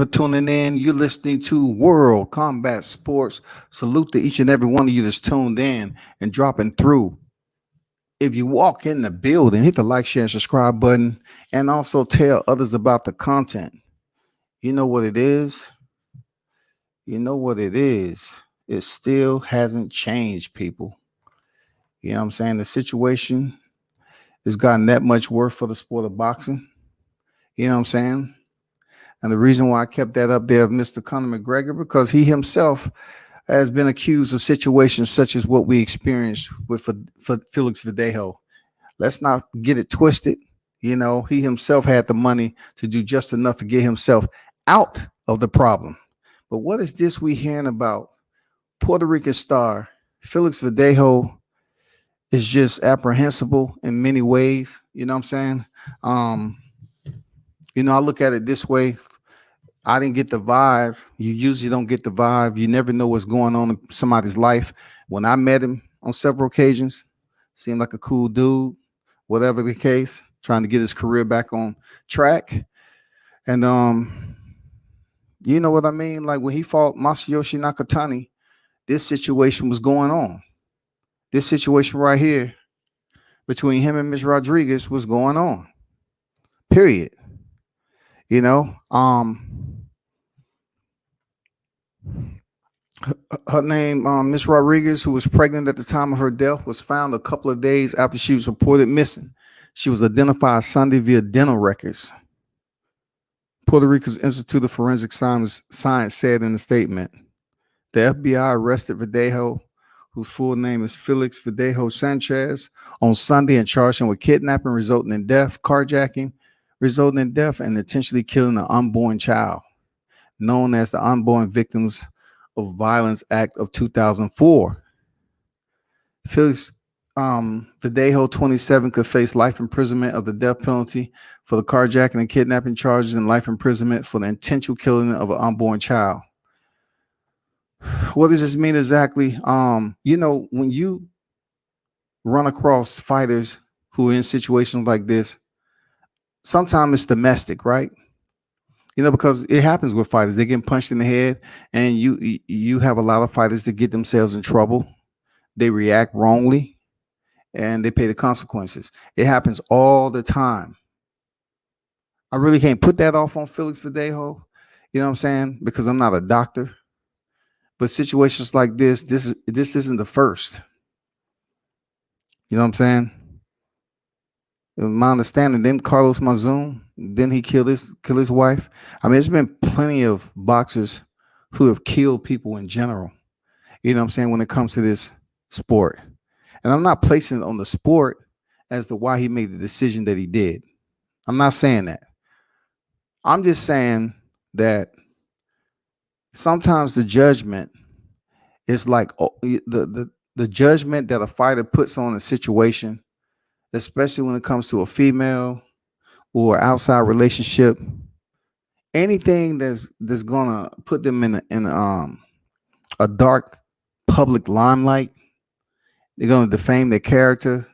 for tuning in. You're listening to World Combat Sports. Salute to each and every one of you that's tuned in and dropping through. If you walk in the building, hit the like, share, and subscribe button, and also tell others about the content. You know what it is? You know what it is? It still hasn't changed, people. You know what I'm saying? The situation has gotten that much worse for the sport of boxing. You know what I'm saying? And the reason why I kept that up there of Mr. Conor McGregor, because he himself has been accused of situations such as what we experienced with for Felix Verdejo. Let's not get it twisted. You know, he himself had the money to do just enough to get himself out of the problem. But what is this we hearing about? Puerto Rican star Felix Verdejo is just apprehensible in many ways. You know what I'm saying? Um, I look at it this way. I didn't get the vibe. You usually don't get the vibe. You never know what's going on in somebody's life. When I met him on several occasions, seemed like a cool dude, whatever the case, trying to get his career back on track. And you know what I mean? Like when he fought Masayoshi Nakatani, this situation was going on. This situation right here between him and Miss Rodriguez was going on. Period. You know, her name, Miss Rodriguez, who was pregnant at the time of her death, was found a couple of days after she was reported missing. She was identified Sunday via dental records. Puerto Rico's Institute of Forensic Science said in a statement, the FBI arrested Verdejo, whose full name is Felix Verdejo-Sanchez, on Sunday and charged him with kidnapping resulting in death, carjacking resulting in death, and intentionally killing an unborn child, known as the Unborn Victims of Violence Act of 2004. Felix Verdejo, 27, could face life imprisonment of the death penalty for the carjacking and kidnapping charges and life imprisonment for the intentional killing of an unborn child. What does this mean exactly? When you run across fighters who are in situations like this, sometimes it's domestic, right? Because it happens with fighters. They get punched in the head, and you have a lot of fighters that get themselves in trouble. They react wrongly, and they pay the consequences. It happens all the time. I really can't put that off on Felix Verdejo, you know what I'm saying? Because I'm not a doctor. But situations like this isn't the first. You know what I'm saying? In my understanding, then Carlos Mazzoon, then he kill his wife. I mean, there's been plenty of boxers who have killed people in general. You know what I'm saying? When it comes to this sport. And I'm not placing it on the sport as to why he made the decision that he did. I'm not saying that. I'm just saying that sometimes the judgment is like the judgment that a fighter puts on a situation, especially when it comes to a female or outside relationship, anything that's gonna put them in a dark public limelight. They're gonna defame their character.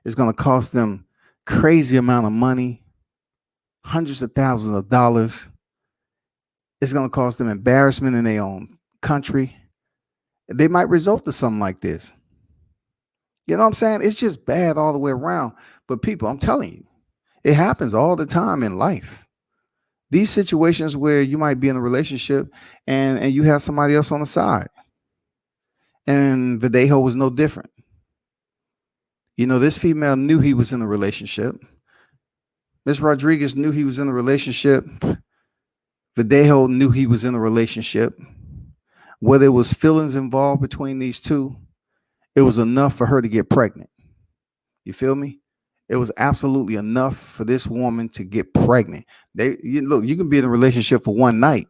It's gonna cost them crazy amount of money, hundreds of thousands of dollars. It's gonna cost them embarrassment in their own country. They might result to something like this. You know what I'm saying? It's just bad all the way around. But people, I'm telling you, it happens all the time in life. These situations where you might be in a relationship and you have somebody else on the side. And Verdejo was no different. This female knew he was in a relationship. Miss Rodriguez knew he was in a relationship. Verdejo knew he was in a relationship. Whether it was feelings involved between these two, it was enough for her to get pregnant. You feel me? It was absolutely enough for this woman to get pregnant. You can be in a relationship for one night.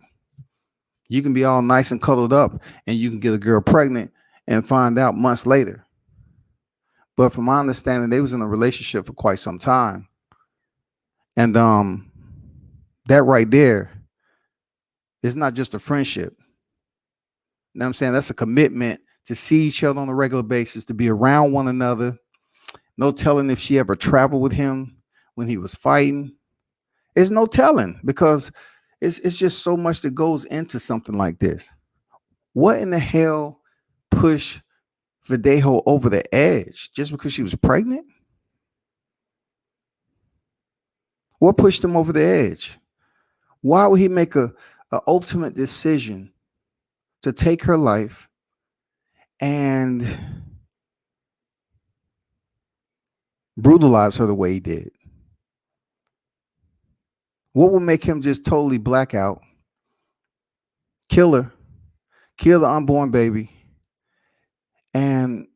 You can be all nice and cuddled up, and you can get a girl pregnant and find out months later. But from my understanding, they was in a relationship for quite some time. And that right there is not just a friendship. You know what I'm saying? That's a commitment to see each other on a regular basis, to be around one another. No telling if she ever traveled with him when he was fighting. There's no telling, because It's just so much that goes into something like this. What in the hell pushed Verdejo over the edge just because she was pregnant? What pushed him over the edge? Why would he make a ultimate decision to take her life and brutalize her the way he did? What would make him just totally black out, kill her, kill the unborn baby, and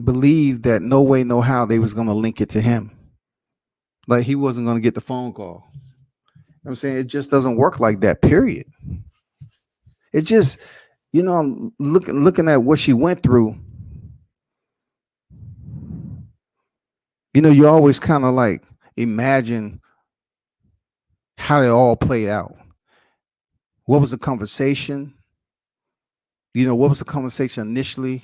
believe that no way, no how they was gonna link it to him? Like he wasn't gonna get the phone call. You know what I'm saying? It just doesn't work like that, period. It just, I'm looking at what she went through. You always kind of like imagine how it all played out. What was the conversation? What was the conversation initially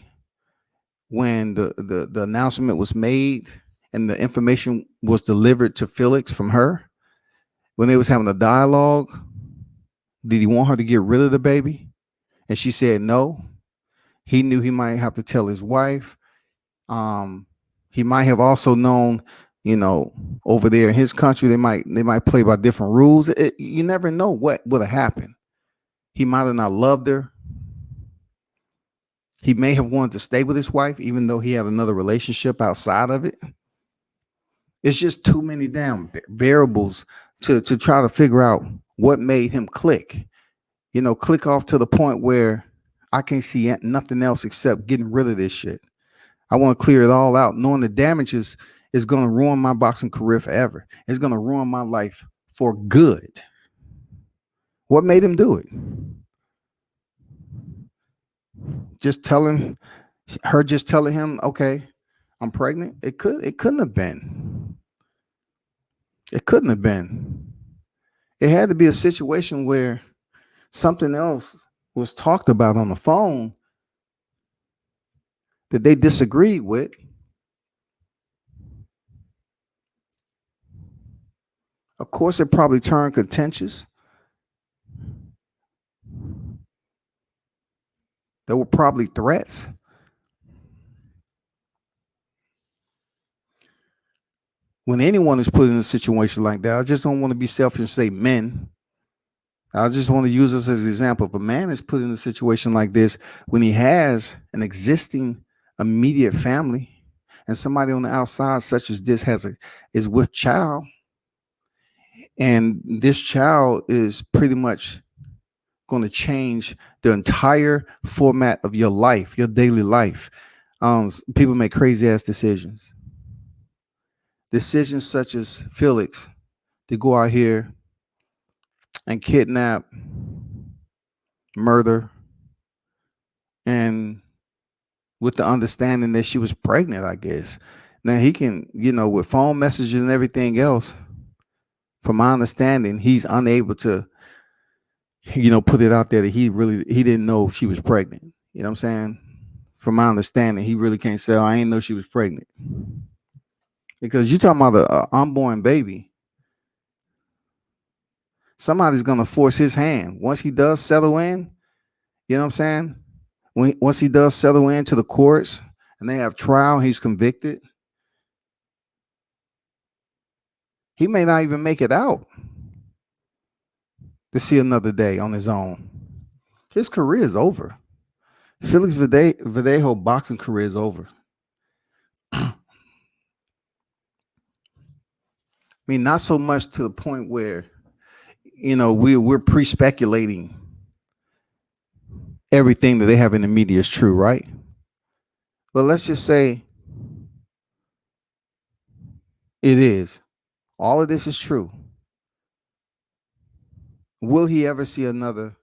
when the announcement was made and the information was delivered to Felix from her? When they was having a dialogue, did he want her to get rid of the baby? And she said no. He knew he might have to tell his wife. He might have also known, over there in his country, they might play by different rules. You never know what would have happened. He might have not loved her. He may have wanted to stay with his wife, even though he had another relationship outside of it. It's just too many damn variables to try to figure out what made him click. Click off to the point where I can't see nothing else except getting rid of this shit. I want to clear it all out, knowing the damages is going to ruin my boxing career forever. It's going to ruin my life for good. What made him do it? Just telling him, okay, I'm pregnant. It couldn't have been. It couldn't have been. It had to be a situation where something else was talked about on the phone that they disagreed with. Of course, it probably turned contentious. There were probably threats. When anyone is put in a situation like that, I just don't want to be selfish and say men. I just want to use this as an example. If a man is put in a situation like this, when he has an existing immediate family and somebody on the outside, such as this, is with child, and this child is pretty much going to change the entire format of your life, your daily life. People make crazy ass decisions. Decisions such as Felix to go out here and kidnap, murder, and with the understanding that she was pregnant, I guess. Now he can, with phone messages and everything else, from my understanding, he's unable to, put it out there that he didn't know she was pregnant. You know what I'm saying? From my understanding, he really can't say, oh, I didn't know she was pregnant. Because you're talking about the unborn baby. Somebody's going to force his hand. Once he does settle in, you know what I'm saying? Once he does settle into the courts and they have trial, he's convicted. He may not even make it out to see another day on his own. His career is over. Felix Verdejo boxing career is over. I mean, not so much to the point where, we're pre-speculating everything that they have in the media is true, right? But let's just say it is. All of this is true. Will he ever see another?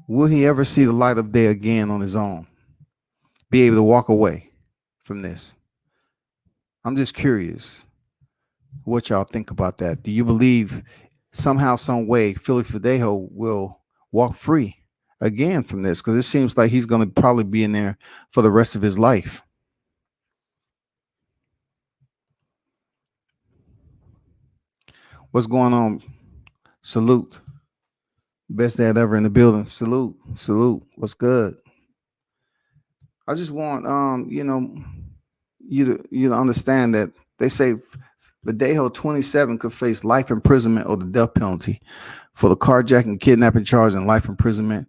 Will he ever see the light of day again on his own? Be able to walk away from this? I'm just curious what y'all think about that. Do you believe somehow, some way, Felix Verdejo will walk free again from this? Because it seems like he's going to probably be in there for the rest of his life. What's going on? Salute. Best dad ever in the building. Salute. Salute. What's good? I just want you to understand that they say Verdejo 27 could face life imprisonment or the death penalty for the carjacking, kidnapping charge, and life imprisonment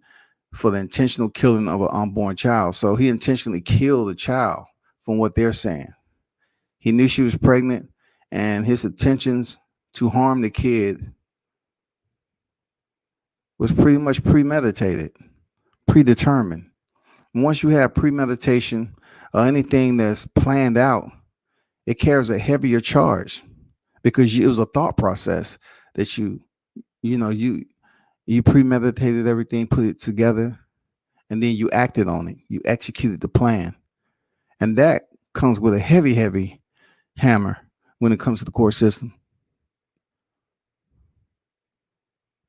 for the intentional killing of an unborn child. So he intentionally killed a child, from what they're saying. He knew she was pregnant, and his intentions to harm the kid was pretty much premeditated, predetermined. And once you have premeditation or anything that's planned out, it carries a heavier charge because it was a thought process that you premeditated everything, put it together, and then you acted on it. You executed the plan, and that comes with a heavy, heavy hammer when it comes to the court system.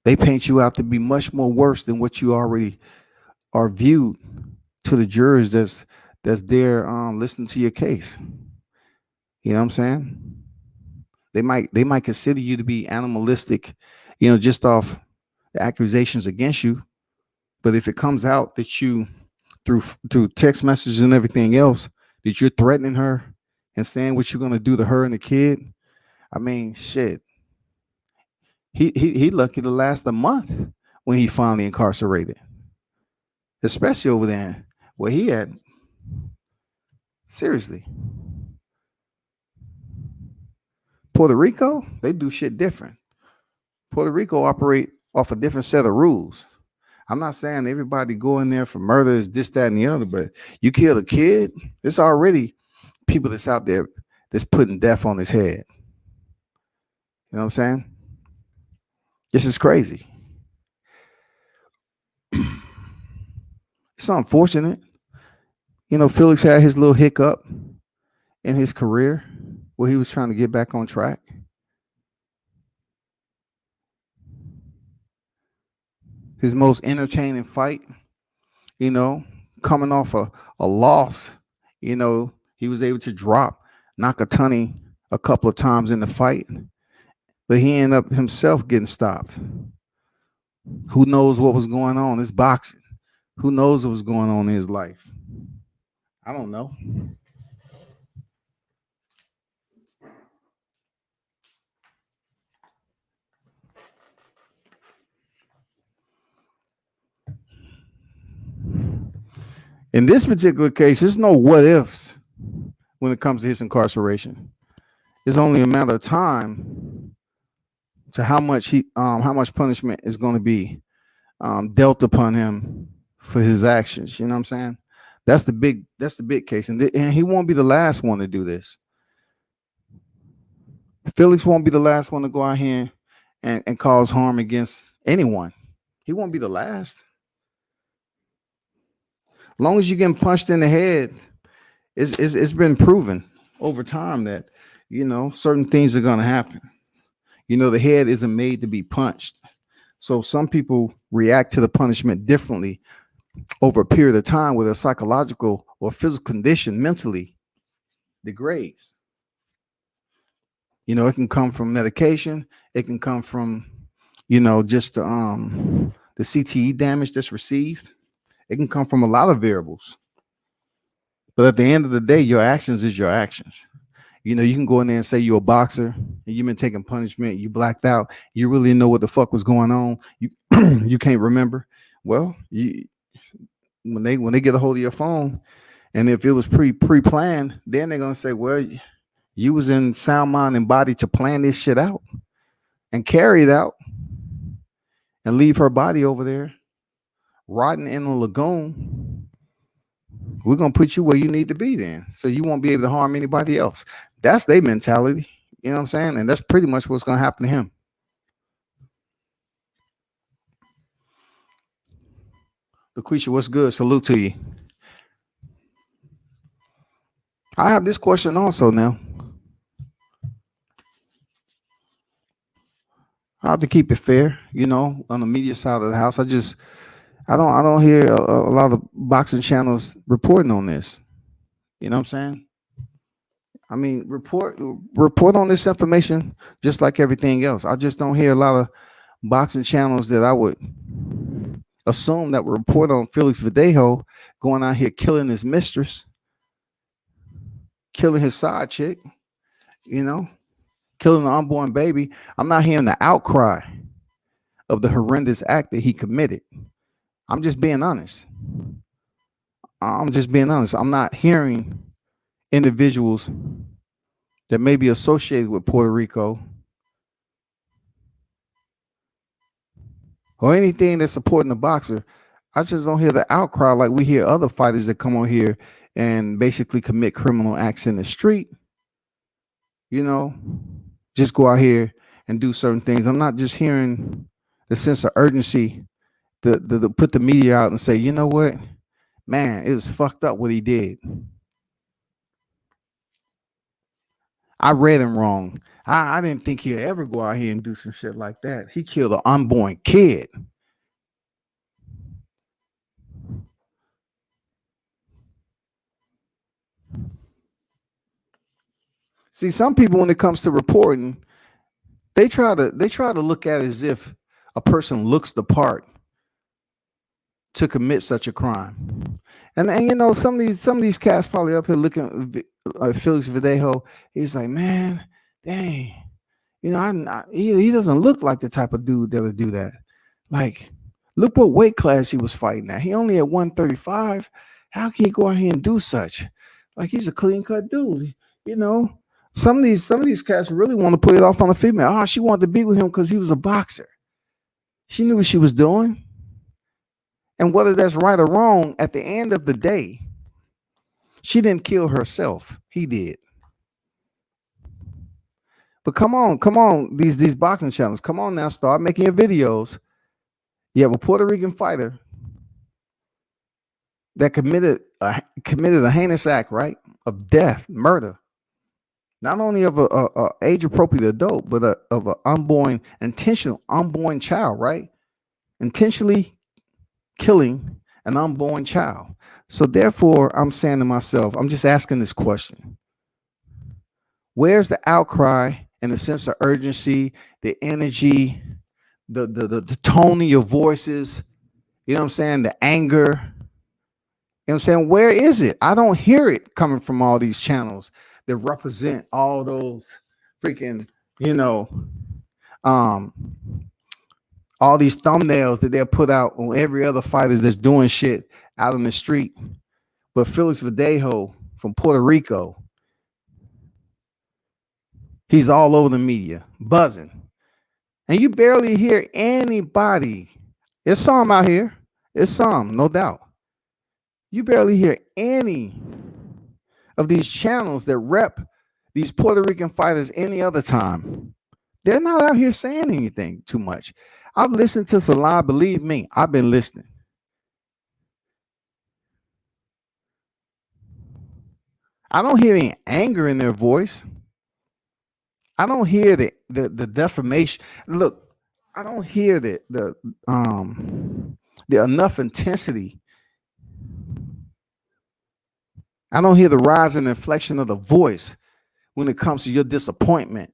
They paint you out to be much more worse than what you already are viewed to the jurors that's there listening to your case. You know what I'm saying? They might consider you to be animalistic, just off the accusations against you. But if it comes out that you through text messages and everything else that you're threatening her and saying what you're gonna do to her and the kid, I mean, shit. He lucky to last a month when he finally incarcerated, especially over there where he at. Seriously, Puerto Rico, they do shit different. Puerto Rico operate off a different set of rules. I'm not saying everybody go in there for murder is this, that, and the other, but you kill a kid, it's already people that's out there that's putting death on his head. You know what I'm saying? This is crazy. It's unfortunate. Felix had his little hiccup in his career where he was trying to get back on track. His most entertaining fight, you know, coming off a loss, he was able to drop Nakatani a couple of times in the fight, but he ended up himself getting stopped. Who knows what was going on? It's boxing. Who knows what was going on in his life? I don't know. In this particular case, there's no what ifs when it comes to his incarceration. It's only a matter of time to how much punishment is going to be dealt upon him for his actions. You know what I'm saying? That's the big case, and he won't be the last one to do this. Felix won't be the last one to go out here and cause harm against anyone. He won't be the last. As long as you're getting punched in the head, it's been proven over time that certain things are going to happen. The head isn't made to be punched. So some people react to the punishment differently over a period of time where their psychological or physical condition mentally degrades. It can come from medication. It can come from, just the CTE damage that's received. It can come from a lot of variables. But at the end of the day, your actions is your actions. You can go in there and say you're a boxer and you've been taking punishment, you blacked out, you really know what the fuck was going on. You you can't remember. Well, when they get a hold of your phone, and if it was pre-planned, then they're gonna say, well, you was in sound mind and body to plan this shit out and carry it out and leave her body over there rotting in a lagoon. We're gonna put you where you need to be then, so you won't be able to harm anybody else. That's their mentality. You know what I'm saying? And that's pretty much what's gonna happen to him. LaQuisha, what's good? Salute to you. I have this question also now. I have to keep it fair, on the media side of the house. I don't hear a lot of boxing channels reporting on this. You know what I'm saying? I mean, report on this information just like everything else. I just don't hear a lot of boxing channels that I would assume that would report on Felix Verdejo going out here killing his mistress, killing his side chick, you know, killing the unborn baby. I'm not hearing the outcry of the horrendous act that he committed. I'm just being honest. I'm just being honest. I'm not hearing individuals that may be associated with Puerto Rico or anything that's supporting the boxer. I just don't hear the outcry like we hear other fighters that come on here and basically commit criminal acts in the street, you know, just go out here and do certain things. I'm not just hearing the sense of urgency to put the media out and say, you know what, man, it was fucked up what he did. I read him wrong. I didn't think he'd ever go out here and do some shit like that. He killed an unborn kid. See, some people, when it comes to reporting, they try to look at it as if a person looks the part to commit such a crime. And you know, some of these cats probably up here looking at Felix Verdejo. He's like, man, dang, you know, he doesn't look like the type of dude that would do that. Like, look what weight class he was fighting at. He only at 135. How can he go out here and do such? Like, he's a clean cut dude. You know, some of these cats really want to put it off on a female. Oh, she wanted to be with him because he was a boxer. She knew what she was doing. And whether that's right or wrong, at the end of the day, she didn't kill herself. He did. But come on, these boxing channels. Come on now, start making your videos. You have a Puerto Rican fighter that committed a heinous act, right, of death, murder. Not only of a age appropriate adult, but of an unborn, intentional unborn child, right? Intentionally killing an unborn child. So therefore, I'm saying to myself, I'm just asking this question: where's the outcry and the sense of urgency, the energy, the tone of your voices? You know what I'm saying? The anger. You know what I'm saying? Where is it? I don't hear it coming from all these channels that represent all those freaking, you know, um, all these thumbnails that they'll put out on every other fighters that's doing shit out in the street. But Felix Verdejo from Puerto Rico, he's all over the media, buzzing. And you barely hear anybody. There's some out here. There's some, no doubt. You barely hear any of these channels that rep these Puerto Rican fighters any other time. They're not out here saying anything too much. I've listened to Salah, believe me, I've been listening. I don't hear any anger in their voice. I don't hear the defamation. Look, I don't hear the enough intensity. I don't hear the rise and inflection of the voice when it comes to your disappointment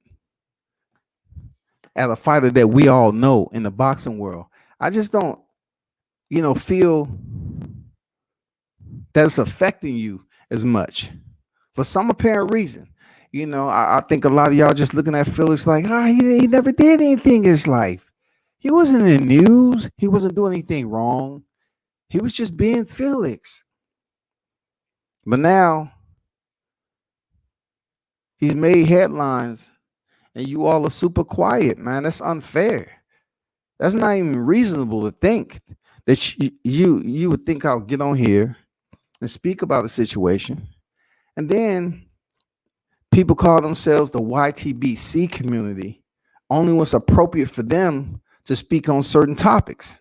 at a fighter that we all know in the boxing world. I just don't, you know, feel that it's affecting you as much for some apparent reason. You know, I think a lot of y'all just looking at Felix like, he never did anything in his life. He wasn't in the news. He wasn't doing anything wrong. He was just being Felix. But now he's made headlines and you all are super quiet, man. That's unfair. That's not even reasonable to think that you would think I'll get on here and speak about the situation. And then people call themselves the YTBC community only when it's appropriate for them to speak on certain topics.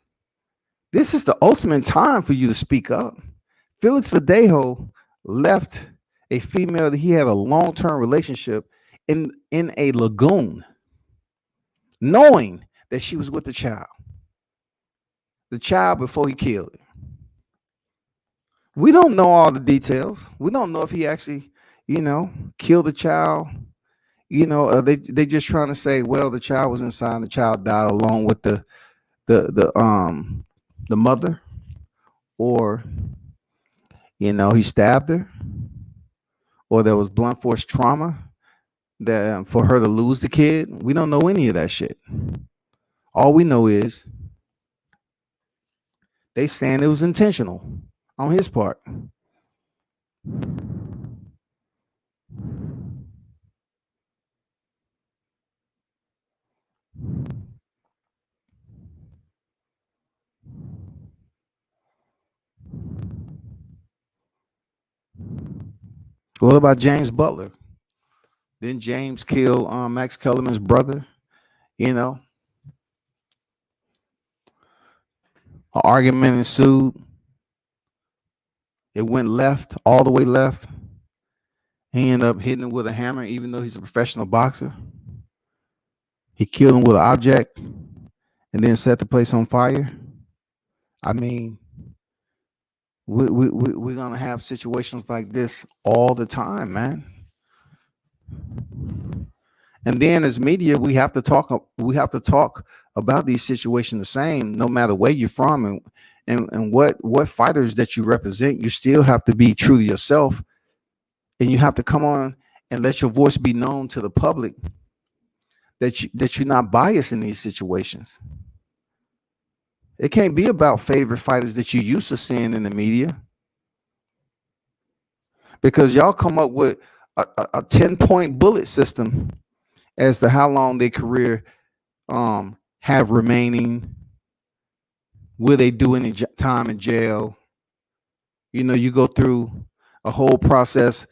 This is the ultimate time for you to speak up. Felix Verdejo left a female that he had a long-term relationship in a lagoon, knowing that she was with the child before he killed her. We don't know all the details. We don't know if he actually, you know, kill the child. They just trying to say, well, the child was inside, the child died along with the mother, or he stabbed her, or there was blunt force trauma that for her to lose the kid. We don't know any of that shit. All we know is they saying it was intentional on his part. What about James Butler? Didn't James kill Max Kellerman's brother? You know, an argument ensued. It went left, all the way left. He ended up hitting him with a hammer, even though he's a professional boxer. He killed him with an object and then set the place on fire. I mean, we're going to have situations like this all the time, man. And then as media, we have to talk about these situations the same, no matter where you're from and what fighters that you represent. You still have to be true to yourself, and you have to come on and let your voice be known to the public that you're not biased in these situations. It can't be about favorite fighters that you used to seeing in the media, because y'all come up with a 10-point bullet system as to how long their career have remaining. Will they do any time in jail? You go through a whole process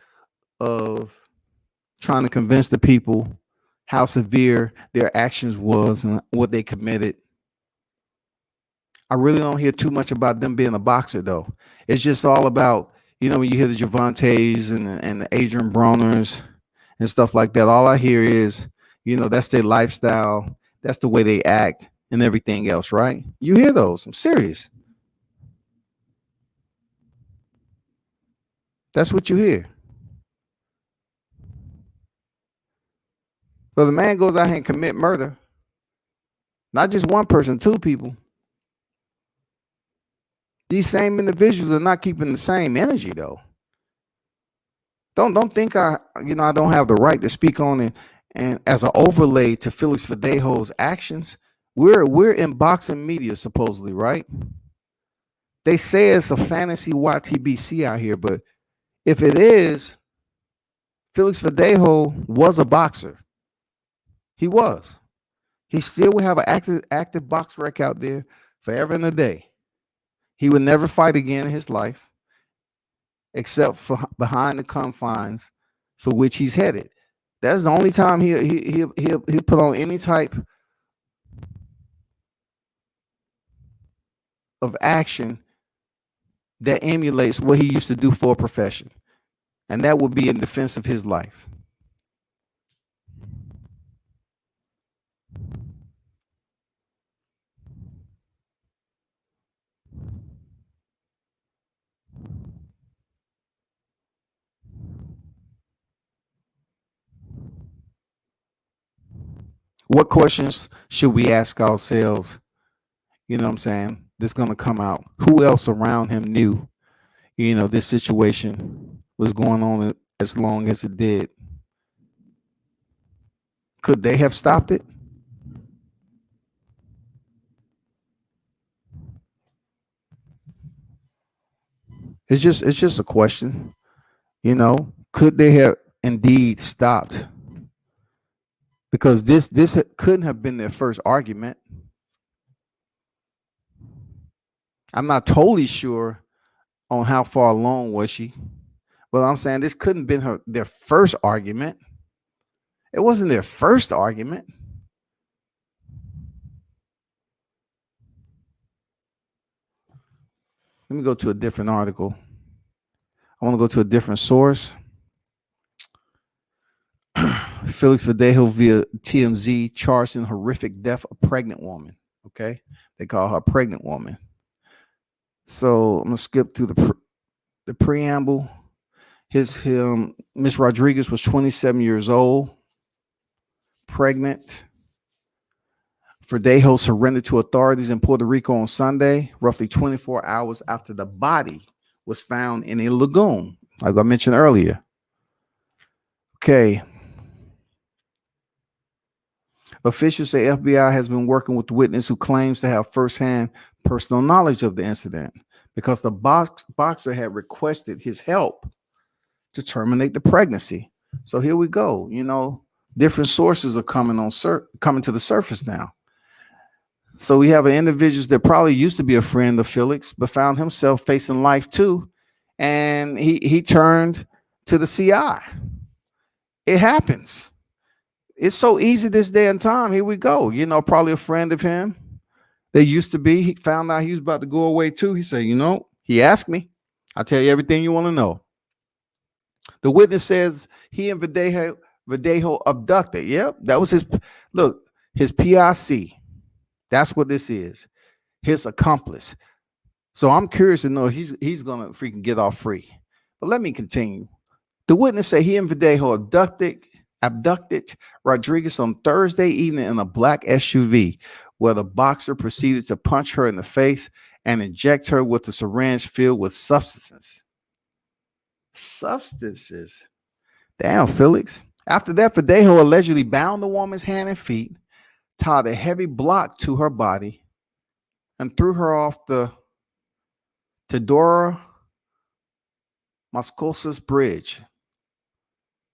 of trying to convince the people how severe their actions was and what they committed. I really don't hear too much about them being a boxer, though. It's just all about, when you hear the Javantes and the Adrian Broners and stuff like that, all I hear is, that's their lifestyle. That's the way they act and everything else, right? You hear those. I'm serious. That's what you hear. So the man goes out here and commit murder. Not just one person, two people. These same individuals are not keeping the same energy, though. Don't think I don't have the right to speak on it. And as an overlay to Felix Verdejo's actions, we're in boxing media supposedly, right? They say it's a fantasy YTBC out here, but if it is, Felix Verdejo was a boxer. He was. He still would have an active box rec out there forever and a day. He would never fight again in his life, except for behind the confines for which he's headed. That's the only time he'll put on any type of action that emulates what he used to do for a profession, and that would be in defense of his life. What questions should we ask ourselves? You know what I'm saying? That's going to come out. Who else around him knew, this situation was going on as long as it did? Could they have stopped it? It's just a question. Could they have indeed stopped? Because this couldn't have been their first argument. I'm not totally sure on how far along was she, but I'm saying this couldn't have been their first argument. It wasn't their first argument. Let me go to a different article. I want to go to a different source. Felix Verdejo via TMZ charged in horrific death of pregnant woman. Okay, they call her a pregnant woman. So I'm gonna skip through the preamble. His Miss Rodriguez was 27 years old, pregnant. Verdejo surrendered to authorities in Puerto Rico on Sunday, roughly 24 hours after the body was found in a lagoon, like I mentioned earlier. Okay. Officials say FBI has been working with the witness who claims to have firsthand personal knowledge of the incident because the boxer had requested his help to terminate the pregnancy. So here we go. Different sources are coming to the surface now. So we have an individual that probably used to be a friend of Felix, but found himself facing life too, and he turned to the CI. It happens. It's so easy this day and time. Here we go. Probably a friend of him. They used to be. He found out he was about to go away too. He said, he asked me. I'll tell you everything you want to know. The witness says he and Verdejo abducted. Yep, that was his PIC. That's what this is. His accomplice. So I'm curious to know he's gonna freaking get off free. But let me continue. The witness said he and Verdejo abducted Rodriguez on Thursday evening in a black SUV, where the boxer proceeded to punch her in the face and inject her with a syringe filled with substances. Damn, Felix. After that, Verdejo allegedly bound the woman's hand and feet, tied a heavy block to her body, and threw her off the Teodoro Moscoso Bridge.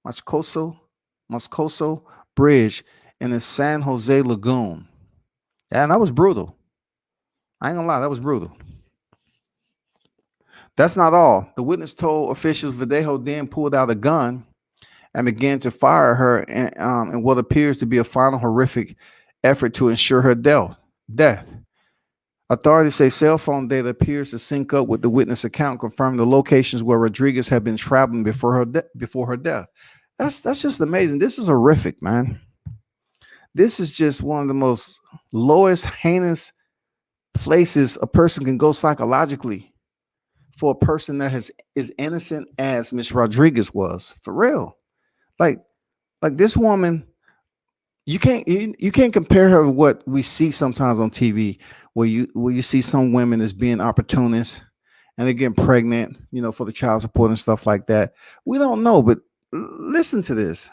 Moscoso Bridge in the San Jose Lagoon. Yeah, and that was brutal. I ain't gonna lie, that was brutal. That's not all. The witness told officials Verdejo then pulled out a gun and began to fire her in what appears to be a final horrific effort to ensure her death. Authorities say cell phone data appears to sync up with the witness account, confirming the locations where Rodriguez had been traveling before her death. That's just amazing. This is horrific, man. This is just one of the most lowest, heinous places a person can go psychologically for a person that is innocent as Miss Rodriguez was. For real. Like this woman, you can't compare her to what we see sometimes on TV, where you see some women as being opportunists and they're getting pregnant, for the child support and stuff like that. We don't know, but listen to this.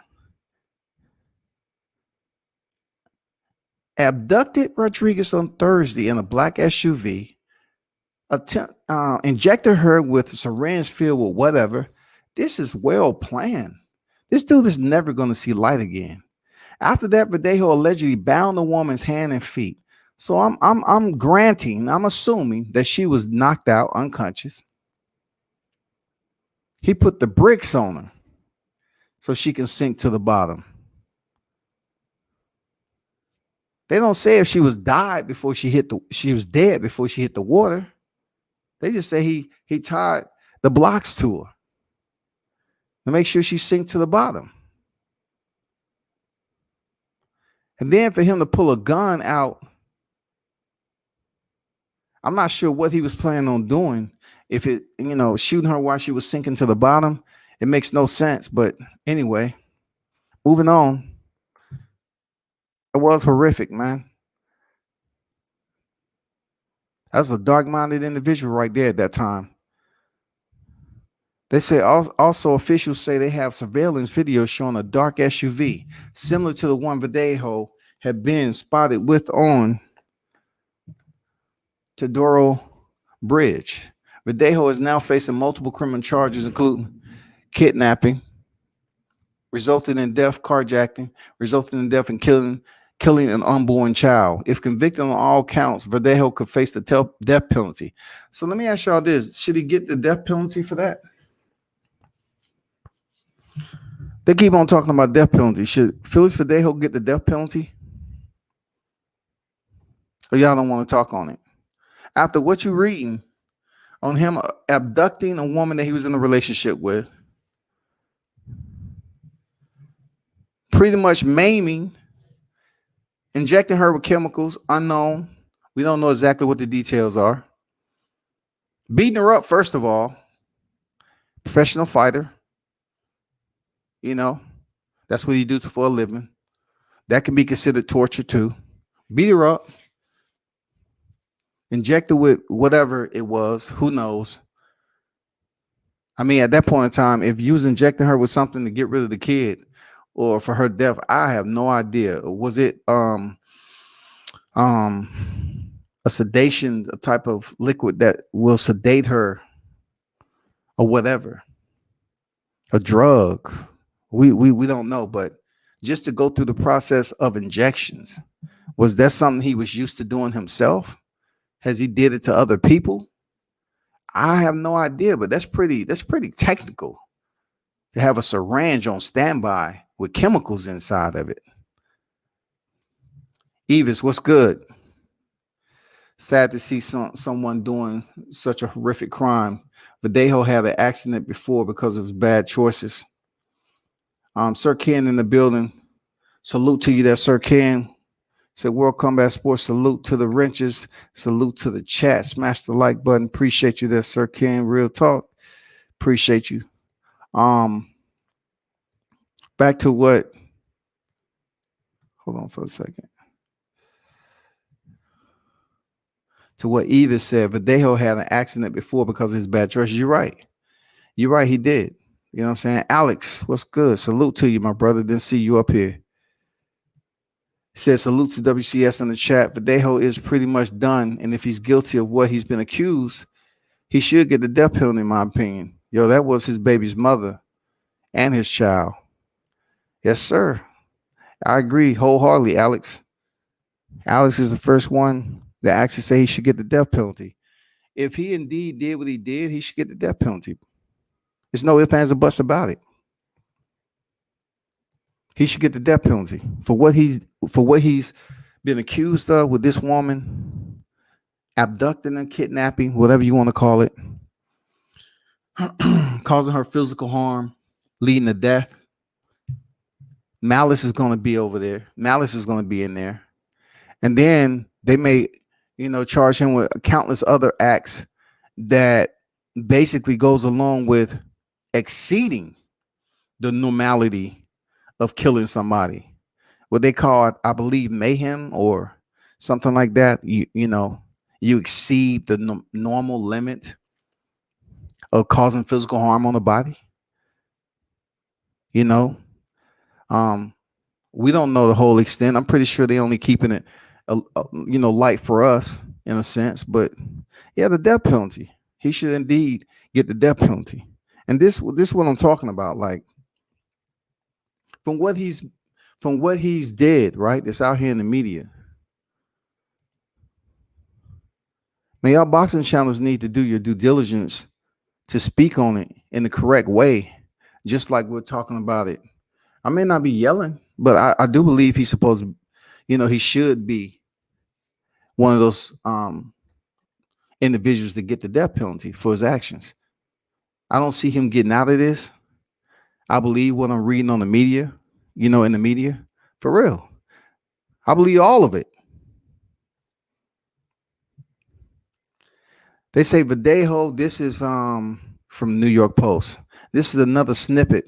Abducted Rodriguez on Thursday in a black SUV, injected her with a syringe filled with whatever. This is well planned. This dude is never going to see light again. After that, Verdejo allegedly bound the woman's hand and feet. So I'm assuming that she was knocked out unconscious. He put the bricks on her so she can sink to the bottom. They don't say if she was dead before she hit the water. They just say he tied the blocks to her to make sure she sink to the bottom. And then for him to pull a gun out, I'm not sure what he was planning on doing. If shooting her while she was sinking to the bottom, it makes no sense. But anyway, moving on. It was horrific, man. That's a dark-minded individual right there at that time. They say also officials say they have surveillance video showing a dark SUV similar to the one Verdejo had been spotted with on Teodoro Bridge. Verdejo is now facing multiple criminal charges, including kidnapping, resulting in death, carjacking, resulting in death, and killing an unborn child. If convicted on all counts, Verdejo could face the death penalty. So let me ask y'all this. Should he get the death penalty for that? They keep on talking about death penalty. Should Felix Verdejo get the death penalty? Or y'all don't want to talk on it? After what you're reading on him abducting a woman that he was in a relationship with, pretty much maiming, injecting her with chemicals, unknown. We don't know exactly what the details are. Beating her up, first of all, professional fighter. You know, that's what he do for a living. That can be considered torture too. Beat her up, inject her with whatever it was. Who knows? I mean, at that point in time, if you was injecting her with something to get rid of the kid or for her death, I have no idea. Was it a sedation, a type of liquid that will sedate her or whatever, a drug? We don't know, but just to go through the process of injections, was that something he was used to doing himself? Has he did it to other people? I have no idea, but that's pretty technical to have a syringe on standby with chemicals inside of it. Evis, what's good? Sad to see someone doing such a horrific crime. Verdejo had an accident before because of his bad choices. Sir Ken in the building. Salute to you there, Sir Ken. Said World Combat Sports. Salute to the wrenches. Salute to the chat. Smash the like button. Appreciate you there, Sir Ken. Real talk. Appreciate you. Back to what? Hold on for a second. To what Eva said, Verdejo had an accident before because of his bad choices. You're right. You're right. He did. You know what I'm saying? Alex, what's good? Salute to you, my brother. Didn't see you up here. Says salute to WCS in the chat. Verdejo is pretty much done. And if he's guilty of what he's been accused, he should get the death penalty, in my opinion. Yo, that was his baby's mother and his child. Yes, sir. I agree wholeheartedly, Alex. Alex is the first one that actually say he should get the death penalty. If he indeed did what he did, he should get the death penalty. There's no ifs, ands, or buts about it. He should get the death penalty for what he's been accused of with this woman, abducting and kidnapping, whatever you want to call it, causing her physical harm, leading to death. Malice is going to be over there. Malice is going to be in there. And then they may, charge him with countless other acts that basically goes along with exceeding the normality of killing somebody. What they call it, I believe, mayhem or something like that. You exceed the normal limit of causing physical harm on the body. We don't know the whole extent. I'm pretty sure they only keeping it, light for us in a sense. But yeah, the death penalty. He should indeed get the death penalty. And this is what I'm talking about. Like from what he's did, right? That's out here in the media. Man, y'all boxing channels need to do your due diligence to speak on it in the correct way, just like we're talking about it. I may not be yelling, but I do believe he's supposed to, he should be one of those individuals to get the death penalty for his actions. I don't see him getting out of this. I believe what I'm reading on the media, in the media, for real. I believe all of it. They say Verdejo, this is from New York Post. This is another snippet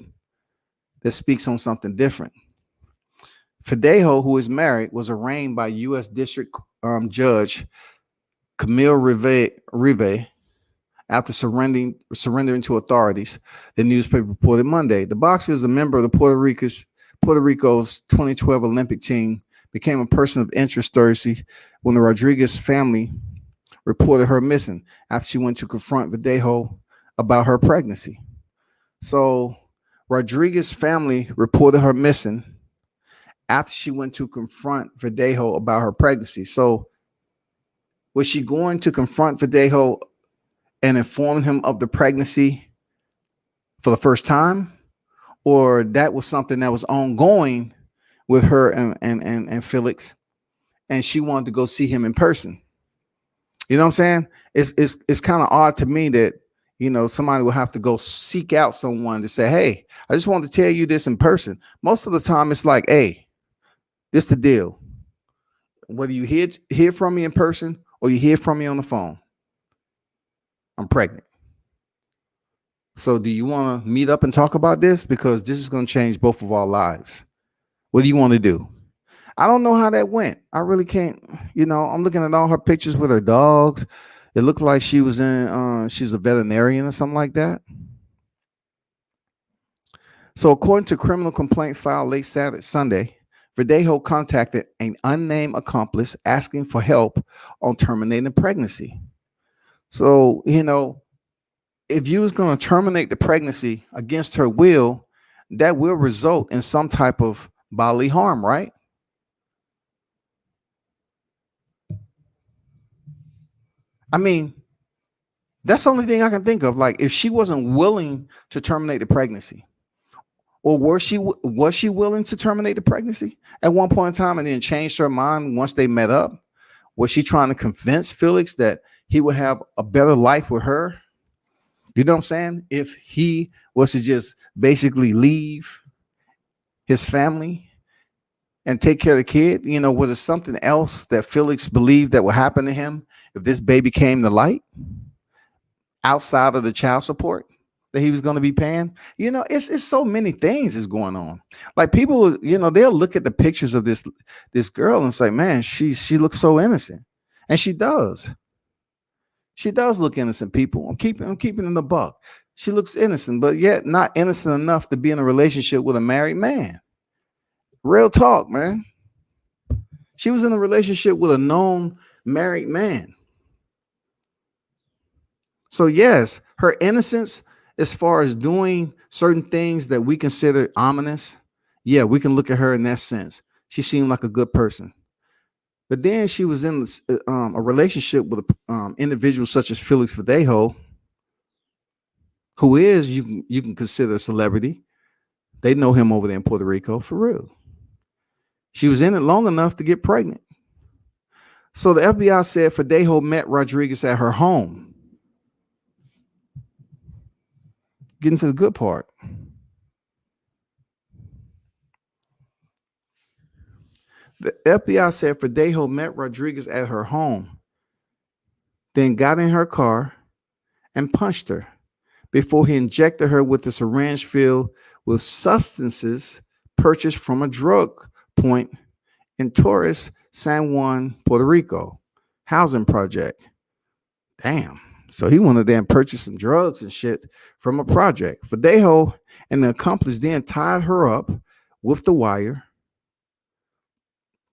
that speaks on something different. Verdejo, who is married, was arraigned by U.S. District Judge Camille Rive after surrendering to authorities, the newspaper reported Monday. The boxer is a member of the Puerto Rico's 2012 Olympic team, became a person of interest Thursday when the Rodriguez family reported her missing after she went to confront Verdejo about her pregnancy. So Rodriguez family reported her missing after she went to confront Verdejo about her pregnancy. So was she going to confront Verdejo and inform him of the pregnancy for the first time? Or that was something that was ongoing with her and Felix, and she wanted to go see him in person? You know what I'm saying? It's kind of odd to me that, somebody will have to go seek out someone to say, hey, I just want to tell you this in person. Most of the time it's like, hey, this the deal. Whether you hear from me in person or you hear from me on the phone, I'm pregnant. So do you want to meet up and talk about this? Because this is going to change both of our lives. What do you want to do? I don't know how that went. I really can't. I'm looking at all her pictures with her dogs. It looked like she was she's a veterinarian or something like that. So according to criminal complaint filed late Sunday, Verdejo contacted an unnamed accomplice asking for help on terminating pregnancy. So, if you was going to terminate the pregnancy against her will, that will result in some type of bodily harm, right? I mean, that's the only thing I can think of. Like, if she wasn't willing to terminate the pregnancy, or was she willing to terminate the pregnancy at one point in time and then changed her mind once they met up? Was she trying to convince Felix that he would have a better life with her? You know what I'm saying? If he was to just basically leave his family and take care of the kid, was it something else that Felix believed that would happen to him if this baby came to light outside of the child support that he was going to be paying? It's so many things is going on. Like, people, they'll look at the pictures of this girl and say, man, she looks so innocent. And she does. She does look innocent, people. I'm keeping in the buck. She looks innocent, but yet not innocent enough to be in a relationship with a married man. Real talk, man. She was in a relationship with a known married man. So yes, her innocence as far as doing certain things that we consider ominous, yeah, we can look at her in that sense. She seemed like a good person. But then she was in a relationship with an individual such as Felix Verdejo, who is you can consider a celebrity. They know him over there in Puerto Rico, for real. She was in it long enough to get pregnant. So the FBI said Verdejo met Rodriguez at her home. Getting to the good part. The FBI said Verdejo met Rodriguez at her home, then got in her car and punched her before he injected her with a syringe filled with substances purchased from a drug point in Torres, San Juan, Puerto Rico, housing project. Damn. So he wanted to then purchase some drugs and shit from a project. Verdejo and the accomplice then tied her up with the wire,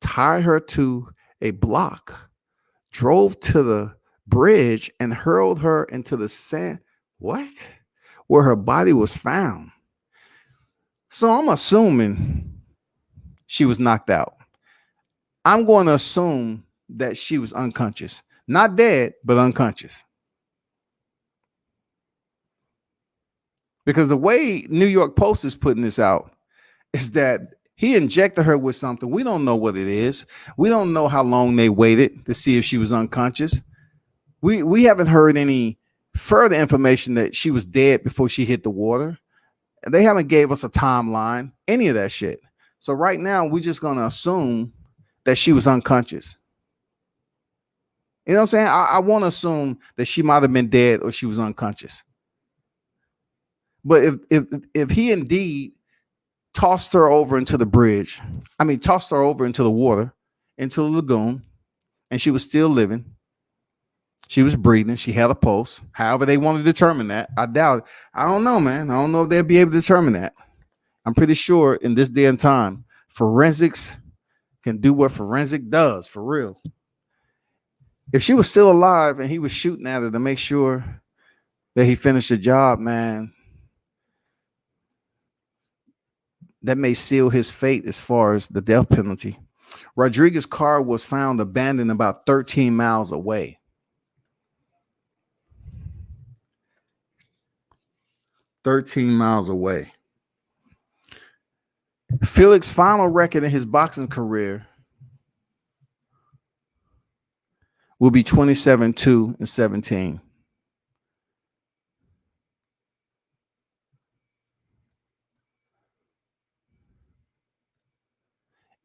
tied her to a block, drove to the bridge, and hurled her into the sand. What? Where her body was found. So I'm assuming she was knocked out. I'm going to assume that she was unconscious. Not dead, but unconscious. Because the way New York Post is putting this out is that he injected her with something. We don't know what it is. We don't know how long they waited to see if she was unconscious. We haven't heard any further information that she was dead before she hit the water. They haven't gave us a timeline, any of that shit. So right now, we're just going to assume that she was unconscious. You know what I'm saying? I want to assume that she might have been dead or she was unconscious. But if he indeed tossed her over into the bridge, tossed her over into the water, into the lagoon, and she was still living, she was breathing, she had a pulse. However they want to determine that, I doubt it. I don't know, man. I don't know if they'll be able to determine that. I'm pretty sure in this day and time, forensics can do what forensic does, for real. If she was still alive and he was shooting at her to make sure that he finished the job, man, that may seal his fate as far as the death penalty. Rodriguez's car was found abandoned about 13 miles away. 13 miles away. Felix's final record in his boxing career will be 27-2-17.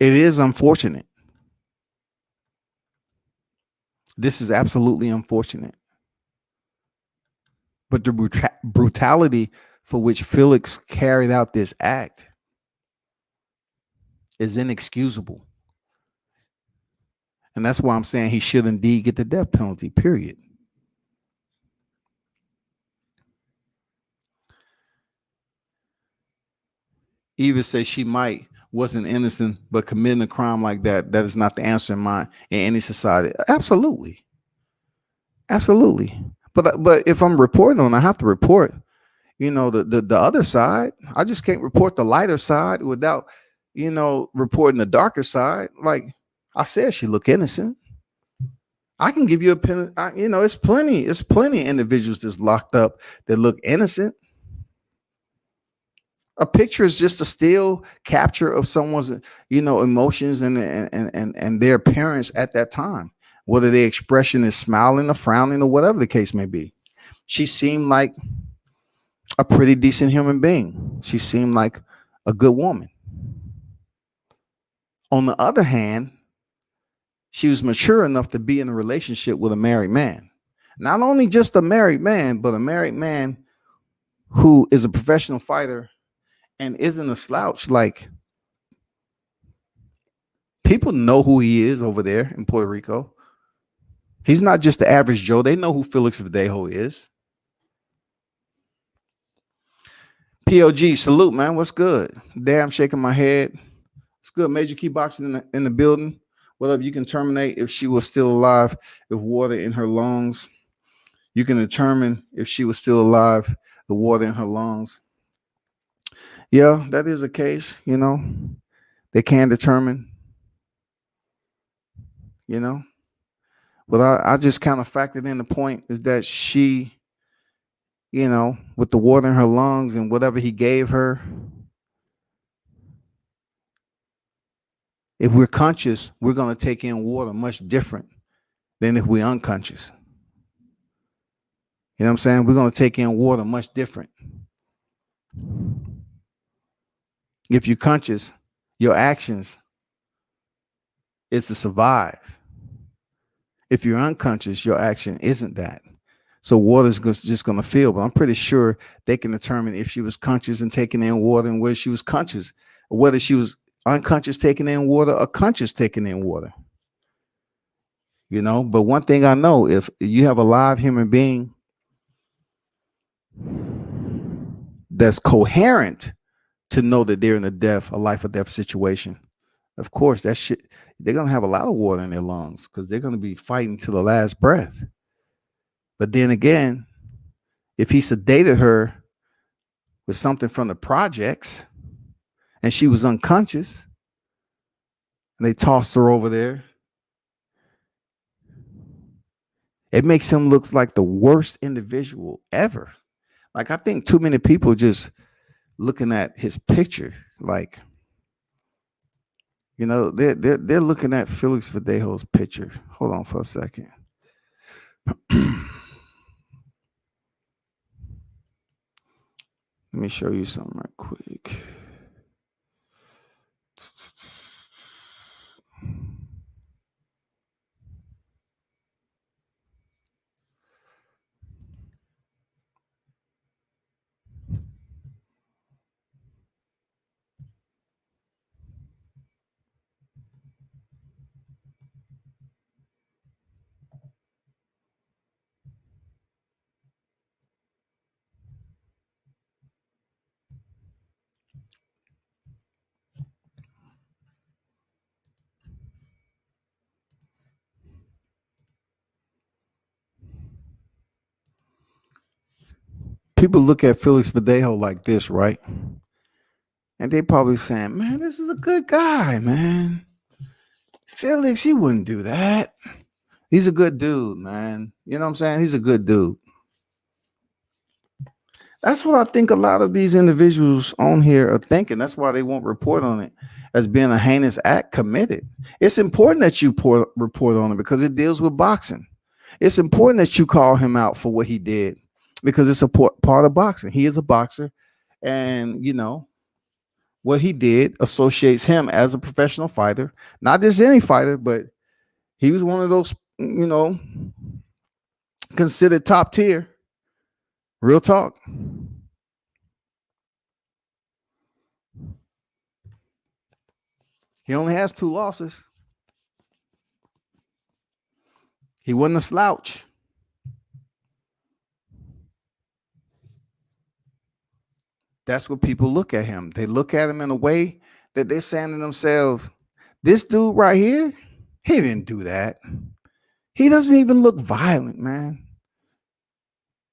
It is unfortunate. This is absolutely unfortunate. But the brutality for which Felix carried out this act is inexcusable. And that's why I'm saying he should indeed get the death penalty, period. Eva says she might wasn't innocent, but committing a crime like that is not the answer in any society. Absolutely. Absolutely. But if I'm reporting on, I have to report, the other side. I just can't report the lighter side without, reporting the darker side. Like I said, she looked innocent. I can give you a pen. It's plenty of individuals that's locked up that look innocent. A picture is just a still capture of someone's, emotions and their appearance at that time, whether the expression is smiling or frowning or whatever the case may be. She seemed like a pretty decent human being. She seemed like a good woman. On the other hand, she was mature enough to be in a relationship with a married man. Not only just a married man, but a married man who is a professional fighter and isn't a slouch. Like, people know who he is over there in Puerto Rico. He's not just the average Joe. They know who Felix Verdejo is. POG, salute, man. What's good? Damn, shaking my head. It's good. Major Key Boxing in the building. What up? You can terminate if she was still alive with water in her lungs. You can determine if she was still alive, the water in her lungs. Yeah, that is a case, They can determine, But I just kind of factored in the point is that she, with the water in her lungs and whatever he gave her, if we're conscious, we're going to take in water much different than if we're unconscious. You know what I'm saying? We're going to take in water much different. If you're conscious, your actions is to survive. If you're unconscious, your action isn't that. So water's just going to feel. But I'm pretty sure they can determine if she was conscious and taking in water and whether she was conscious, or whether she was unconscious taking in water or conscious taking in water. But one thing I know, if you have a live human being that's coherent to know that they're in a life or death situation, of course, that shit, they're going to have a lot of water in their lungs because they're going to be fighting to the last breath. But then again, if he sedated her with something from the projects and she was unconscious and they tossed her over there, it makes him look like the worst individual ever. Like, I think too many people just looking at his picture, like, they're looking at Felix Verdejo's picture. Hold on for a second. Let me show you something right quick. People look at Felix Verdejo like this, right? And they probably saying, man, this is a good guy, man. Felix, he wouldn't do that. He's a good dude, man. You know what I'm saying? He's a good dude. That's what I think a lot of these individuals on here are thinking. That's why they won't report on it as being a heinous act committed. It's important that you report on it because it deals with boxing. It's important that you call him out for what he did because it's a part of boxing. He is a boxer, and what he did associates him as a professional fighter, not just any fighter, but he was one of those, considered top tier, Real talk. He only has 2 losses. He wasn't a slouch. That's what people look at him. They look at him in a way that they're saying to themselves, this dude right here, he didn't do that. He doesn't even look violent, man.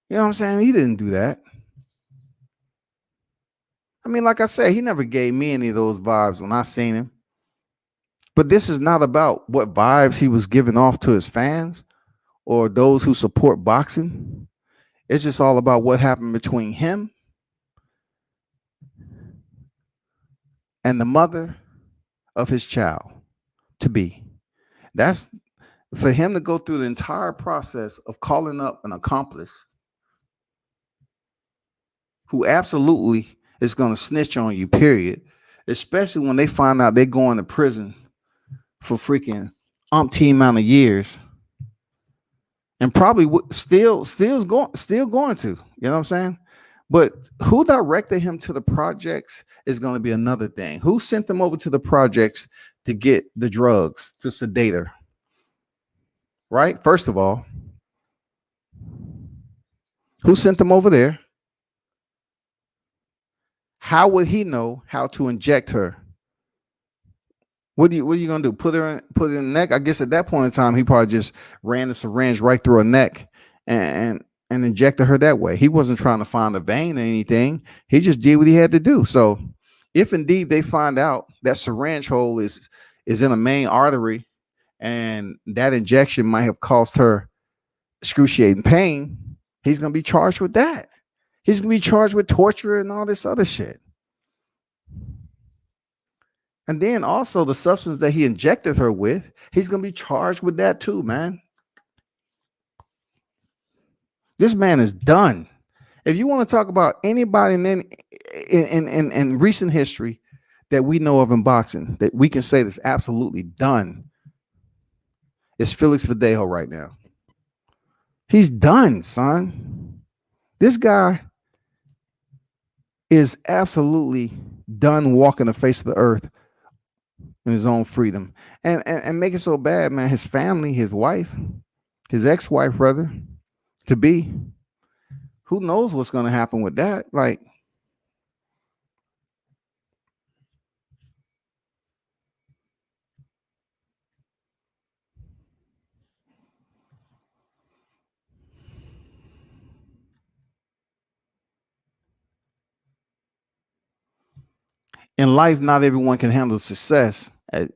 You know what I'm saying? He didn't do that. I mean, like I said, he never gave me any of those vibes when I seen him. But this is not about what vibes he was giving off to his fans or those who support boxing. It's just all about what happened between him and the mother of his child to be. That's for him to go through the entire process of calling up an accomplice who absolutely is going to snitch on you, period. Especially when they find out they're going to prison for freaking umpteen amount of years. And probably still going to, you know what I'm saying? But who directed him to the projects is going to be another thing. Who sent them over to the projects to get the drugs to sedate her? Right? First of all, who sent them over there? How would he know how to inject her? What are you gonna do? Put it in the neck? I guess at that point in time, he probably just ran the syringe right through her neck and injected her that way. He wasn't trying to find a vein or anything. He just did what he had to do. So if indeed they find out that syringe hole is in a main artery and that injection might have caused her excruciating pain, he's gonna be charged with that. He's gonna be charged with torture and all this other shit. And then also the substance that he injected her with, he's going to be charged with that too, man. This man is done. If you want to talk about anybody in recent history that we know of in boxing, that we can say that's absolutely done, it's Felix Verdejo right now. He's done, son. This guy is absolutely done walking the face of the earth in his own freedom, and make it so bad, man. His family, his wife, his ex-wife, rather, to be. Who knows what's going to happen with that? Like, in life, not everyone can handle success at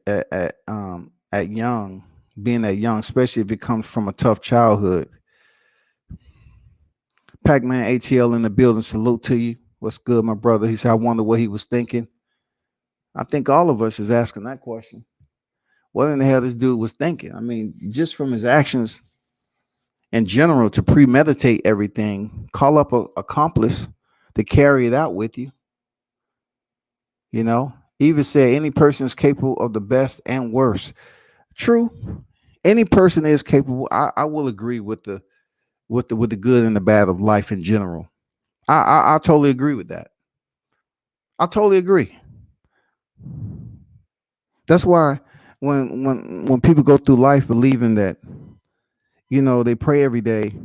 young, being that young, especially if it comes from a tough childhood. Pac-Man ATL in the building. Salute to you. What's good, my brother? He said, I wonder what he was thinking. I think all of us is asking that question. What in the hell this dude was thinking? I mean, just from his actions in general, to premeditate everything, call up an accomplice to carry it out with you. You know, even said any person is capable of the best and worst. True, any person is capable. I will agree with the good and the bad of life in general. I totally agree with that. I totally agree. That's why when people go through life believing that, you know, they pray every day,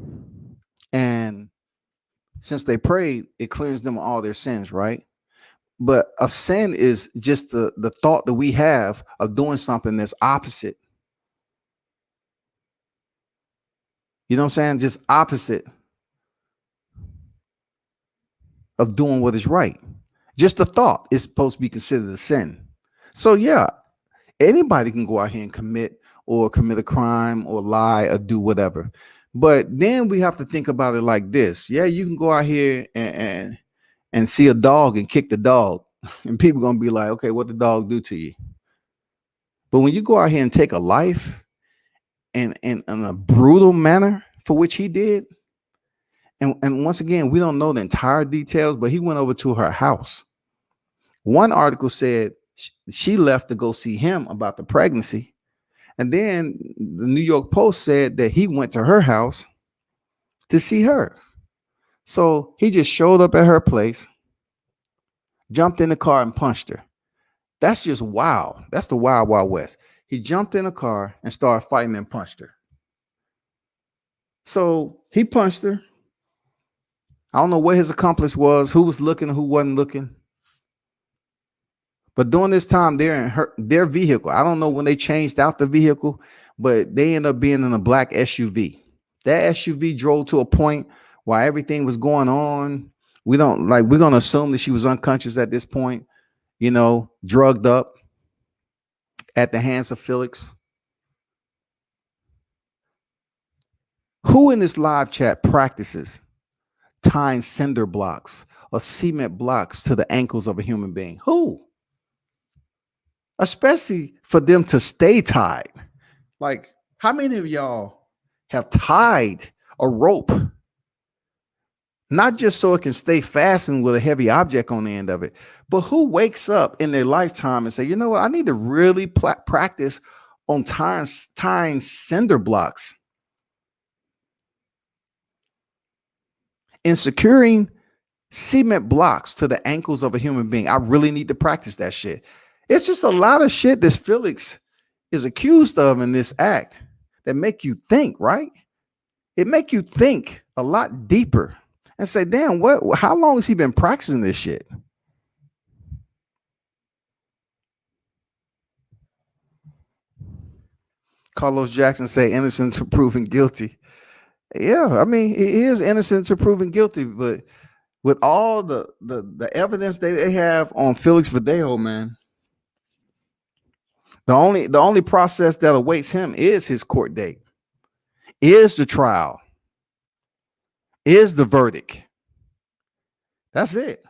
and since they pray, it clears them of all their sins, right? But a sin is just the thought that we have of doing something that's opposite. You know what I'm saying? Just opposite of doing what is right. Just the thought is supposed to be considered a sin. So yeah, anybody can go out here and commit a crime or lie or do whatever. But then we have to think about it like this. Yeah, you can go out here and see a dog and kick the dog, and people gonna be like, okay, what the dog do to you? But when you go out here and take a life in a brutal manner for which he did, and once again, we don't know the entire details, but he went over to her house. One article said she left to go see him about the pregnancy. And then the New York Post said that he went to her house to see her. So he just showed up at her place, jumped in the car and punched her. That's just wild. That's the wild, wild west. He jumped in a car and started fighting and punched her. So he punched her. I don't know where his accomplice was, who was looking, who wasn't looking. But during this time, they're in their vehicle. I don't know when they changed out the vehicle, but they end up being in a black SUV. That SUV drove to a point while everything was going on. We're gonna assume that she was unconscious at this point, drugged up at the hands of Felix. Who in this live chat practices tying cinder blocks or cement blocks to the ankles of a human being? Who? Especially for them to stay tied. Like, how many of y'all have tied a rope, not just so it can stay fastened with a heavy object on the end of it, but who wakes up in their lifetime and say, you know what, I need to really practice on tying cinder blocks and securing cement blocks to the ankles of a human being. I really need to practice that shit. It's just a lot of shit this Felix is accused of in this act that make you think, right? It make you think a lot deeper and say, damn, how long has he been practicing this shit? Carlos Jackson say innocent to proven guilty. Yeah, I mean, he is innocent to proven guilty, but with all the evidence they have on Felix Verdejo, man, the only process that awaits him is his court date, is the trial, is the verdict. That's it.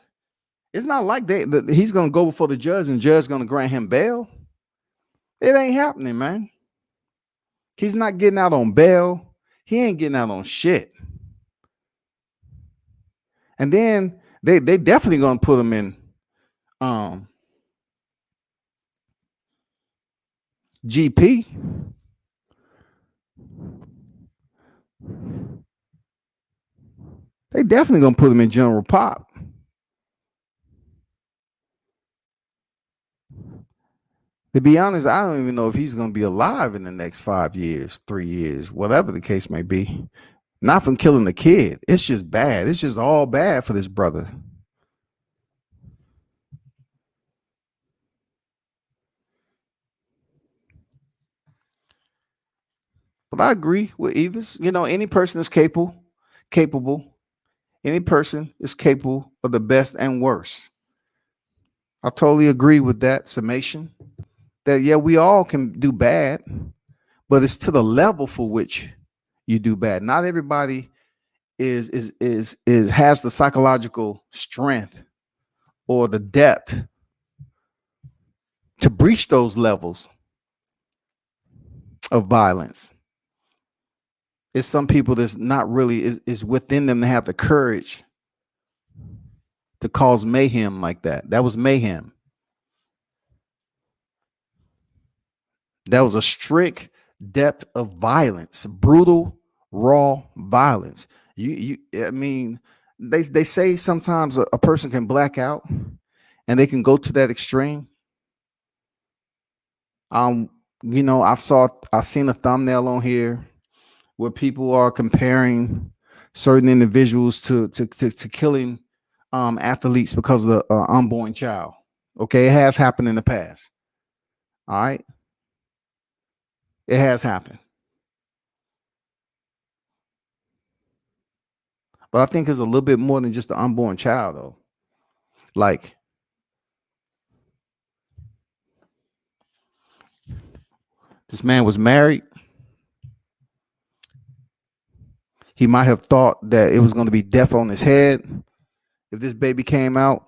It's not like he's gonna go before the judge and the judge gonna grant him bail. It ain't happening, man. He's not getting out on bail. He ain't getting out on shit. And then they definitely gonna put him in GP. They definitely gonna put him in general pop. To be honest, I don't even know if he's gonna be alive in the next 5 years, 3 years, whatever the case may be. Not from killing the kid. It's just bad. It's just all bad for this brother. But I agree with Evis. Any person is capable. Any person is capable of the best and worst. I totally agree with that summation. That yeah, we all can do bad, but it's to the level for which you do bad. Not everybody is has the psychological strength or the depth to breach those levels of violence. It's some people that's not really is within them to have the courage to cause mayhem like that. That was mayhem. That was a strict depth of violence, brutal, raw violence. I mean, they say sometimes a person can black out and they can go to that extreme. Um, I've seen a thumbnail on here where people are comparing certain individuals to killing athletes because of the unborn child. Okay, it has happened in the past. All right, it has happened, but I think it's a little bit more than just the unborn child, though. Like, this man was married. He might have thought that it was going to be death on his head if this baby came out.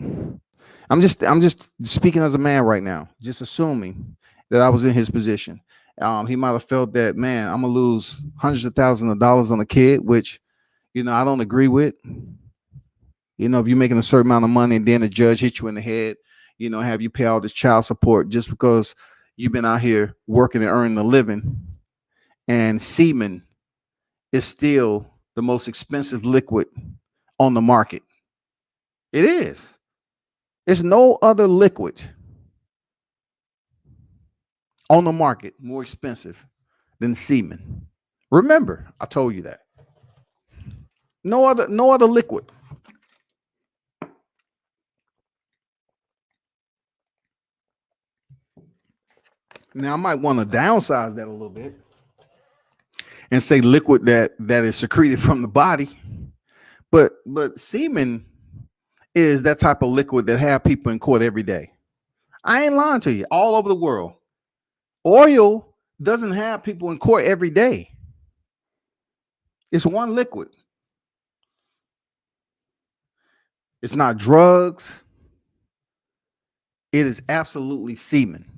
I'm just speaking as a man right now, just assuming that I was in his position. He might have felt that, man, I'm gonna lose hundreds of thousands of dollars on a kid, which I don't agree with. If you're making a certain amount of money and then the judge hits you in the head, have you pay all this child support just because you've been out here working and earning a living, and semen is still the most expensive liquid on the market. It is. There's no other liquid on the market more expensive than semen. Remember, I told you that. No other liquid. Now I might want to downsize that a little bit and say liquid that is secreted from the body. But semen is that type of liquid that have people in court every day. I ain't lying to you. All over the world. Oil doesn't have people in court every day. It's one liquid. It's not drugs. It is absolutely semen.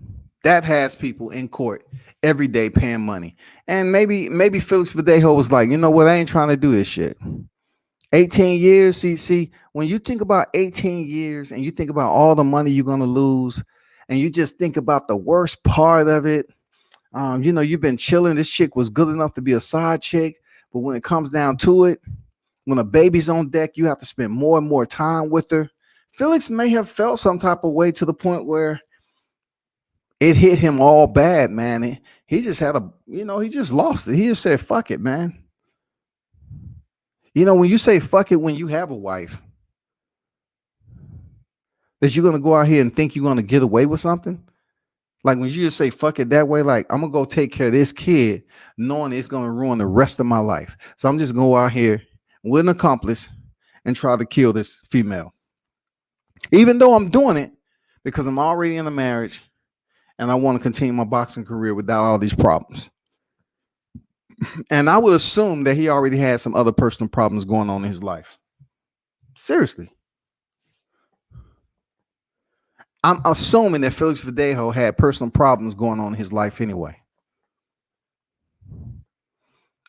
That has people in court every day paying money. And maybe Felix Verdejo was like, you know what? I ain't trying to do this shit. 18 years. See, when you think about 18 years and you think about all the money you're gonna lose, and you just think about the worst part of it, you've been chilling. This chick was good enough to be a side chick, but when it comes down to it, when a baby's on deck, you have to spend more and more time with her. Felix may have felt some type of way to the point where it hit him all bad, man. He just had he just lost it. He just said, fuck it, man. When you say fuck it when you have a wife, that you're going to go out here and think you're going to get away with something? Like when you just say fuck it that way, like I'm going to go take care of this kid knowing it's going to ruin the rest of my life. So I'm just going to go out here with an accomplice and try to kill this female. Even though I'm doing it because I'm already in a marriage and I want to continue my boxing career without all these problems. And I would assume that he already had some other personal problems going on in his life. Seriously. I'm assuming that Felix Verdejo had personal problems going on in his life anyway.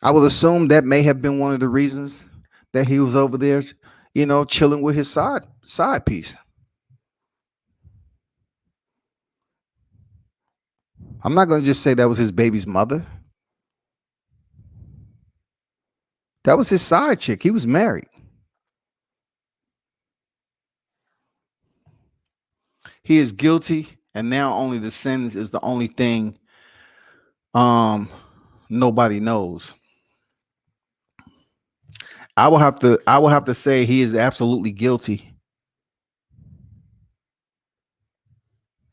I would assume that may have been one of the reasons that he was over there, chilling with his side piece. I'm not going to just say that was his baby's mother. That was his side chick. He was married. He is guilty, and now only the sentence is the only thing nobody knows. I will have to say he is absolutely guilty.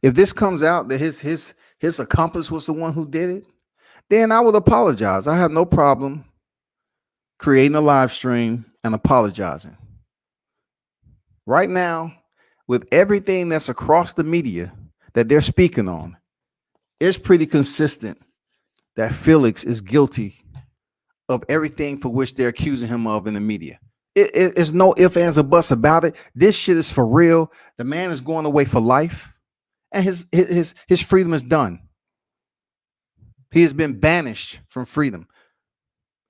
If this comes out that his accomplice was the one who did it, then I would apologize. I have no problem creating a live stream and apologizing. Right now, with everything that's across the media that they're speaking on, it's pretty consistent that Felix is guilty of everything for which they're accusing him of in the media. It's no ifs, ands, or buts about it. This shit is for real. The man is going away for life, and his freedom is done. He has been banished from freedom.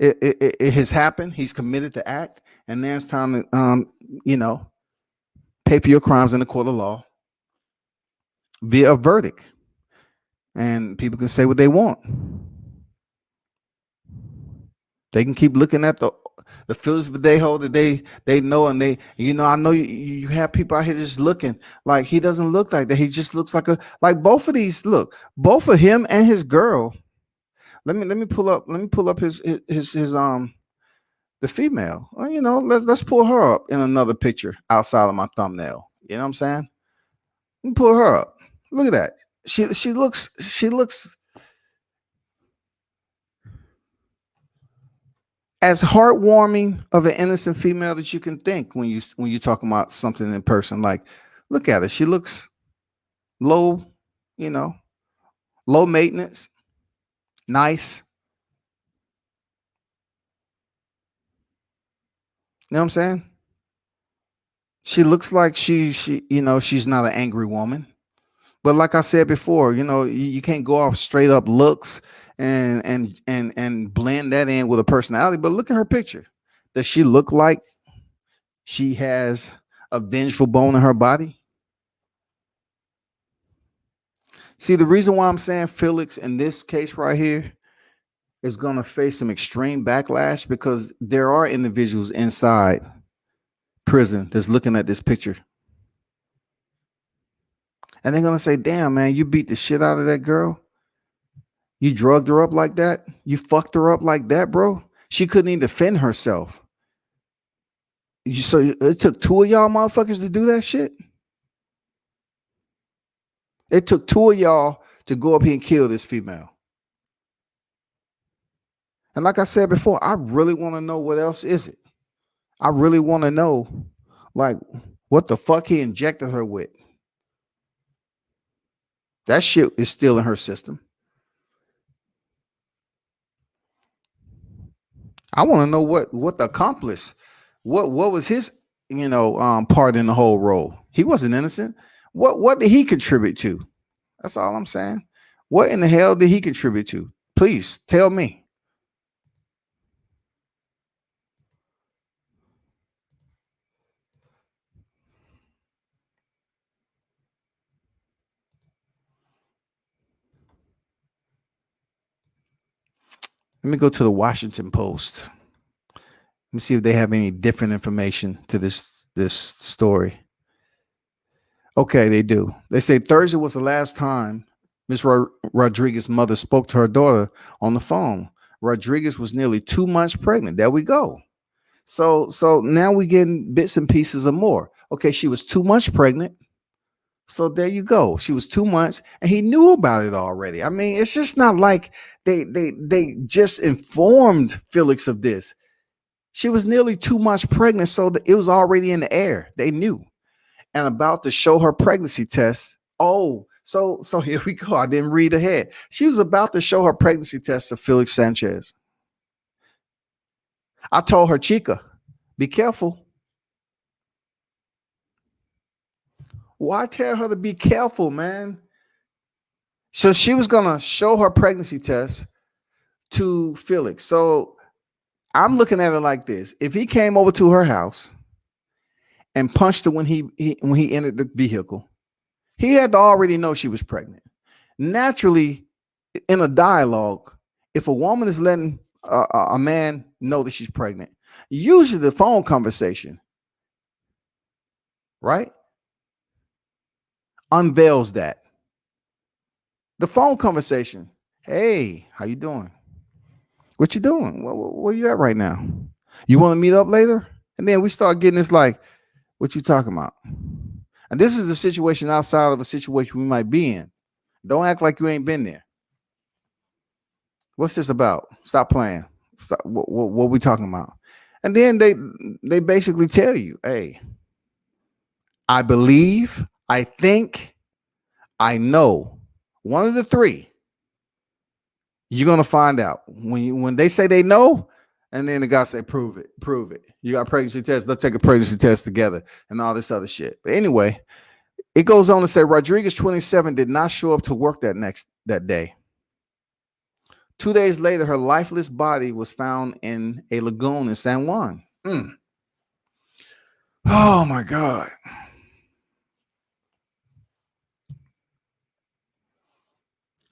It has happened. He's committed the act, and now it's time to pay for your crimes in the court of law via a verdict. And people can say what they want. They can keep looking at the Felix Verdejo that they know, and I know you have people out here just looking like he doesn't look like that. He just looks like both of these. Look, both of him and his girl. Let me pull up his the female. Well, let's pull her up in another picture outside of my thumbnail. You know what I'm saying? Let me pull her up. Look at that. She looks as heartwarming of an innocent female that you can think when you're talking about something in person. Like, look at her. She looks low maintenance, nice. You know what I'm saying? She looks like she's not an angry woman. But like I said before, you can't go off straight up looks and blend that in with a personality. But look at her picture. Does she look like she has a vengeful bone in her body? See, the reason why I'm saying Felix in this case right here is going to face some extreme backlash because there are individuals inside prison that's looking at this picture. And they're going to say, damn, man, you beat the shit out of that girl. You drugged her up like that. You fucked her up like that, bro. She couldn't even defend herself. So it took two of y'all motherfuckers to do that shit? It took two of y'all to go up here and kill this female. And like I said before, I really want to know what else is it. I really want to know, like, what the fuck he injected her with. That shit is still in her system. I want to know what the accomplice, what was his, part in the whole role. He wasn't innocent. What did he contribute to? That's all I'm saying. What in the hell did he contribute to? Please tell me. Let me go to the Washington Post. Let me see if they have any different information to this story. Okay, they do. They say Thursday was the last time Ms. Rodriguez's mother spoke to her daughter on the phone. Rodriguez was nearly 2 months pregnant. There we go. So now we getting bits and pieces of more. Okay, she was 2 months pregnant. So there you go. She was 2 months, and he knew about it already. I mean, it's just not like they just informed Felix of this. She was nearly 2 months pregnant, so it was already in the air. They knew, and about to show her pregnancy test. Oh, so here we go. I didn't read ahead. She was about to show her pregnancy test to Felix Sanchez. I told her, Chica, be careful. Why tell her to be careful, man? So she was gonna show her pregnancy test to Felix. So I'm looking at it like this: if he came over to her house and punched her when he entered the vehicle, he had to already know she was pregnant. Naturally, in a dialogue, if a woman is letting a man know that she's pregnant, usually the phone conversation, right, unveils that. The phone conversation. Hey, how you doing? What you doing? Where you at right now? You want to meet up later? And then we start getting this like, what you talking about? And this is a situation outside of a situation we might be in. Don't act like you ain't been there. What's this about? Stop playing. Stop. What we talking about? And then they basically tell you, hey, I believe, I think, I know. One of the three. You're gonna find out when they say they know, and then the guy say, prove it, prove it. You got a pregnancy test, let's take a pregnancy test together, and all this other shit. But anyway, it goes on to say Rodriguez, 27, did not show up to work that day. 2 days later, her lifeless body was found in a lagoon in San Juan. Oh my God.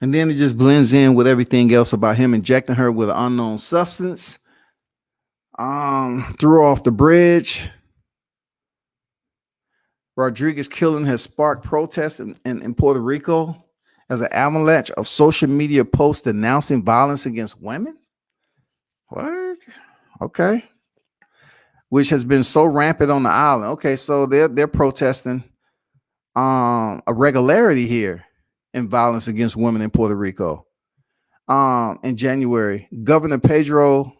And then it just blends in with everything else about him injecting her with an unknown substance. Threw off the bridge. Rodriguez killing has sparked protests in Puerto Rico as an avalanche of social media posts denouncing violence against women. What? Okay. Which has been so rampant on the island. Okay, so they're protesting a regularity here in violence against women in Puerto Rico. In January, Governor Pedro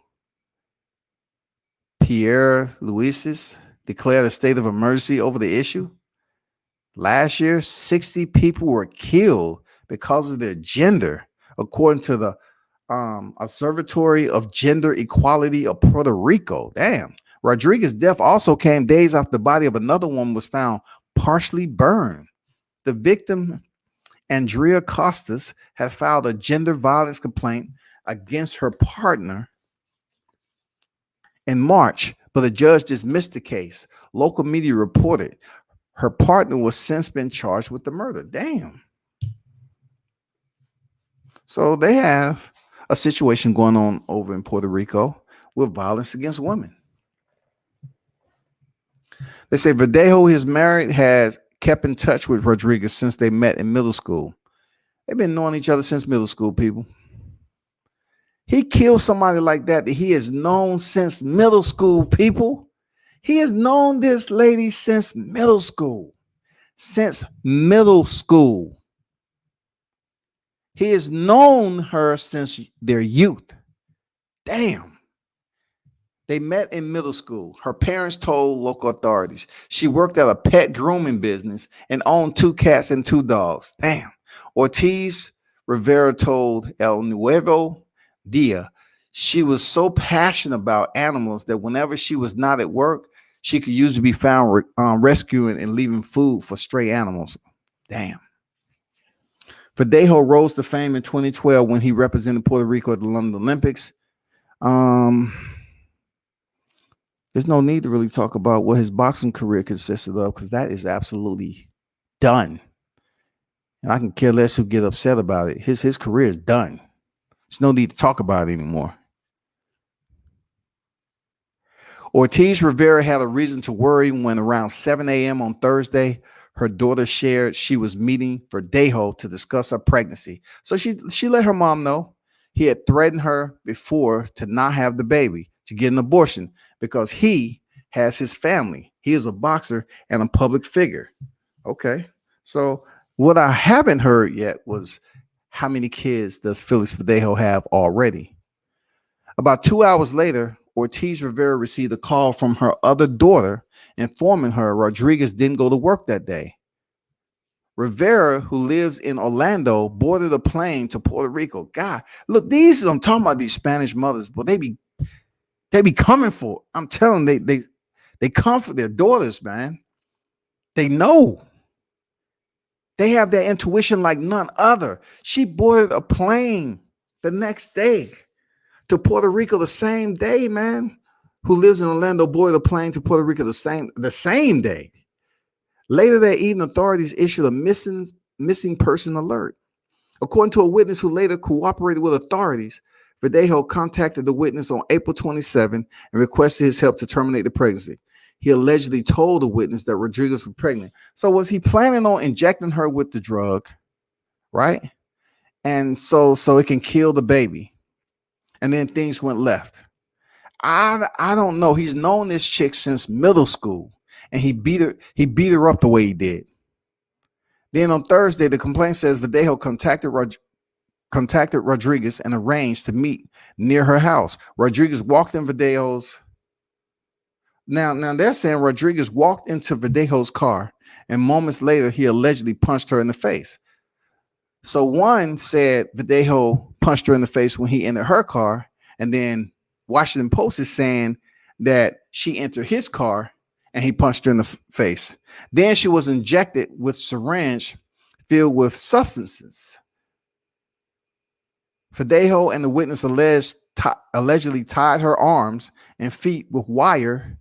Pierre Luises declared a state of emergency over the issue. Last year, 60 people were killed because of their gender, according to the Observatory of Gender Equality of Puerto Rico. Damn. Rodriguez's death also came days after the body of another woman was found partially burned. The victim, Andrea Costas, had filed a gender violence complaint against her partner in March, but a judge dismissed the case. Local media reported her partner was since been charged with the murder. Damn. So they have a situation going on over in Puerto Rico with violence against women. They say Verdejo, his married, has kept in touch with Rodriguez since they met in middle school. They've been knowing each other since middle school, people. He killed somebody like that he has known since middle school, people. He has known this lady since middle school. Since middle school. He has known her since their youth. Damn. They met in middle school. Her parents told local authorities. She worked at a pet grooming business and owned 2 cats and 2 dogs. Damn. Ortiz Rivera told El Nuevo Dia she was so passionate about animals that whenever she was not at work, she could usually be found rescuing and leaving food for stray animals. Damn. Verdejo rose to fame in 2012 when he represented Puerto Rico at the London Olympics. There's no need to really talk about what his boxing career consisted of because that is absolutely done. And I can care less who get upset about it. His career is done. There's no need to talk about it anymore. Ortiz Rivera had a reason to worry when around 7 a.m. on Thursday, her daughter shared she was meeting Verdejo to discuss her pregnancy. So she let her mom know he had threatened her before to not have the baby, to get an abortion, because he has his family. He is a boxer and a public figure. Okay. So what I haven't heard yet was how many kids does Felix Verdejo have already? About 2 hours later, Ortiz Rivera received a call from her other daughter informing her Rodriguez didn't go to work that day. Rivera, who lives in Orlando, boarded a plane to Puerto Rico. God, look, I'm talking about these Spanish mothers, but they be coming for. I'm telling them, they come for their daughters, man. They know. They have their intuition like none other. She boarded a plane the next day to Puerto Rico the same day, man. Who lives in Orlando boarded a plane to Puerto Rico the same day. Later that evening, authorities issued a missing person alert. According to a witness who later cooperated with authorities, Verdejo contacted the witness on April 27 and requested his help to terminate the pregnancy. He allegedly told the witness that Rodriguez was pregnant. So was he planning on injecting her with the drug, right? And so it can kill the baby. And then things went left. I don't know. He's known this chick since middle school, and he beat her up the way he did. Then on Thursday, the complaint says Verdejo contacted Rodriguez and arranged to meet near her house. Rodriguez walked in Verdejo's. Now they're saying Rodriguez walked into Verdejo's car, and moments later he allegedly punched her in the face. So one said Verdejo punched her in the face when he entered her car, and then Washington Post is saying that she entered his car and he punched her in the face. Then she was injected with syringe filled with substances. Verdejo and the witness allegedly tied her arms and feet with wire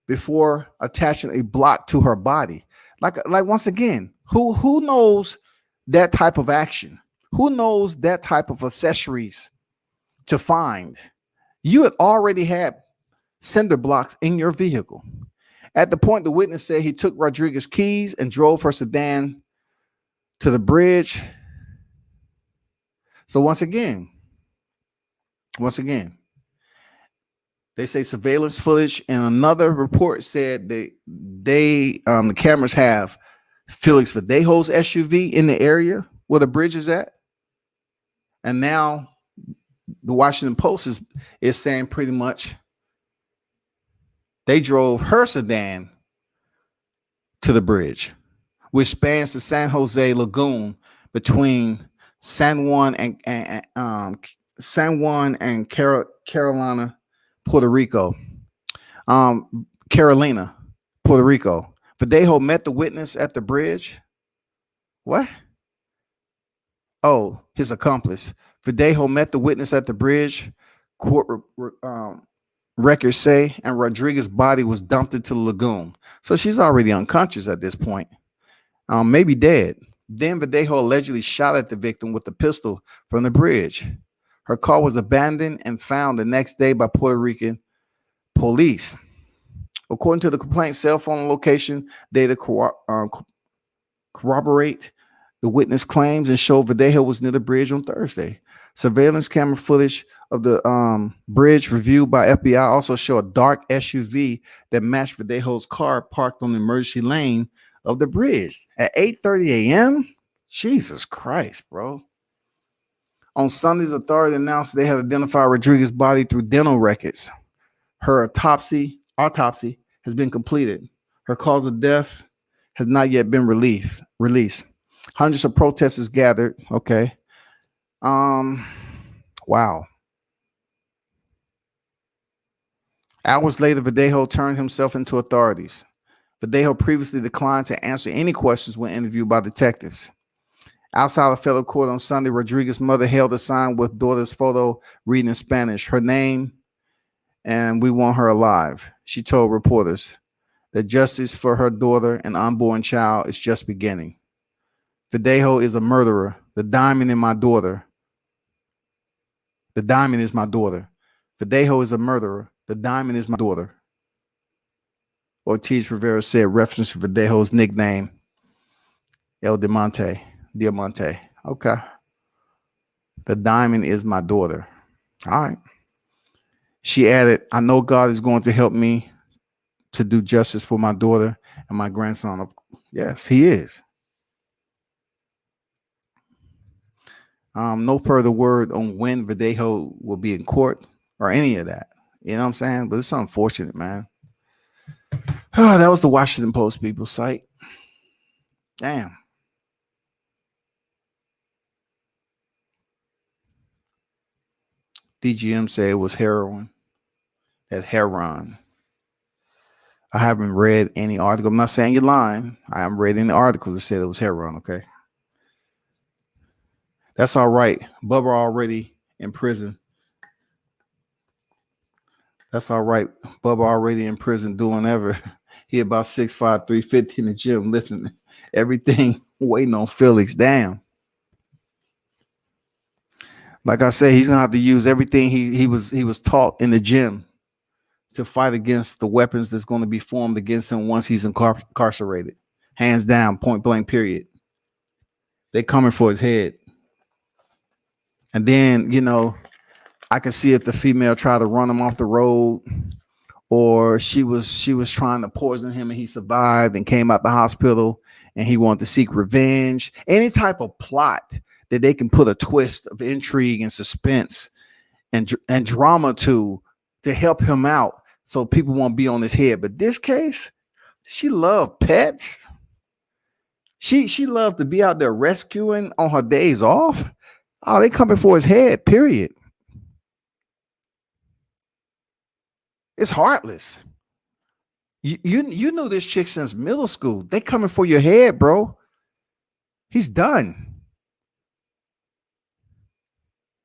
before attaching a block to her body. Like once again, who knows that type of action? Who knows that type of accessories to find? You had already had cinder blocks in your vehicle. At the point, the witness said he took Rodriguez's keys and drove her sedan to the bridge. So once again, they say surveillance footage, and another report said the cameras have Felix Verdejo's SUV in the area where the bridge is at. And now the Washington Post is saying pretty much they drove her sedan to the bridge, which spans the San Jose lagoon between San Juan and Carolina, Puerto Rico. Carolina, Puerto Rico. Verdejo met the witness at the bridge. What? Oh, his accomplice. Verdejo met the witness at the bridge. Court records say, and Rodriguez's body was dumped into the lagoon. So she's already unconscious at this point, maybe dead. Then Verdejo allegedly shot at the victim with a pistol from the bridge. Her car was abandoned and found the next day by Puerto Rican police. According to the complaint, cell phone location data corroborate the witness claims and show Verdejo was near the bridge on Thursday. Surveillance camera footage of the bridge reviewed by FBI also show a dark SUV that matched Verdejo's car parked on the emergency lane of the bridge at 8:30 a.m. Jesus Christ, bro. On Sunday's authority announced they had identified Rodriguez's body through dental records. Her autopsy has been completed. Her cause of death has not yet been released. Hundreds of protesters gathered. Okay. Um. Wow. Hours later, Verdejo turned himself into authorities. Verdejo previously declined to answer any questions when interviewed by detectives. Outside of federal court on Sunday, Rodriguez's mother held a sign with daughter's photo reading in Spanish, her name, and we want her alive. She told reporters that justice for her daughter and unborn child is just beginning. Verdejo is a murderer. The diamond in my daughter. The diamond is my daughter. Verdejo is a murderer. The diamond is my daughter. Ortiz Rivera said, reference to Verdejo's nickname, El Diamante. Okay. The diamond is my daughter. All right. She added, I know God is going to help me to do justice for my daughter and my grandson. Yes, he is. No further word on when Verdejo will be in court or any of that. You know what I'm saying? But it's unfortunate, man. That was the Washington Post people site. Damn. DGM said it was heroin. That heroin. I haven't read any article. I'm not saying you're lying. I haven't read any articles that said it was heroin. Okay. That's all right. Bubba already in prison. That's all right. Bubba already in prison doing ever. He about 6'5", 350 in the gym, lifting everything, waiting on Felix. Damn. Like I said, he's gonna have to use everything he was taught in the gym to fight against the weapons that's going to be formed against him once he's incarcerated. Hands down, point blank, period. They coming for his head. And then, I can see if the female tried to run him off the road, or she was trying to poison him and he survived and came out the hospital and he wanted to seek revenge. Any type of plot that they can put a twist of intrigue and suspense and drama to help him out so people won't be on his head. But this case, she loved pets. She loved to be out there rescuing on her days off. Oh, they coming for his head, period. It's heartless. You knew this chick since middle school. They coming for your head, bro. He's done.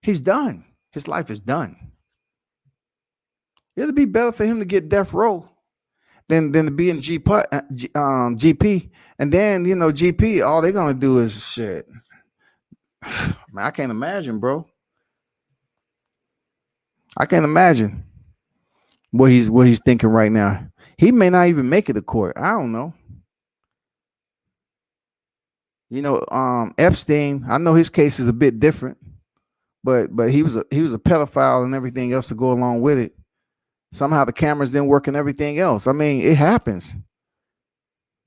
He's done. His life is done. It'd be better for him to get death row than to be in GP. And then, GP, all they're gonna do is shit. Man, I can't imagine, bro. I can't imagine what he's thinking right now. He may not even make it to court. I don't know. Epstein, I know his case is a bit different, but he was a pedophile and everything else to go along with it. Somehow the cameras didn't work and everything else. I mean, it happens.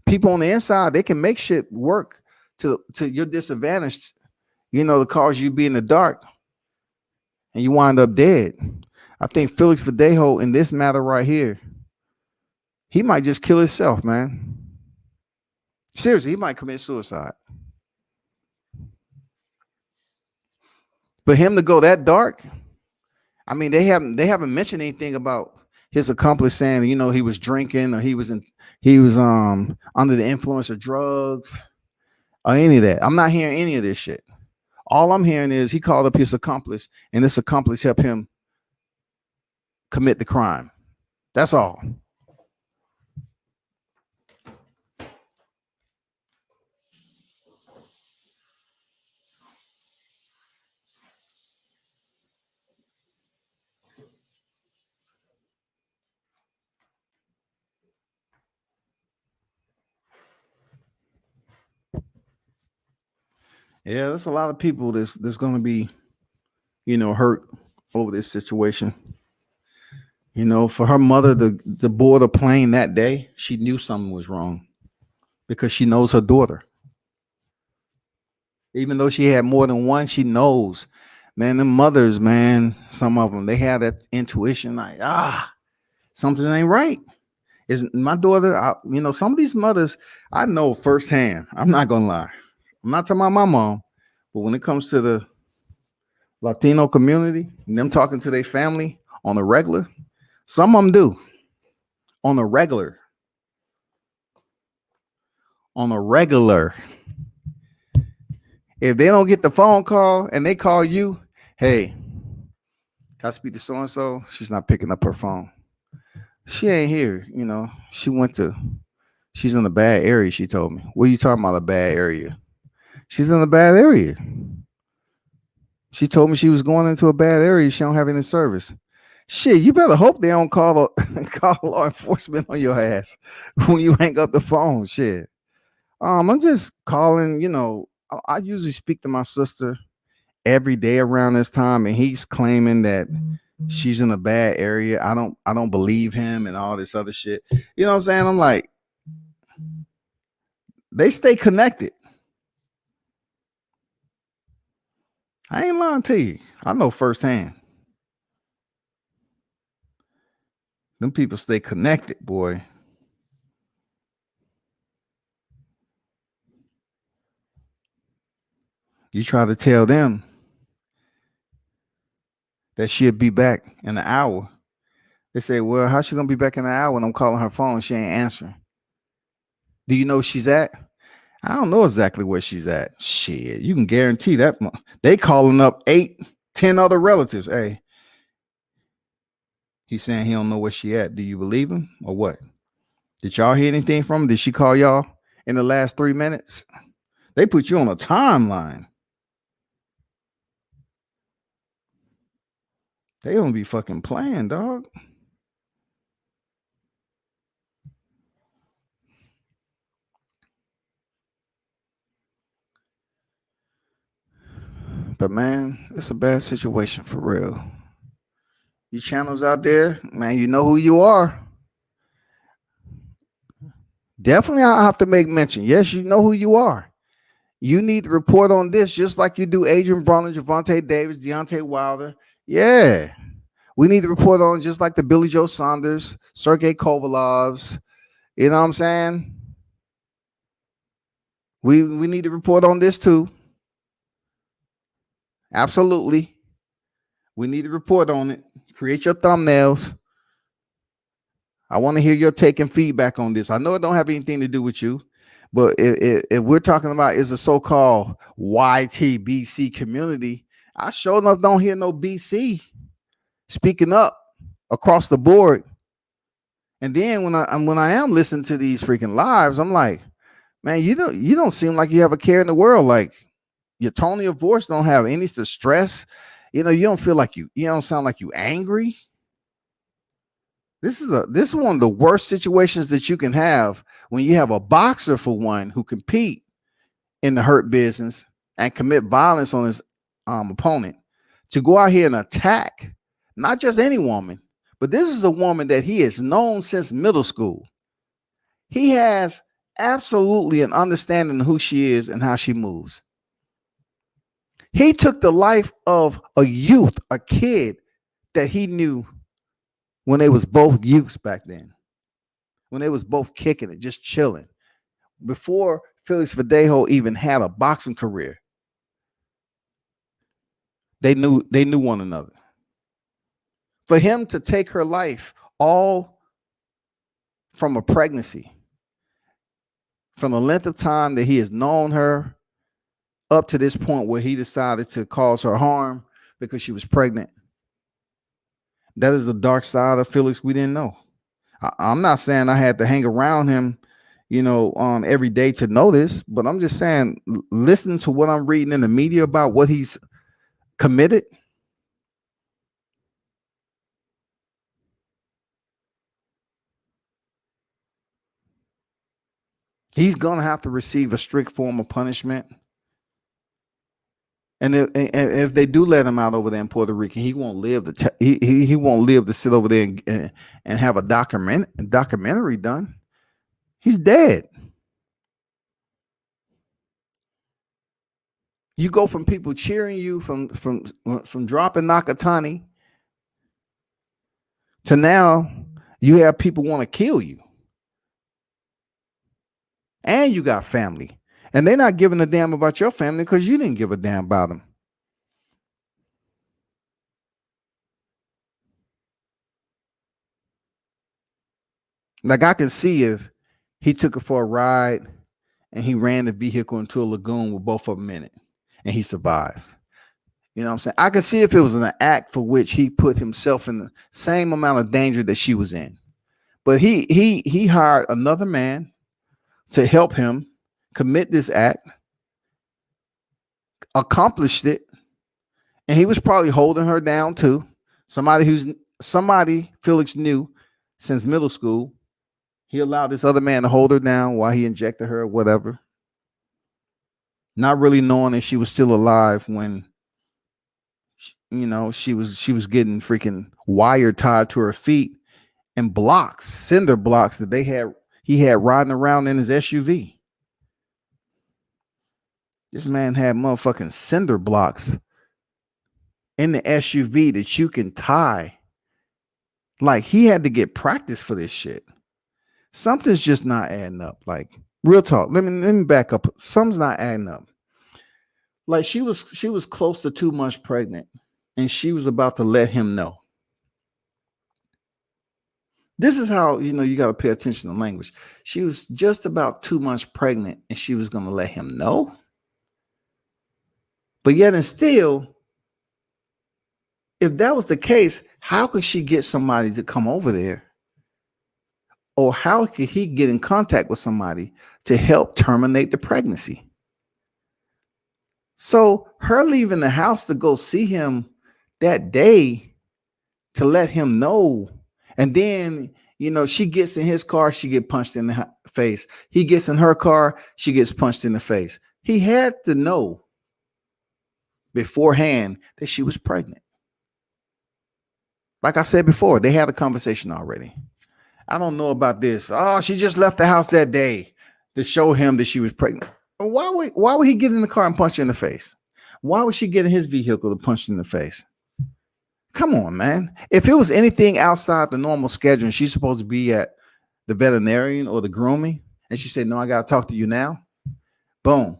People on the inside, they can make shit work to your disadvantage, to cause you be in the dark and you wind up dead. I think Felix Verdejo in this matter right here, he might just kill himself, man. Seriously, he might commit suicide. For him to go that dark, I mean, they haven't mentioned anything about his accomplice saying, he was drinking or he was under the influence of drugs or any of that. I'm not hearing any of this shit. All I'm hearing is he called up his accomplice and this accomplice helped him commit the crime. That's all. Yeah, there's a lot of people that's gonna be, hurt over this situation. For her mother to board a plane that day, she knew something was wrong because she knows her daughter. Even though she had more than one, she knows. Man, the mothers, man, some of them, they have that intuition like, something ain't right. Is my daughter, some of these mothers, I know firsthand. I'm not gonna lie. I'm not talking about my mom, but when it comes to the Latino community and them talking to their family on a regular, some of them do on a regular. On a regular. If they don't get the phone call and they call you, hey, can I speak to so and so? She's not picking up her phone. She ain't here. She's in a bad area. She told me. What are you talking about? A bad area? She's in a bad area. She told me she was going into a bad area. She don't have any service. Shit, you better hope they don't call law enforcement on your ass when you hang up the phone. Shit. I'm just calling. I usually speak to my sister every day around this time, and he's claiming that she's in a bad area. I don't believe him and all this other shit. You know what I'm saying? I'm like, they stay connected. I ain't lying to you. I know firsthand. Them people stay connected, boy. You try to tell them that she'll be back in an hour. They say, well, how's she gonna be back in an hour when I'm calling her phone? She ain't answering. Do you know where she's at? I don't know exactly where she's at. Shit, you can guarantee that they calling up 8, 10 other relatives. Hey, he's saying he don't know where she at. Do you believe him or what? Did y'all hear anything from him? Did she call y'all in the last 3 minutes? They put you on a timeline. They don't be fucking playing, dog. But man, it's a bad situation for real. You channels out there, man, you know who you are. Definitely, I'll have to make mention. Yes, you know who you are. You need to report on this just like you do Adrian Broner, Javante Davis, Deontay Wilder. Yeah. We need to report on just like the Billy Joe Saunders, Sergey Kovalovs. You know what I'm saying? We need to report on this too. Absolutely. We need to report on it. Create your thumbnails. I want to hear your take and feedback on this. I know it don't have anything to do with you, but if we're talking about is the so-called YTBC community, I sure enough don't hear no BC speaking up across the board. And then when I am listening to these freaking lives, I'm like, man, you don't seem like you have a care in the world. Like your tone of your voice don't have any distress. You don't feel like you don't sound like you angry. This is one of the worst situations that you can have when you have a boxer for one who compete in the hurt business and commit violence on his opponent to go out here and attack not just any woman, but this is a woman that he has known since middle school. He has absolutely an understanding of who she is and how she moves. He took the life of a youth, a kid that he knew when they was both youths back then, when they was both kicking it, just chilling. Before Felix Verdejo even had a boxing career, they knew one another. For him to take her life all from a pregnancy, from the length of time that he has known her up to this point where he decided to cause her harm because she was pregnant. That is the dark side of Felix we didn't know. I'm not saying I had to hang around him, every day to know this, but I'm just saying, listening to what I'm reading in the media about what he's committed, he's gonna have to receive a strict form of punishment. And if they do let him out over there in Puerto Rico, he won't live to he won't live to sit over there and have a documentary done. He's dead. You go from people cheering you from dropping Nakatani to now you have people want to kill you, and you got family, and they're not giving a damn about your family because you didn't give a damn about them. Like I can see if he took her for a ride and he ran the vehicle into a lagoon with both of them in it, and he survived. You know what I'm saying? I can see if it was an act for which he put himself in the same amount of danger that she was in. But he hired another man to help him commit this act, accomplished it, and he was probably holding her down too. Somebody Felix knew since middle school. He allowed this other man to hold her down while he injected her or whatever, not really knowing if she was still alive when she was getting freaking wire tied to her feet and cinder blocks that he had riding around in his SUV. This man had motherfucking cinder blocks in the SUV that you can tie. Like he had to get practice for this shit. Something's just not adding up. Like real talk. Let me back up. Something's not adding up. Like she was close to 2 months pregnant, and she was about to let him know. This is how you got to pay attention to language. She was just about 2 months pregnant, and she was going to let him know. But yet and still, if that was the case, how could she get somebody to come over there? Or how could he get in contact with somebody to help terminate the pregnancy? So her leaving the house to go see him that day to let him know. And then, she gets in his car, she get punched in the face. He gets in her car, she gets punched in the face. He had to know beforehand that she was pregnant. Like I said before, they had a conversation already. I don't know about this. Oh, she just left the house that day to show him that she was pregnant. Why would he get in the car and punch her in the face? Why would she get in his vehicle to punch her in the face? Come on, man. If it was anything outside the normal schedule and she's supposed to be at the veterinarian or the grooming, and she said, no, I got to talk to you now. Boom.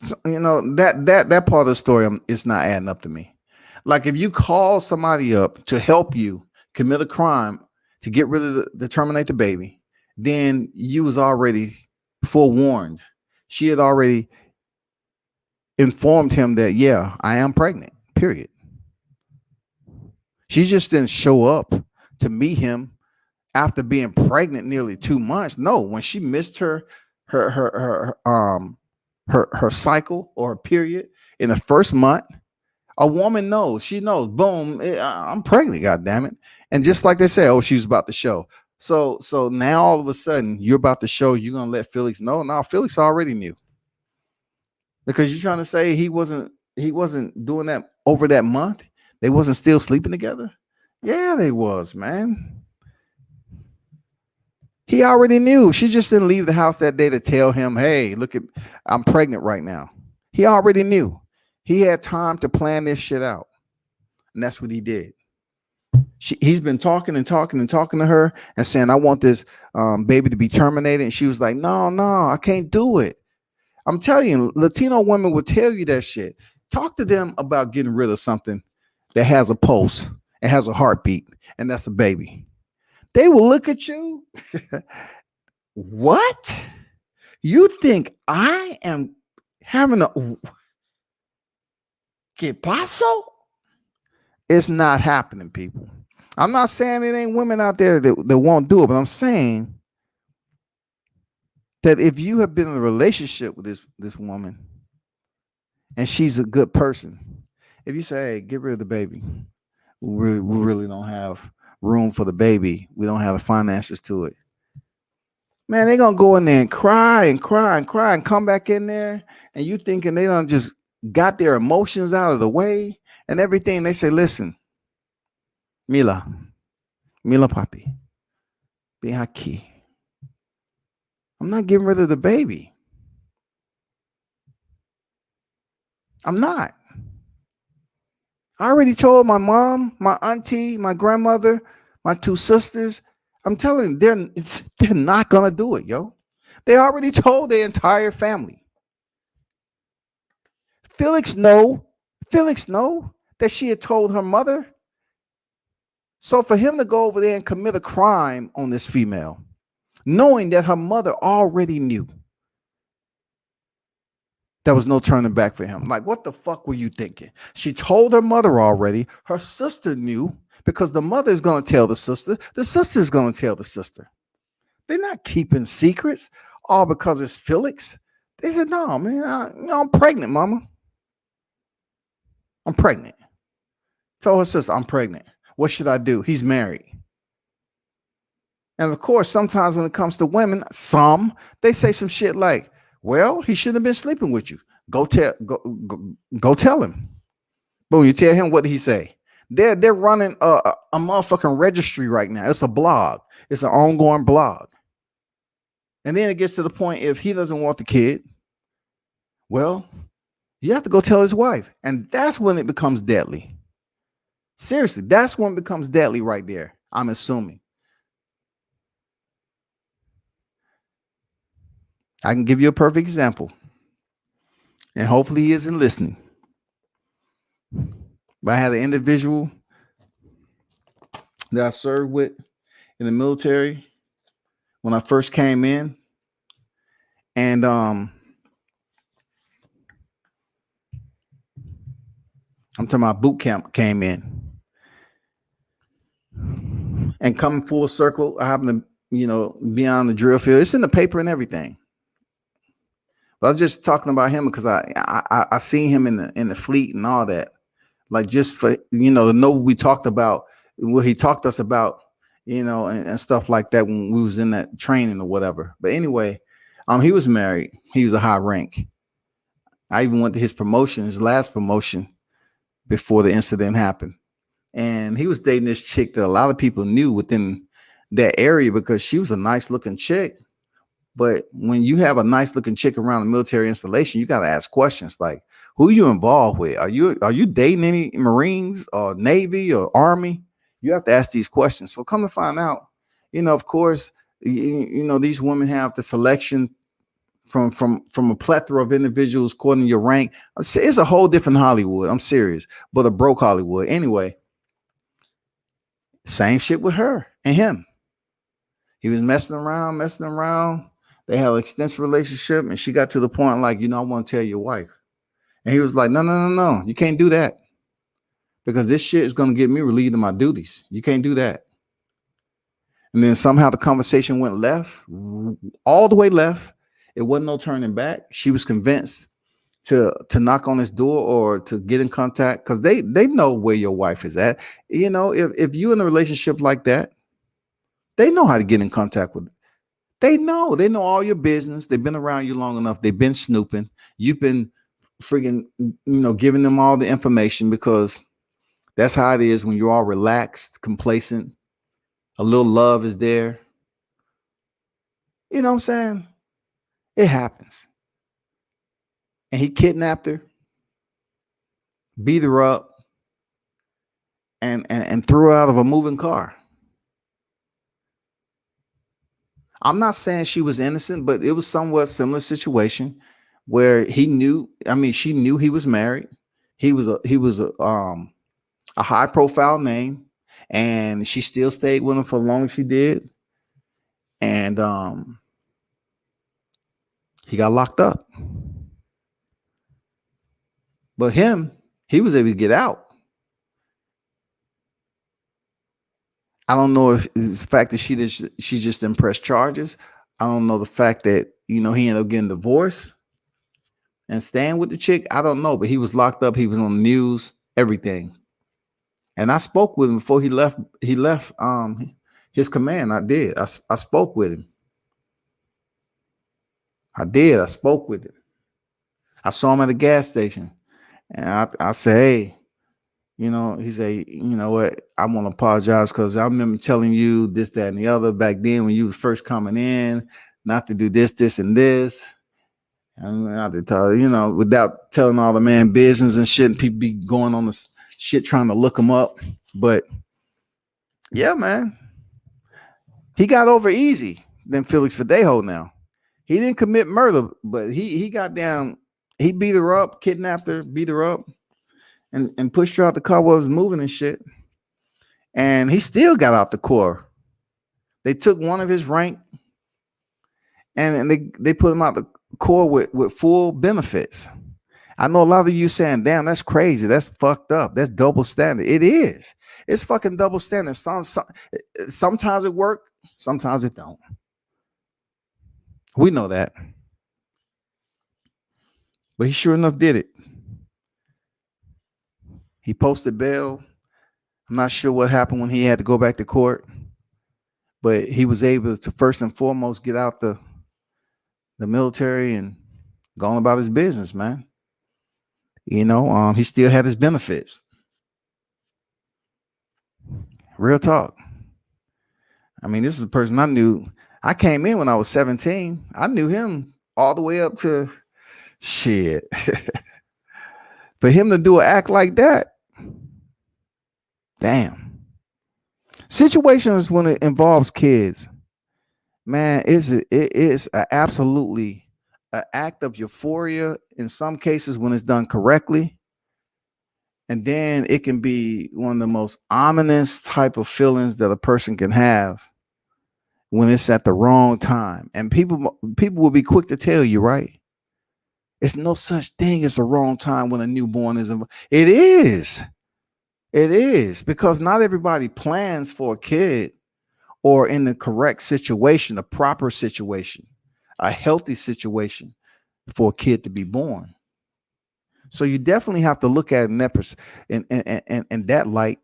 So, that part of the story is not adding up to me. Like if you call somebody up to help you commit a crime to get rid of to terminate the baby, then you was already forewarned. She had already informed him that, yeah, I am pregnant, period. She just didn't show up to meet him after being pregnant nearly 2 months. No, when she missed her cycle or her period in the first month, a woman knows. She knows. Boom, I'm pregnant. God damn it! And just like they say, oh, she was about to show. So now all of a sudden you're about to show. You're gonna let Felix know? No, Felix already knew. Because you're trying to say he wasn't doing that over that month. They wasn't still sleeping together. Yeah, they was, man. He already knew. She just didn't leave the house that day to tell him, hey, look I'm pregnant right now. He already knew. He had time to plan this shit out. And that's what he did. He's been talking to her and saying, I want this baby to be terminated. And she was like, no, I can't do it. I'm telling you, Latino women will tell you that shit. Talk to them about getting rid of something that has a pulse, it has a heartbeat, and that's a baby. They will look at you. What? You think I am having a ¿Qué pasó? It's not happening, people. I'm not saying it ain't women out there that won't do it, but I'm saying that if you have been in a relationship with this woman and she's a good person, if you say, hey, get rid of the baby, we really don't have room for the baby, we don't have the finances to it, Man, they gonna go in there and cry and cry and cry and come back in there, and you thinking they done just got their emotions out of the way and everything. They say, listen, Mila, Mila Papi, be aquí. I'm not getting rid of the baby. I'm not. I already told my mom, my auntie, my grandmother, my two sisters. I'm telling them they're not gonna do it, yo. They already told their entire family. Felix know, Felix know that she had told her mother. So for him to go over there and commit a crime on this female, knowing that her mother already knew, there was no turning back for him. Like, what the fuck were you thinking? She told her mother already. Her sister knew because the mother is going to tell the sister. The sister is going to tell the sister. They're not keeping secrets all because it's Felix. They said, no, man, I'm pregnant, mama. I'm pregnant. Told her sister, I'm pregnant. What should I do? He's married. And of course, sometimes when it comes to women, they say some shit like, well, he shouldn't have been sleeping with you. Go tell him. Boom, you tell him, what did he say? They're running a motherfucking registry right now. It's a blog. It's an ongoing blog. And then it gets to the point, if he doesn't want the kid, well, you have to go tell his wife. And that's when it becomes deadly. Seriously, that's when it becomes deadly right there, I'm assuming. I can give you a perfect example. And hopefully he isn't listening. But I had an individual that I served with in the military when I first came in. And I'm talking about boot camp came in. And coming full circle, I happen to, be on the drill field. It's in the paper and everything. But I was just talking about him because I seen him in the fleet and all that. Like, just for to know what we talked about, what he talked to us about, and stuff like that when we was in that training or whatever. But anyway, he was married. He was a high rank. I even went to his promotion, his last promotion, before the incident happened. And he was dating this chick that a lot of people knew within that area because she was a nice looking chick. But when you have a nice looking chick around the military installation, you got to ask questions like, who are you involved with? Are you dating any Marines or Navy or Army? You have to ask these questions. So come to find out, of course, these women have the selection from a plethora of individuals according to your rank. It's a whole different Hollywood. I'm serious, but a broke Hollywood. Anyway, same shit with her and him. He was messing around. They had an extensive relationship, and she got to the point like, I want to tell your wife. And he was like, no, you can't do that because this shit is going to get me relieved of my duties. You can't do that. And then somehow the conversation went left, all the way left. It wasn't no turning back. She was convinced to knock on his door or to get in contact because they know where your wife is at. If you in a relationship like that, they know how to get in contact with. They know all your business. They've been around you long enough. They've been snooping. You've been friggin', giving them all the information because that's how it is when you're all relaxed, complacent. A little love is there. You know what I'm saying? It happens. And he kidnapped her, beat her up, and threw her out of a moving car. I'm not saying she was innocent, but it was somewhat similar situation where she knew he was married. He was a high profile name, and she still stayed with him for as long as she did. And he got locked up. But he was able to get out. I don't know if it's the fact that she just didn't press charges. I don't know the fact that, he ended up getting divorced and staying with the chick. I don't know, but he was locked up. He was on the news, everything. And I spoke with him before he left his command. I did. I spoke with him. I did. I spoke with him. I saw him at a gas station, and I said, "Hey, he said, you know what? I want to apologize because I remember telling you this, that, and the other back then when you were first coming in, not to do this, this, and this." And not to tell without telling all the man business and shit, and people be going on the shit trying to look him up. But yeah, man, he got over easy than Felix Verdejo. Now he didn't commit murder, but he got down. He beat her up, kidnapped her, beat her up, and pushed her out the car while it was moving and shit. And he still got out the car. They took one of his rank and they put him out the core with full benefits. I know a lot of you saying, damn, that's crazy. That's fucked up. That's double standard. It is. It's fucking double standard. Sometimes it work, sometimes it don't. We know that. But he sure enough did it. He posted bail. I'm not sure what happened when he had to go back to court, but he was able to first and foremost get out the military and go on about his business, man. He still had his benefits. Real talk. I mean, this is a person I knew. I came in when I was 17. I knew him all the way up to shit. For him to do an act like that, damn. Situations when it involves kids, man, it is absolutely an act of euphoria in some cases when it's done correctly. And then it can be one of the most ominous type of feelings that a person can have when it's at the wrong time. And people will be quick to tell you, right? It's no such thing as the wrong time when a newborn is involved. It is. It is because not everybody plans for a kid or in the correct situation, the proper situation, a healthy situation for a kid to be born. So you definitely have to look at it in that light,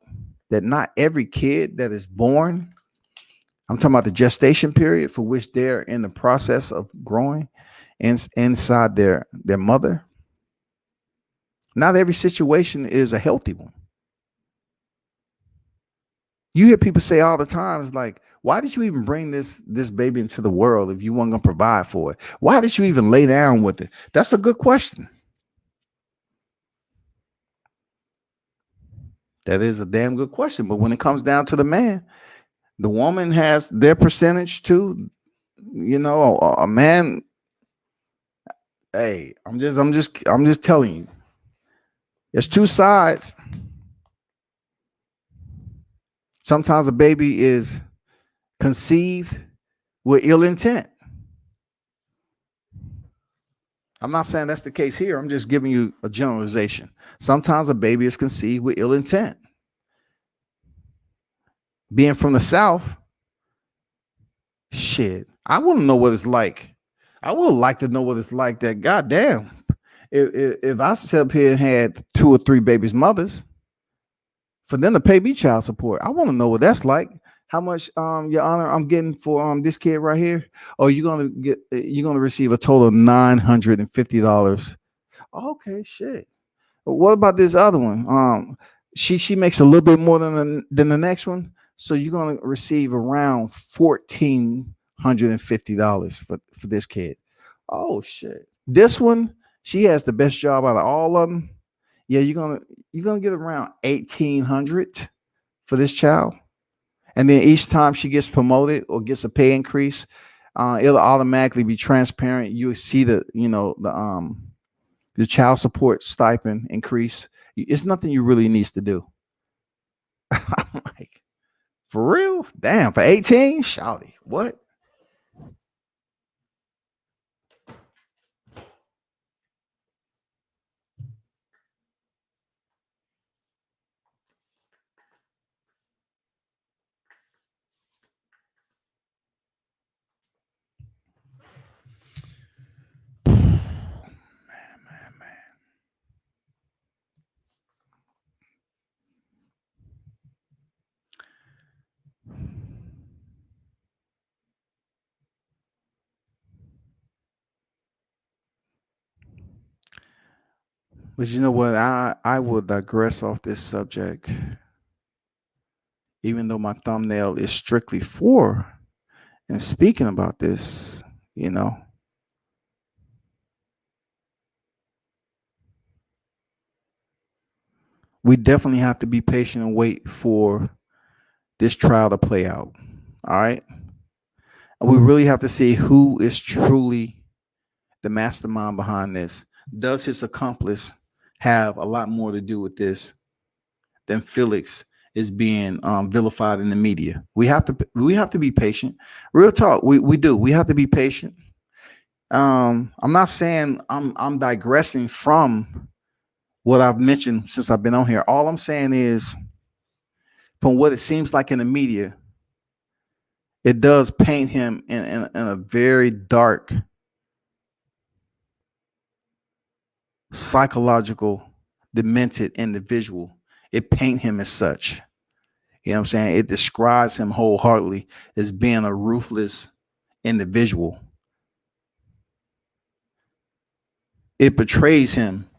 that not every kid that is born, I'm talking about the gestation period for which they're in the process of growing inside their mother. Not every situation is a healthy one. You hear people say all the time, it's like, why did you even bring this baby into the world if you weren't going to provide for it? Why did you even lay down with it? That's a good question. That is a damn good question. But when it comes down to the man, the woman has their percentage too. A man. Hey, I'm just telling you. There's two sides. Sometimes a baby is conceived with ill intent. I'm not saying that's the case here. I'm just giving you a generalization. Sometimes a baby is conceived with ill intent. Being from the South, shit, I wouldn't know what it's like. I would like to know what it's like that, goddamn. If I sat up here and had 2 or 3 babies' mothers, for them to pay me child support, I want to know what that's like. How much, Your Honor, I'm getting for this kid right here? Oh, you're gonna receive a total of $950. Okay, shit. What about this other one? She makes a little bit more than the next one, so you're gonna receive around $1,450 for this kid. Oh shit! This one, she has the best job out of all of them. Yeah, you're gonna get around 1,800 for this child, and then each time she gets promoted or gets a pay increase, it'll automatically be transparent. You see the child support stipend increase. It's nothing you really needs to do. I'm like, for real? Damn, for 18? Shouty. What? But you know what? I will digress off this subject, even though my thumbnail is strictly for and speaking about this. You know, we definitely have to be patient and wait for this trial to play out. All right. And we really have to see who is truly the mastermind behind this. Does his accomplice have a lot more to do with this than Felix is being vilified in the media? We have to be patient. Real talk. We do. We have to be patient. I'm not saying I'm digressing from what I've mentioned since I've been on here. All I'm saying is, from what it seems like in the media, it does paint him in a very dark psychological demented individual. It paint him as such. You know what I'm saying? It describes him wholeheartedly as being a ruthless individual. It portrays him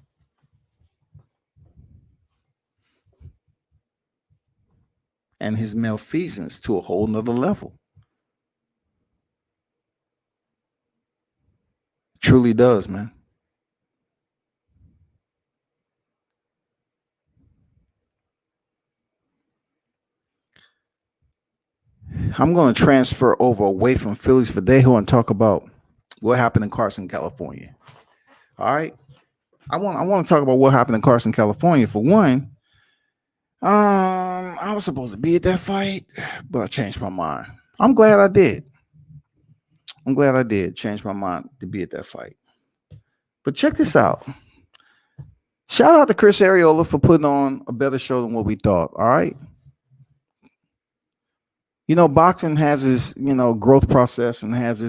and his malfeasance to a whole nother level. It truly does, man. I'm going to transfer over away from Felix Verdejo and talk about what happened in Carson, California. All right. I want to talk about what happened in Carson, California. For one, I was supposed to be at that fight, but I changed my mind. I'm glad I did. I'm glad I did change my mind to be at that fight. But check this out. Shout out to Chris Ariola for putting on a better show than what we thought. All right. You know, boxing has this, growth process and has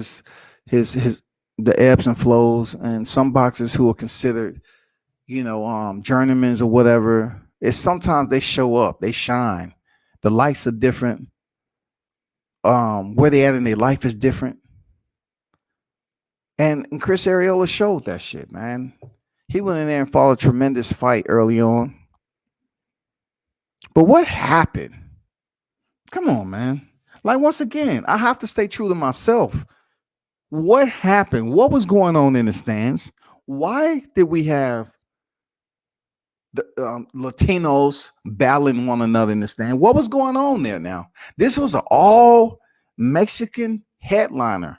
his the ebbs and flows. And some boxers who are considered, journeymen or whatever, it's sometimes they show up, they shine. The lights are different. Where they at in their life is different. And Chris Ariola showed that shit, man. He went in there and fought a tremendous fight early on. But what happened? Come on, man. Like, once again, I have to stay true to myself. What happened? What was going on in the stands? Why did we have the Latinos battling one another in the stand? What was going on there now? This was an all Mexican headliner.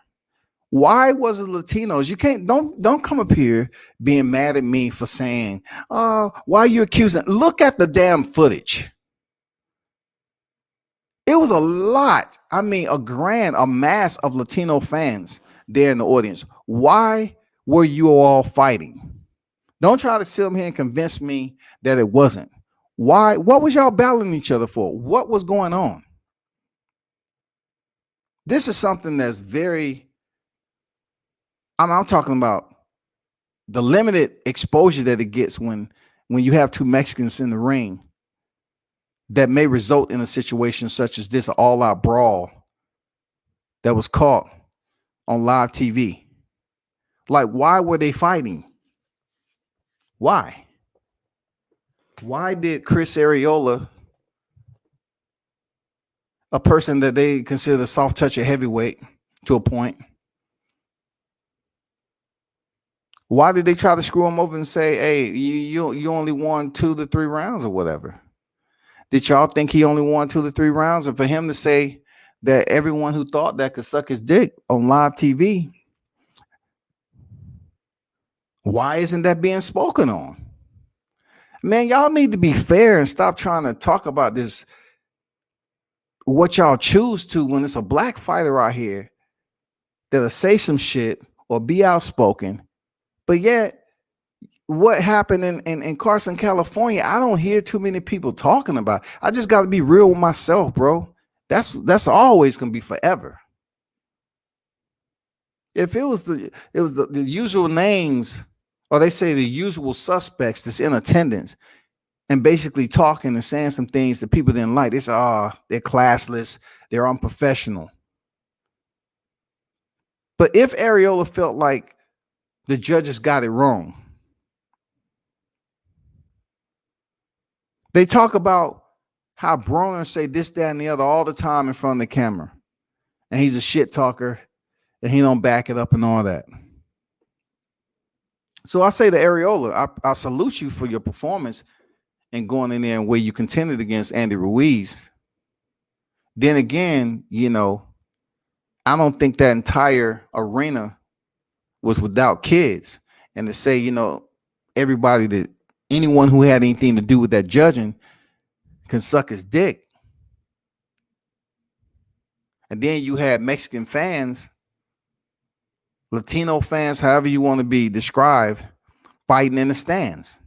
Why was it Latinos? You can't don't come up here being mad at me for saying, why are you accusing? Look at the damn footage. It was a lot. I mean, a mass of Latino fans there in the audience. Why were you all fighting? Don't try to sit here and convince me that it wasn't. Why? What was y'all battling each other for? What was going on? This is something that's very, I'm talking about the limited exposure that it gets when you have two Mexicans in the ring that may result in a situation such as this all-out brawl that was caught on live TV. Like, why were they fighting? Why? Why did Chris Ariola, a person that they consider the soft touch of heavyweight to a point, why did they try to screw him over and say, hey, you only won 2 to 3 rounds or whatever? Did y'all think he only won 2 to 3 rounds? And for him to say that everyone who thought that could suck his dick on live TV, why isn't that being spoken on? Man, y'all need to be fair and stop trying to talk about this, what y'all choose to, when it's a black fighter out here that'll say some shit or be outspoken. But yet, what happened in Carson, California, I don't hear too many people talking about. I just got to be real with myself, bro. That's always gonna be forever. If it was the usual names, or they say the usual suspects that's in attendance and basically talking and saying some things that people didn't like, they say, they're classless, they're unprofessional. But if Areola felt like the judges got it wrong, They talk about how Broner say this, that, and the other all the time in front of the camera. And he's a shit talker and he don't back it up and all that. So I say to Areola, I salute you for your performance and going in there and where you contended against Andy Ruiz. Then again, I don't think that entire arena was without kids. And to say, everybody that anyone who had anything to do with that judging can suck his dick. And then you had Mexican fans, Latino fans, however you want to be described, fighting in the stands.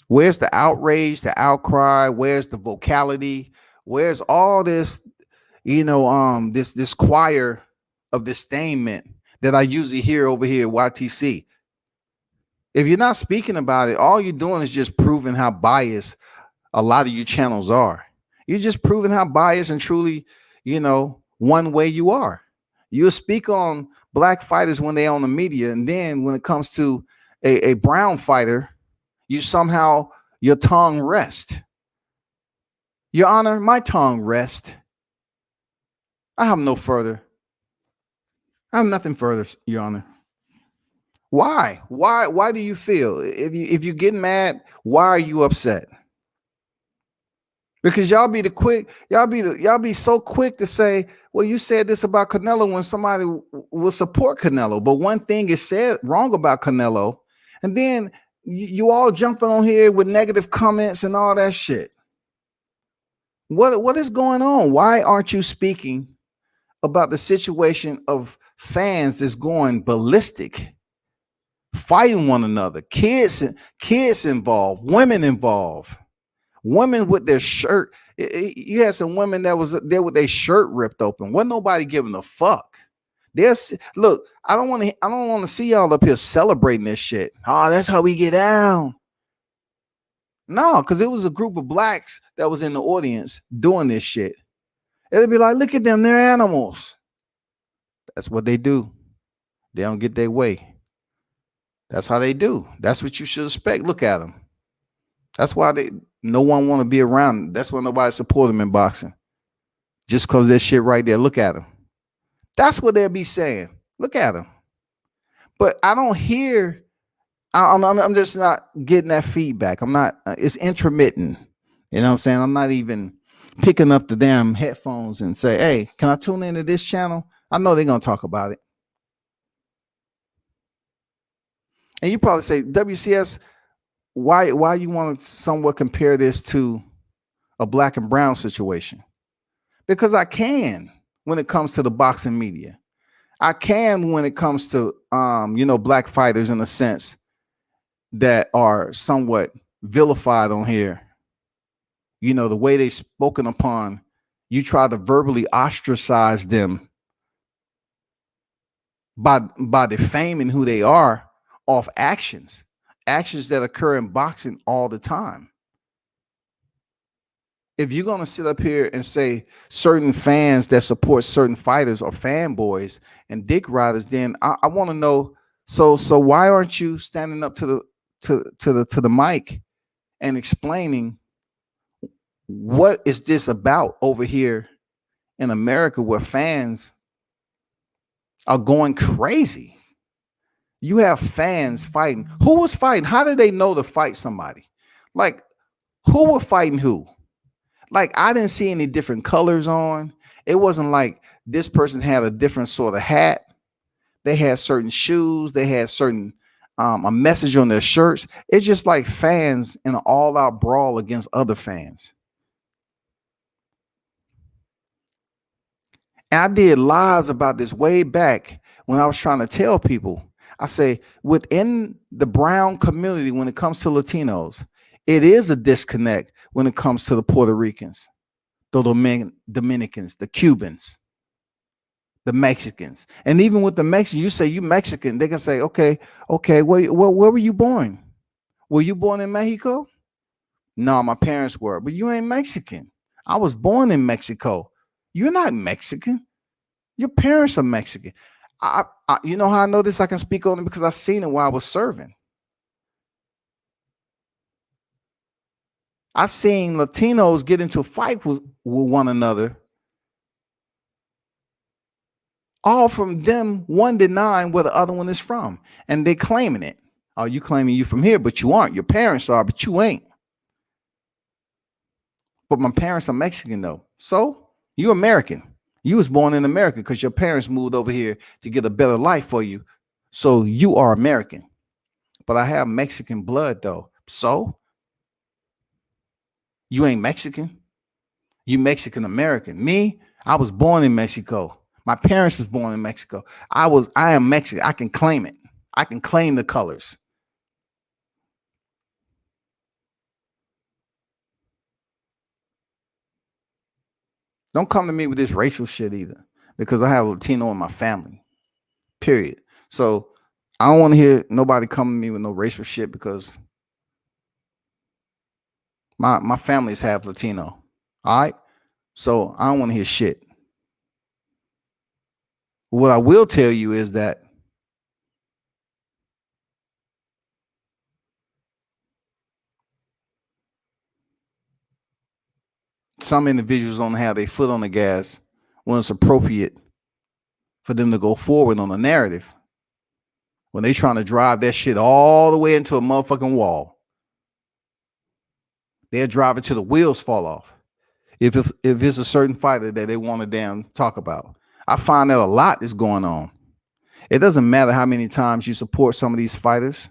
Where's the outrage, the outcry? Where's the vocality? Where's all this, this choir of disdainment that I usually hear over here at YTC? If you're not speaking about it, all you're doing is just proving how biased a lot of you channels are. You're just proving how biased and truly, one way you are. You'll speak on black fighters when they're on the media, and then when it comes to a brown fighter, you somehow, your tongue rests. Your Honor, my tongue rests. I have no further. I have nothing further, Your Honor. Why? Why do you feel if you get mad? Why are you upset? Because y'all be so quick to say, well, you said this about Canelo when somebody will support Canelo, but one thing is said wrong about Canelo, and then you all jumping on here with negative comments and all that shit. What is going on? Why aren't you speaking about the situation of fans that's going ballistic, fighting one another, kids involved, women involved, women with their shirt. You had some women that was there with their shirt ripped open. Wasn't nobody giving a fuck. Look, I don't want to see y'all up here celebrating this shit. Oh, that's how we get down. No, because it was a group of blacks that was in the audience doing this shit. It'd be like, look at them, they're animals. That's what they do. They don't get their way. That's how they do. That's what you should expect. Look at them. That's why no one want to be around. That's why nobody support them in boxing. Just because that shit right there. Look at them. That's what they'll be saying. Look at them. But I don't hear. I'm just not getting that feedback. I'm not. It's intermittent. You know what I'm saying? I'm not even picking up the damn headphones and say, "Hey, can I tune into this channel?" I know they're gonna talk about it. And you probably say, WCS, why you want to somewhat compare this to a black and brown situation? Because I can when it comes to the boxing media. I can when it comes to black fighters in a sense that are somewhat vilified on here. The way they spoken upon, you try to verbally ostracize them by defaming who they are off actions that occur in boxing all the time. If you're going to sit up here and say certain fans that support certain fighters are fanboys and dick riders, then I want to know, so why aren't you standing up to the mic and explaining what is this about over here in America where fans are going crazy? You have fans fighting. Who was fighting? How did they know to fight somebody? Like, who were fighting who? Like, I didn't see any different colors on. It wasn't like this person had a different sort of hat. They had certain shoes. They had certain a message on their shirts. It's just like fans in an all-out brawl against other fans. And I did lives about this way back when I was trying to tell people. I say, within the brown community, when it comes to Latinos, it is a disconnect when it comes to the Puerto Ricans, the Dominicans, the Cubans, the Mexicans. And even with the Mexicans, you say you Mexican, they can say, okay, where were you born? Were you born in Mexico? No, my parents were, but you ain't Mexican. I was born in Mexico. You're not Mexican. Your parents are Mexican. You know how I know this? I can speak on it because I seen it while I was serving. I've seen Latinos get into a fight with one another, all from them one denying where the other one is from, and they claiming it. Oh, you claiming you from here, but you aren't. Your parents are, but you ain't. But my parents are Mexican though. So you American. You was born in America because your parents moved over here to get a better life for you. So you are American. But I have Mexican blood though. So you ain't Mexican. You Mexican American. Me, I was born in Mexico. My parents was born in Mexico. I am Mexican. I can claim it. I can claim the colors. Don't come to me with this racial shit either, because I have Latino in my family. Period. So I don't want to hear nobody come to me with no racial shit, because my family is half Latino. All right. So I don't want to hear shit. What I will tell you is that some individuals don't have their foot on the gas when it's appropriate for them to go forward on a narrative. When they trying to drive that shit all the way into a motherfucking wall, they'll drive it till the wheels fall off. If it's a certain fighter that they want to damn talk about, I find that a lot is going on. It doesn't matter how many times you support some of these fighters.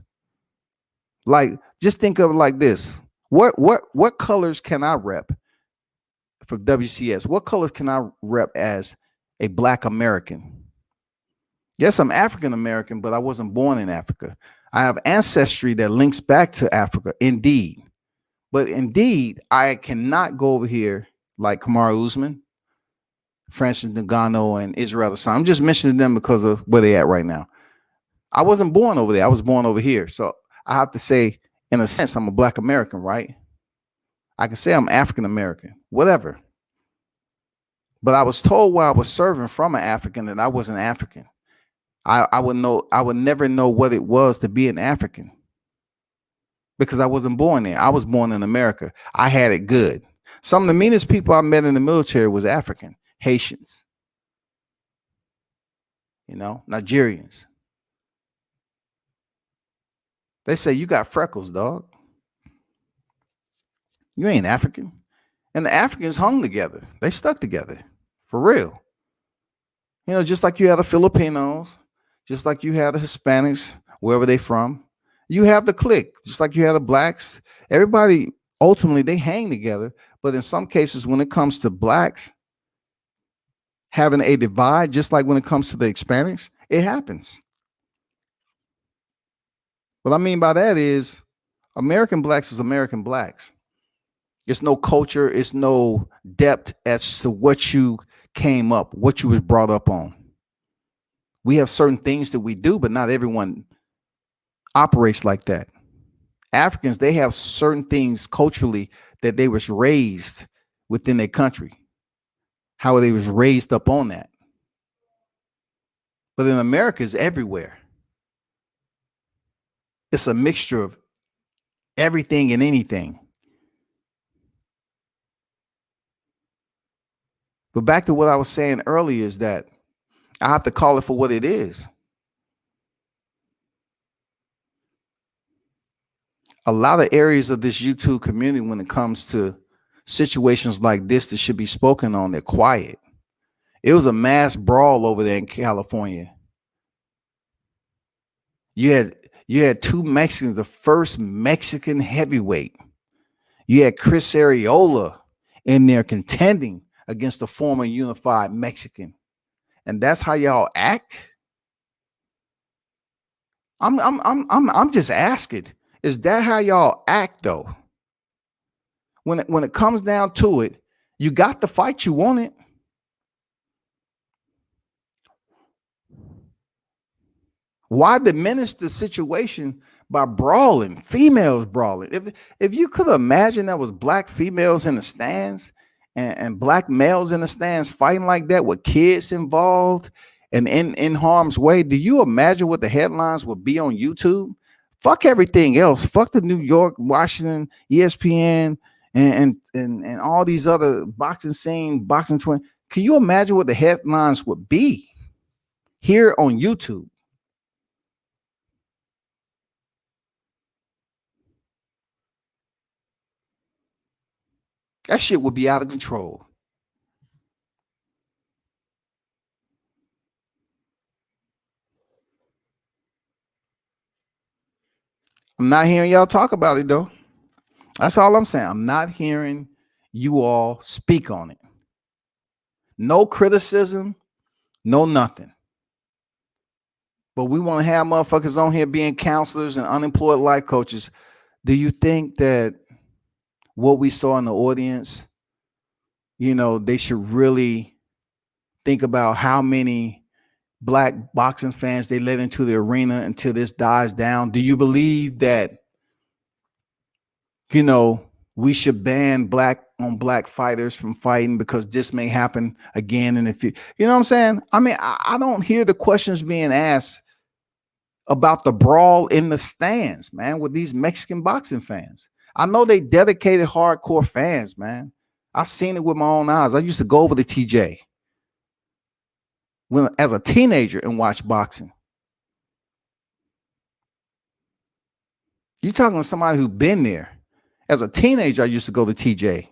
Like, just think of it like this: what colors can I rep for WCS? What colors can I rep as a Black American? Yes, I'm African American, but I wasn't born in Africa. I have ancestry that links back to Africa, indeed. But indeed, I cannot go over here like Kamaru Usman, Francis Ngannou, and Israel Adesanya. I'm just mentioning them because of where they at right now. I wasn't born over there. I was born over here. So I have to say, in a sense, I'm a Black American, right? I can say I'm African American, whatever. But I was told while I was serving from an African that I wasn't African. I would never know what it was to be an African, because I wasn't born there. I was born in America. I had it good. Some of the meanest people I met in the military was African, Haitians, Nigerians. They say, you got freckles, dog. You ain't African. And the Africans hung together. They stuck together, for real. Just like you had the Filipinos, just like you had the Hispanics, wherever they from. You have the clique, just like you have the blacks. Everybody, ultimately, they hang together. But in some cases, when it comes to blacks having a divide, just like when it comes to the Hispanics, it happens. What I mean by that is American blacks is American blacks. It's no culture. It's no depth as to what you came up, what you was brought up on. We have certain things that we do, but not everyone operates like that. Africans, they have certain things culturally that they was raised within their country, how they was raised up on that. But in America, it's everywhere. It's a mixture of everything and anything. But back to what I was saying earlier is that I have to call it for what it is. A lot of areas of this YouTube community, when it comes to situations like this that should be spoken on, they're quiet. It was a mass brawl over there in California. You had two Mexicans, the first Mexican heavyweight. You had Chris Arreola in there contending against the former unified Mexican. And that's how y'all act? I'm just asking. Is that how y'all act though? When it comes down to it, you got the fight, you want it. Why diminish the situation by brawling, females brawling? If you could imagine that was black females in the stands and black males in the stands fighting like that with kids involved and in harm's way, do you imagine what the headlines would be on YouTube? Fuck everything else. Fuck the New York, Washington, ESPN, and all these other boxing scene, boxing twin. Can you imagine what the headlines would be here on YouTube? That shit would be out of control. I'm not hearing y'all talk about it though. That's all I'm saying. I'm not hearing you all speak on it. No criticism, no nothing. But we want to have motherfuckers on here being counselors and unemployed life coaches. Do you think that what we saw in the audience, they should really think about how many black boxing fans they let into the arena until this dies down? Do you believe that, we should ban black on black fighters from fighting because this may happen again in the future? You know what I'm saying? I mean, I don't hear the questions being asked about the brawl in the stands, man, with these Mexican boxing fans. I know they dedicated hardcore fans, man. I've seen it with my own eyes. I used to go over to TJ as a teenager and watch boxing. You're talking to somebody who's been there. As a teenager, I used to go to TJ.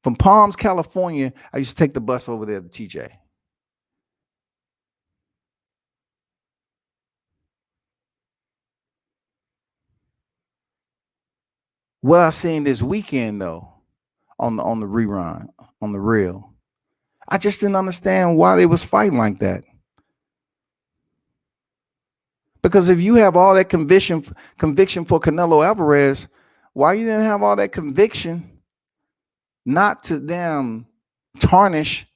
From Palms, California, I used to take the bus over there to TJ. What I seen this weekend though, on the rerun, on the reel, I just didn't understand why they was fighting like that. Because if you have all that conviction for Canelo Alvarez, why you didn't have all that conviction not to damn tarnish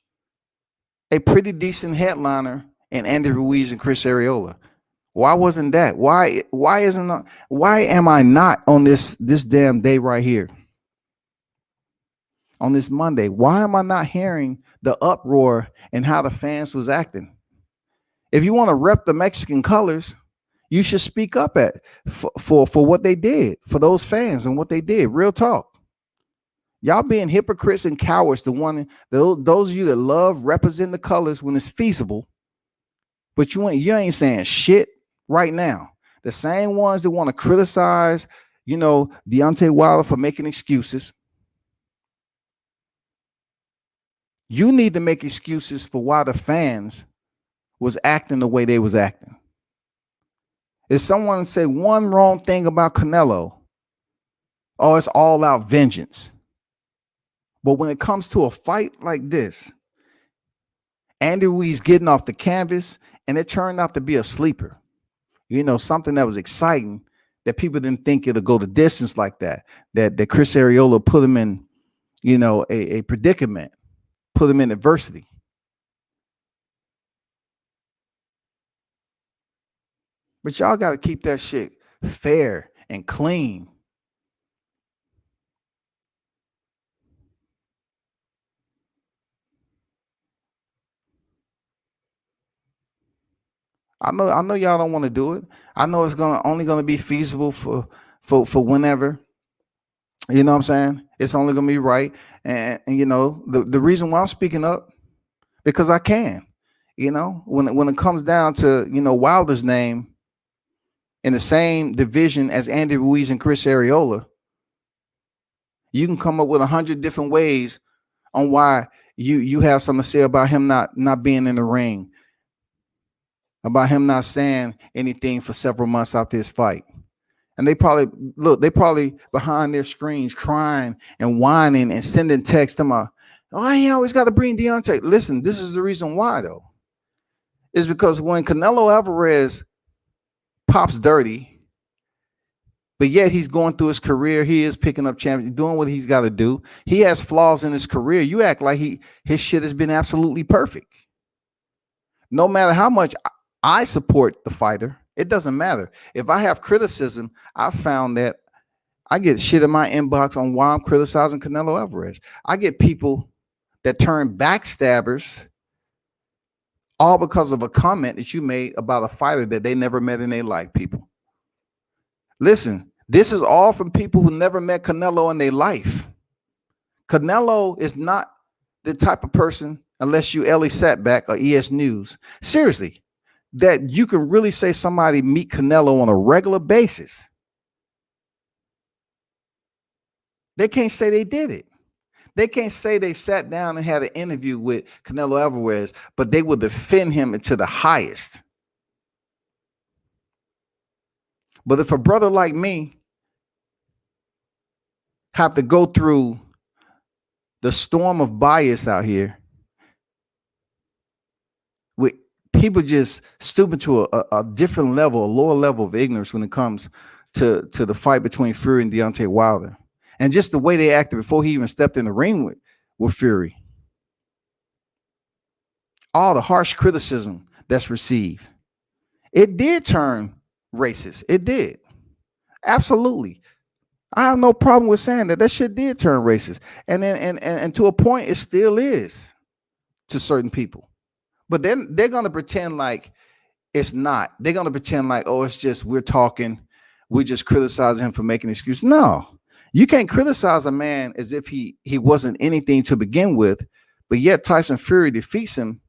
a pretty decent headliner in Andy Ruiz and Chris Arreola? Why wasn't that? Why am I not on this damn day right here? On this Monday, why am I not hearing the uproar and how the fans was acting? If you want to rep the Mexican colors, you should speak up for what they did, for those fans and what they did. Real talk. Y'all being hypocrites and cowards, those of you that love represent the colors when it's feasible, but you ain't saying shit right now. The same ones that want to criticize, Deontay Wilder for making excuses. You need to make excuses for why the fans was acting the way they was acting. If someone say one wrong thing about Canelo, oh, it's all out vengeance. But when it comes to a fight like this, Andy Ruiz getting off the canvas, and it turned out to be a sleeper. Something that was exciting, that people didn't think it'll go the distance like that. That Chris Arreola put him in, a predicament, put him in adversity. But y'all got to keep that shit fair and clean. I know y'all don't want to do it. I know it's only gonna be feasible for whenever. You know what I'm saying? It's only gonna be right. And the reason why I'm speaking up, because I can. When it comes down to Wilder's name in the same division as Andy Ruiz and Chris Arreola, you can come up with 100 different ways on why you have something to say about him not being in the ring, about him not saying anything for several months after his fight. And they probably behind their screens crying and whining and sending texts to my, oh, he always got to bring Deontay. Listen, this is the reason why though. Is because when Canelo Alvarez pops dirty, but yet he's going through his career, he is picking up champions, doing what he's got to do. He has flaws in his career. You act like his shit has been absolutely perfect. No matter how much I support the fighter, it doesn't matter. If I have criticism, I found that I get shit in my inbox on why I'm criticizing Canelo Alvarez. I get people that turn backstabbers all because of a comment that you made about a fighter that they never met in their life, people. Listen, this is all from people who never met Canelo in their life. Canelo is not the type of person, unless you Ellie Satback or ES News, seriously, that you can really say somebody meet Canelo on a regular basis. They can't say they did it. They can't say they sat down and had an interview with Canelo Alvarez, but they will defend him to the highest. But if a brother like me have to go through the storm of bias out here with people just stooping to a different level, a lower level of ignorance when it comes to the fight between Fury and Deontay Wilder, and just the way they acted before he even stepped in the ring with Fury, all the harsh criticism that's received, it did turn racist. It did. Absolutely. I have no problem with saying that shit did turn racist. And then and to a point, it still is to certain people. But then they're gonna pretend like it's not. They're gonna pretend like, oh, it's just we're talking, we're just criticizing him for making excuses. No, you can't criticize a man as if he wasn't anything to begin with, but yet Tyson Fury defeats him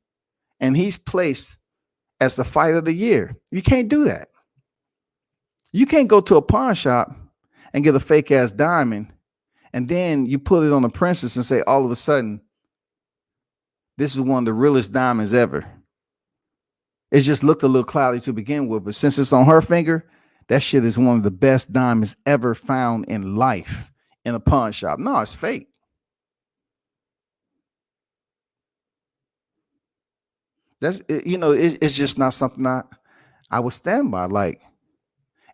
and he's placed as the fight of the year. You can't do that. You can't go to a pawn shop and get a fake ass diamond and then you put it on the princess and say all of a sudden this is one of the realest diamonds ever. It just looked a little cloudy to begin with, but since it's on her finger, that shit is one of the best diamonds ever found in life in a pawn shop. No, it's fake. That's it's just not something I would stand by. Like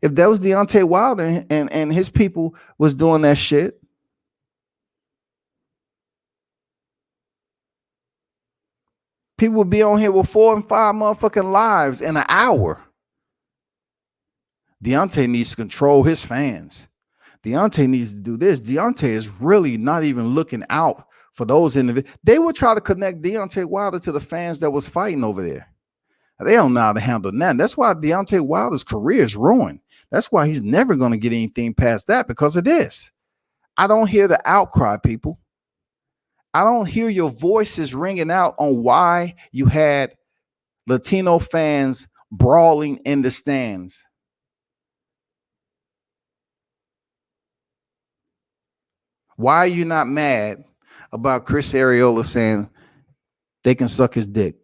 if that was Deontay Wilder and his people was doing that shit, people would be on here with 4 and 5 motherfucking lives in an hour. Deontay needs to control his fans. Deontay needs to do this. Deontay is really not even looking out for those individuals. They would try to connect Deontay Wilder to the fans that was fighting over there. They don't know how to handle that. That's why Deontay Wilder's career is ruined. That's why he's never going to get anything past that because of this. I don't hear the outcry, people. I don't hear your voices ringing out on why you had Latino fans brawling in the stands. Why are you not mad about Chris Arreola saying they can suck his dick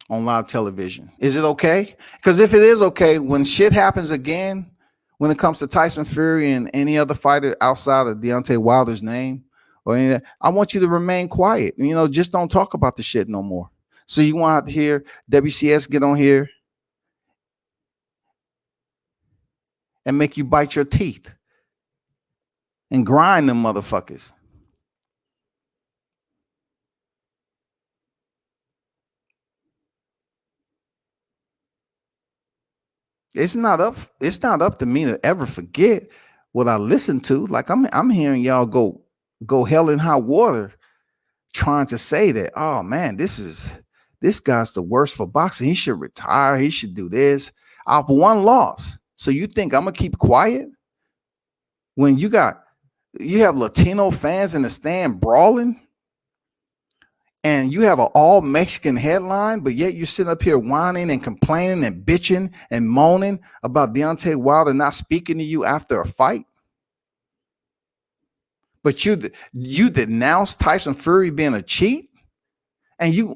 on live television? Is it okay? Because if it is okay, when shit happens again, when it comes to Tyson Fury and any other fighter outside of Deontay Wilder's name or any of that, I want you to remain quiet. Just don't talk about the shit no more. So you want to hear WCS get on here and make you bite your teeth and grind them motherfuckers. It's not up to me to ever forget what I listened to. Like I'm hearing y'all go hell in high water trying to say that, oh man, this guy's the worst for boxing. He should retire. He should do this off one loss. So you think I'm gonna keep quiet when you have Latino fans in the stand brawling and you have an all Mexican headline, but yet you're sitting up here whining and complaining and bitching and moaning about Deontay Wilder not speaking to you after a fight? But you denounce Tyson Fury being a cheat, and you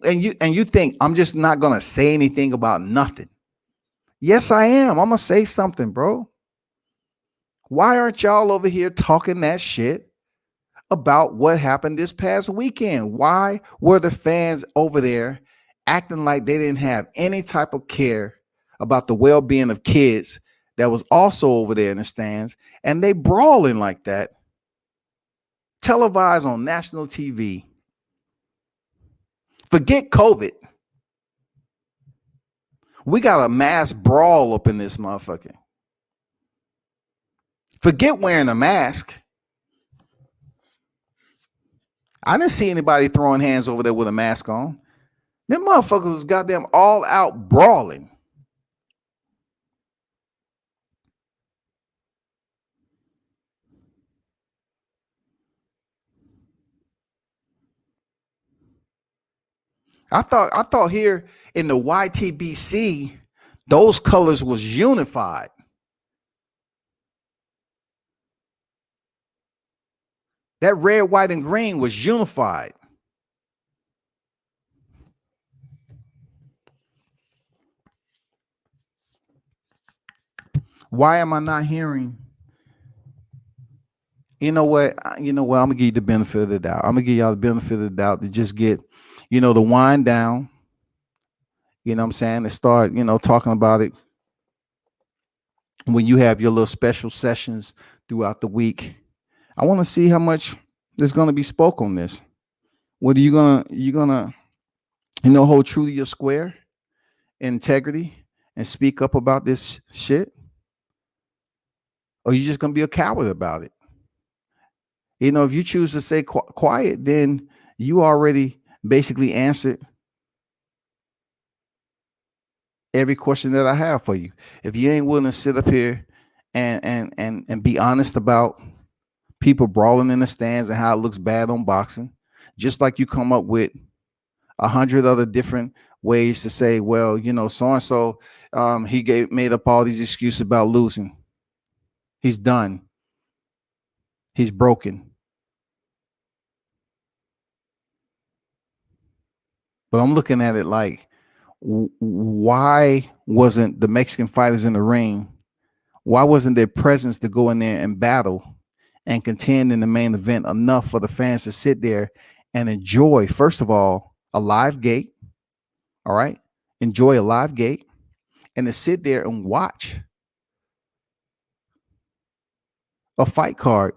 think I'm just not gonna say anything about nothing. Yes, I am. I'm gonna say something, bro. Why aren't y'all over here talking that shit about what happened this past weekend? Why were the fans over there acting like they didn't have any type of care about the well-being of kids that was also over there in the stands, and they brawling like that, televised on national TV? Forget COVID. We got a mass brawl up in this motherfucker. Forget wearing a mask. I didn't see anybody throwing hands over there with a mask on. Them motherfuckers was goddamn all out brawling. I thought here in the YTBC, those colors was unified. That red, white, and green was unified. Why am I not hearing? You know what? You know what? I'm gonna give you the benefit of the doubt. I'm gonna give y'all the benefit of the doubt to just get, the wind down. You know what I'm saying? And start, talking about it when you have your little special sessions throughout the week. I want to see how much there's gonna be spoke on this. Whether you gonna hold true to your square integrity and speak up about this shit, or you just gonna be a coward about it. If you choose to stay quiet, then you already basically answered every question that I have for you. If you ain't willing to sit up here and be honest about people brawling in the stands and how it looks bad on boxing, just like you come up with 100 other different ways to say, well, so and so, he made up all these excuses about losing. He's done. He's broken. But I'm looking at it like, why wasn't the Mexican fighters in the ring? Why wasn't their presence to go in there and battle and contend in the main event enough for the fans to sit there and enjoy, first of all, a live gate? All right. Enjoy a live gate and to sit there and watch a fight card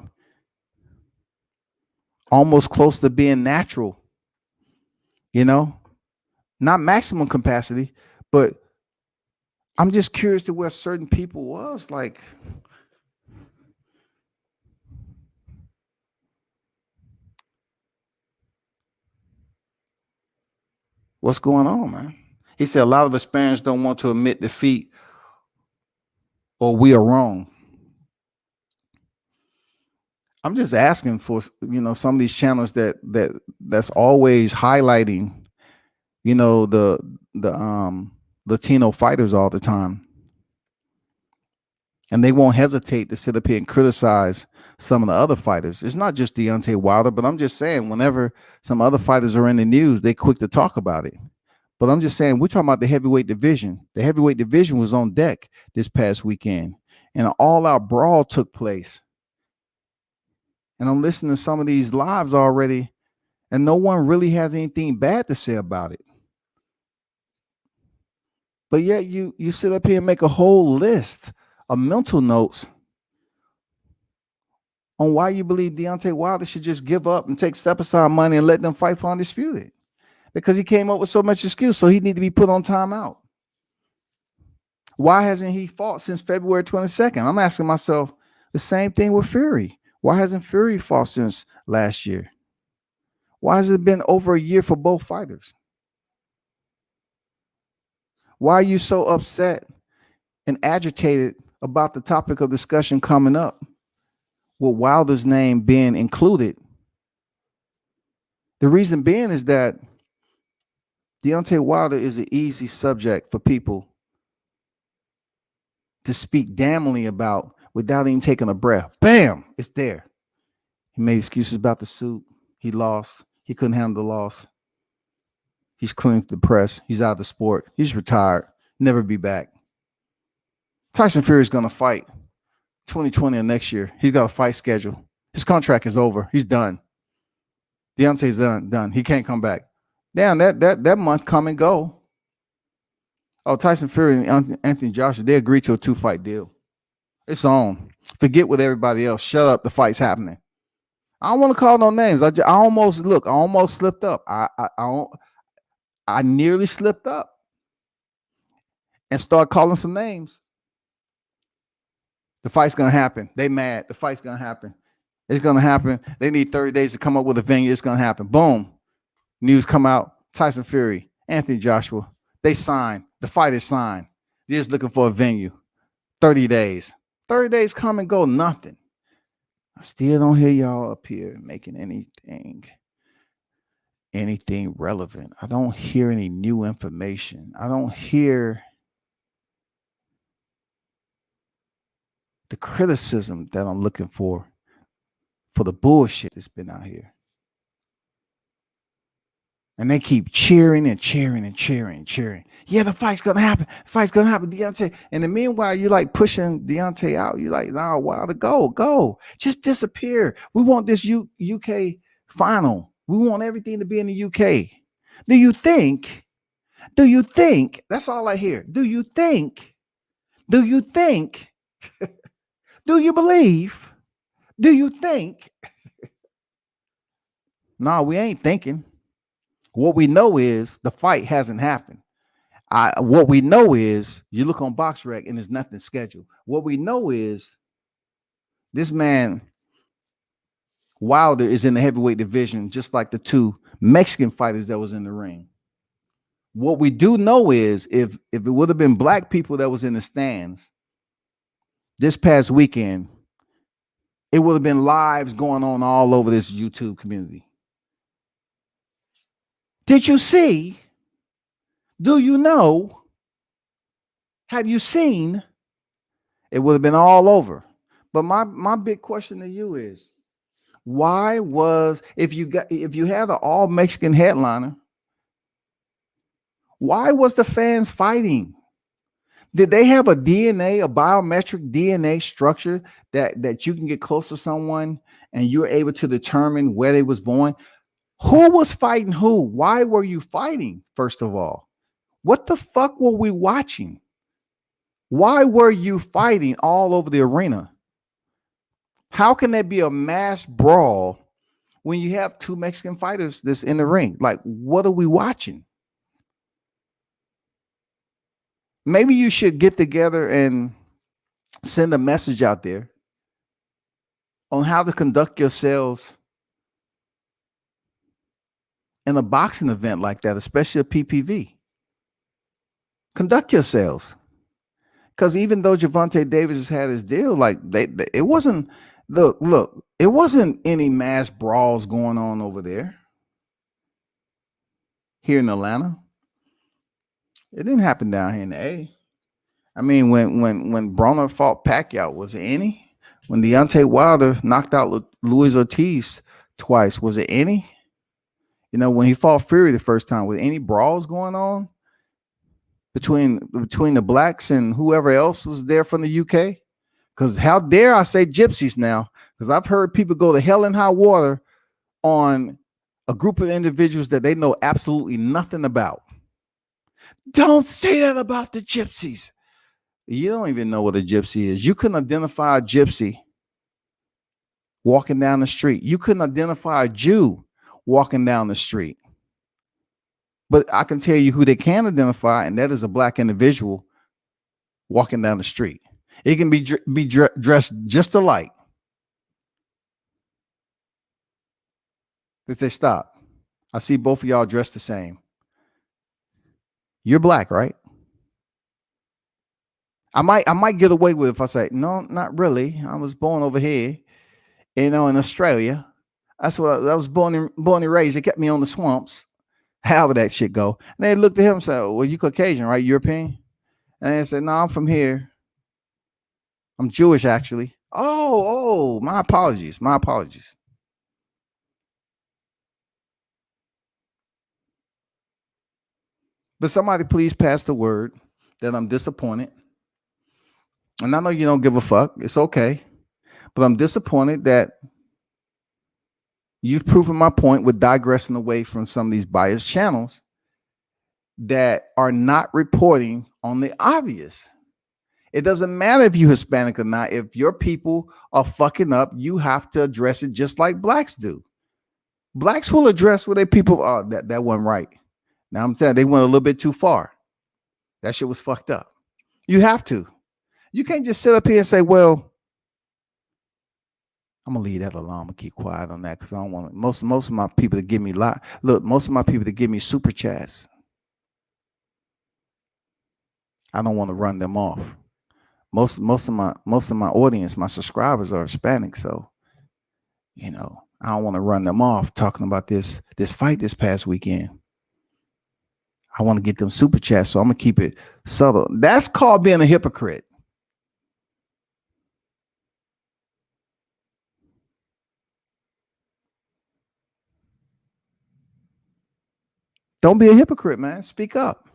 almost close to being natural, not maximum capacity, but I'm just curious to where certain people was like, what's going on, man? He said a lot of aspirants don't want to admit defeat or we are wrong. I'm just asking for some of these channels that's always highlighting the Latino fighters all the time, and they won't hesitate to sit up here and criticize some of the other fighters. It's not just Deontay Wilder, but I'm just saying whenever some other fighters are in the news, they quick to talk about it. But I'm just saying we're talking about the heavyweight division. The heavyweight division was on deck this past weekend, and an all-out brawl took place. And I'm listening to some of these lives already, and no one really has anything bad to say about it. But yet you sit up here and make a whole list of mental notes on why you believe Deontay Wilder should just give up and take step aside money and let them fight for undisputed. Because he came up with so much excuse, so he need to be put on timeout. Why hasn't he fought since February 22nd? I'm asking myself the same thing with Fury. Why hasn't Fury fought since last year? Why has it been over a year for both fighters? Why are you so upset and agitated about the topic of discussion coming up with Wilder's name being included? The reason being is that Deontay Wilder is an easy subject for people to speak damningly about without even taking a breath. Bam, it's there. He made excuses about the suit. He lost. He couldn't handle the loss. He's clean to the press. He's out of the sport. He's retired. Never be back. Tyson Fury is going to fight 2020 or next year. He's got a fight schedule. His contract is over. He's done. Deontay's done. He can't come back. Damn, that month come and go. Oh, Tyson Fury and Anthony Joshua, they agreed to a 2-fight deal. It's on. Forget what everybody else. Shut up. The fight's happening. I don't want to call no names. I almost slipped up. I nearly slipped up and start calling some names. The fight's gonna happen. They mad. The fight's gonna happen. It's gonna happen. They need 30 days to come up with a venue. It's gonna happen. Boom. News come out. Tyson Fury, Anthony Joshua. They signed. The fight is signed. They're just looking for a venue. 30 days. 30 days come and go. Nothing. I still don't hear y'all up here making anything. anything relevant. I don't hear any new information. I don't hear the criticism that I'm looking for the bullshit that's been out here. And they keep cheering and cheering and cheering and cheering. Yeah, the fight's gonna happen. The fight's gonna happen, Deontay. And then meanwhile, you're like pushing Deontay out. You're like, nah, Wilder, go. Just disappear. We want this UK final. We want everything to be in the UK. Do you think? That's all I hear. Do you think? Do you think? Do you believe? Do you think? No, we ain't thinking. What we know is the fight hasn't happened. What we know is you look on BoxRec and there's nothing scheduled. What we know is this man Wilder is in the heavyweight division, just like the two Mexican fighters that was in the ring. What we do know is if it would have been black people that was in the stands this past weekend, it would have been lives going on all over this YouTube community. Did you see? Do you know? Have you seen? It would have been all over. But my big question to you is, why was if you had an all Mexican headliner, why was the fans fighting? Did they have a biometric DNA structure that you can get close to someone and you're able to determine where they was born? Who was fighting who? Why were you fighting? First of all, what the fuck were we watching? Why were you fighting all over the arena? How can there be a mass brawl when you have two Mexican fighters that's in the ring? Like, what are we watching? Maybe you should get together and send a message out there on how to conduct yourselves in a boxing event like that, especially a PPV. Conduct yourselves. Because even though Gervonta Davis has had his deal, like it wasn't look, it wasn't any mass brawls going on over there here in Atlanta. It didn't happen down here in the A. I mean, when Broner fought Pacquiao, was it any? When Deontay Wilder knocked out Luis Ortiz twice, was it any? You know, when he fought Fury the first time, was any brawls going on between the blacks and whoever else was there from the UK? Because how dare I say gypsies now? Because I've heard people go to hell and high water on a group of individuals that they know absolutely nothing about. Don't say that about the gypsies. You don't even know what a gypsy is. You couldn't identify a gypsy walking down the street. You couldn't identify a Jew walking down the street. But I can tell you who they can identify, and that is a black individual walking down the street. It can be dressed just alike. They say, stop. I see both of y'all dressed the same. You're black, right? I might get away with it if I say, no, not really. I was born over here, in Australia. That's what I was born and raised. They kept me on the swamps. However that shit go. And they looked at him and said, well, you Caucasian, right? European? And they said, no, I'm from here. I'm Jewish, actually. Oh, my apologies. But somebody please pass the word that I'm disappointed. And I know you don't give a fuck. It's okay. But I'm disappointed that you've proven my point with digressing away from some of these biased channels that are not reporting on the obvious. It doesn't matter if you're Hispanic or not. If your people are fucking up, you have to address it just like blacks do. Blacks will address where their people are. That wasn't right. Now I'm saying they went a little bit too far. That shit was fucked up. You have to. You can't just sit up here and say, well, I'm gonna leave that alone. I'm gonna keep quiet on that because I don't want most of my people to give me most of my people to give me super chats. I don't want to run them off. Most of my audience, my subscribers are Hispanic, so I don't want to run them off talking about this fight this past weekend. I want to get them super chats, so I'm gonna keep it subtle. That's called being a hypocrite. Don't be a hypocrite, man. Speak up.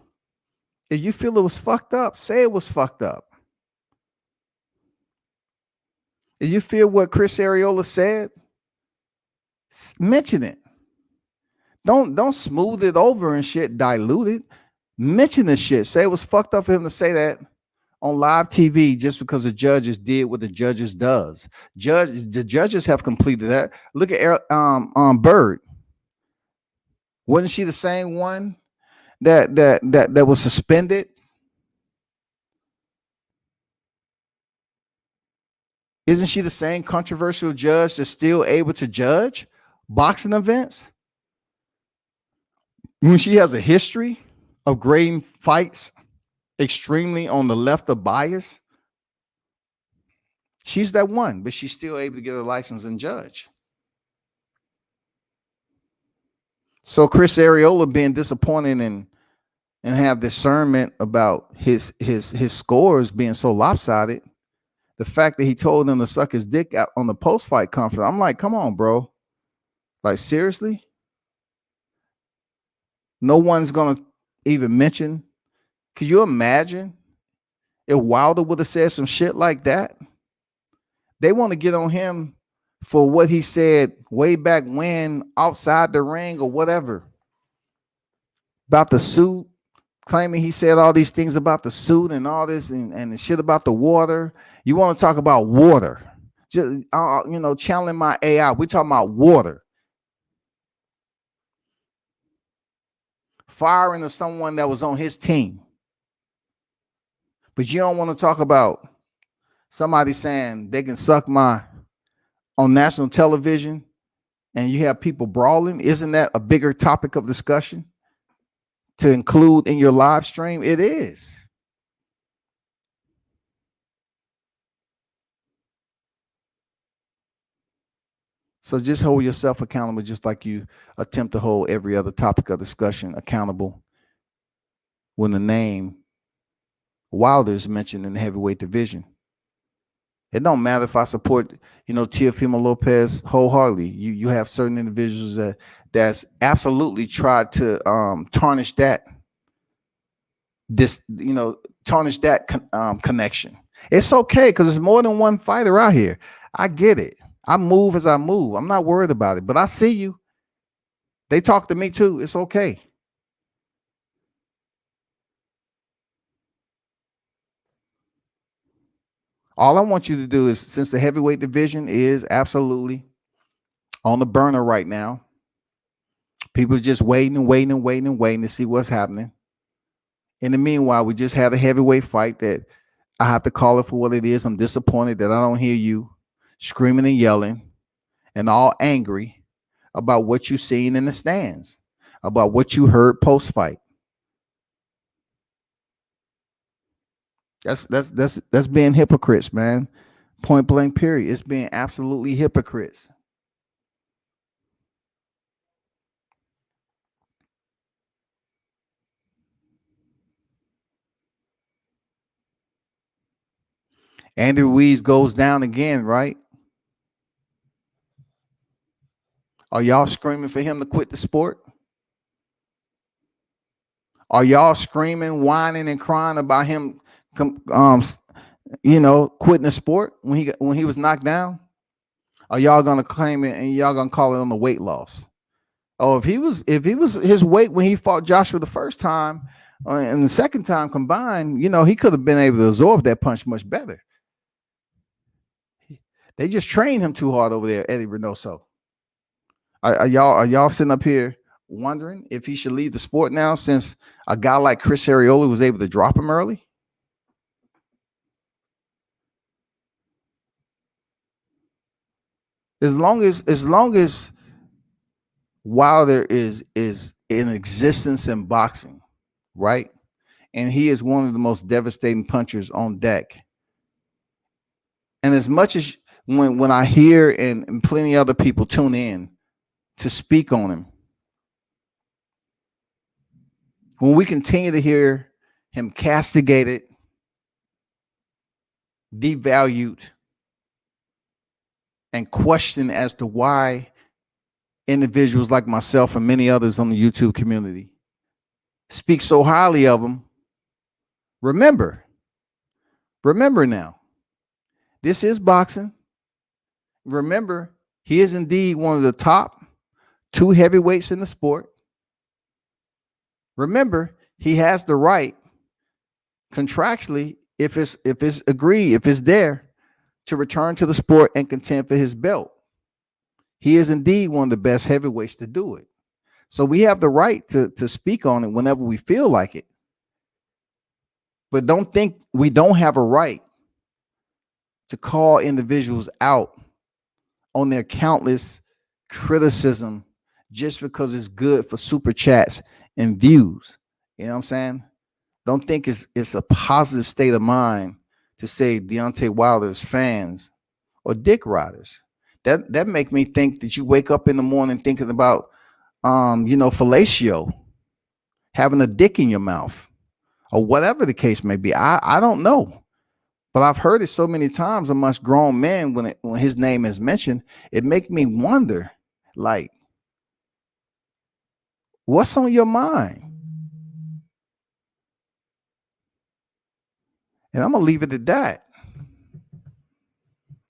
If you feel it was fucked up, say it was fucked up. If you feel what Chris Arreola said, mention it. Don't smooth it over and shit, dilute it. Mention this shit. Say it was fucked up for him to say that on live TV just because the judges did what the judges does. The judges have completed that. Look at Bird. Wasn't she the same one that was suspended? Isn't she the same controversial judge that's still able to judge boxing events? When she has a history of grading fights extremely on the left of bias, she's that one, but she's still able to get a license and judge. So Chris Arreola being disappointed and have discernment about his scores being so lopsided, the fact that he told them to suck his dick out on the post-fight conference, I'm like, come on, bro. Like, seriously? No one's going to even mention. Could you imagine if Wilder would have said some shit like that? They want to get on him for what he said way back when outside the ring or whatever about the suit, claiming he said all these things about the suit and all this and the shit about the water. You want to talk about water? Just channeling my AI. We're talking about water. Firing to someone that was on his team. But you don't want to talk about somebody saying they can suck my on national television and you have people brawling. Isn't that a bigger topic of discussion to include in your live stream? It is. So just hold yourself accountable, just like you attempt to hold every other topic of discussion accountable when the name Wilder is mentioned in the heavyweight division. It don't matter if I support, Teofimo Lopez wholeheartedly. You have certain individuals that's absolutely tried to tarnish that. Tarnish that connection. It's okay because there's more than one fighter out here. I get it. I move as I move. I'm not worried about it, but I see you. They talk to me too. It's okay. All I want you to do is, since the heavyweight division is absolutely on the burner right now, people are just waiting to see what's happening. In the meanwhile, we just had a heavyweight fight that I have to call it for what it is. I'm disappointed that I don't hear you screaming and yelling and all angry about what you've seen in the stands, about what you heard post-fight. That's being hypocrites, man. Point blank, period. It's being absolutely hypocrites. Andy Ruiz goes down again, right? Are y'all screaming for him to quit the sport? Are y'all screaming, whining, and crying about him, quitting the sport when he was knocked down? Are y'all gonna claim it and y'all gonna call it on the weight loss? Oh, if he was his weight when he fought Joshua the first time and the second time combined, he could have been able to absorb that punch much better. They just trained him too hard over there, Eddie Reynoso. Are y'all sitting up here wondering if he should leave the sport now since a guy like Chris Arreola was able to drop him early? As long as Wilder is in existence in boxing, right? And he is one of the most devastating punchers on deck. And as much as when I hear and plenty other people tune in to speak on him, when we continue to hear him castigated, devalued, and questioned as to why individuals like myself and many others on the YouTube community speak so highly of him, remember now, this is boxing. Remember, he is indeed one of the top 2 heavyweights in the sport. Remember, he has the right contractually, if it's agreed, if it's there, to return to the sport and contend for his belt. He is indeed one of the best heavyweights to do it. So we have the right to speak on it whenever we feel like it. But don't think we don't have a right to call individuals out on their countless criticism just because it's good for super chats and views. You know what I'm saying? Don't think it's a positive state of mind to say Deontay Wilder's fans or dick riders. That make me think that you wake up in the morning thinking about fellatio, having a dick in your mouth, or whatever the case may be. I don't know. But I've heard it so many times amongst grown men when his name is mentioned, it makes me wonder, like, what's on your mind? And I'm gonna leave it at that.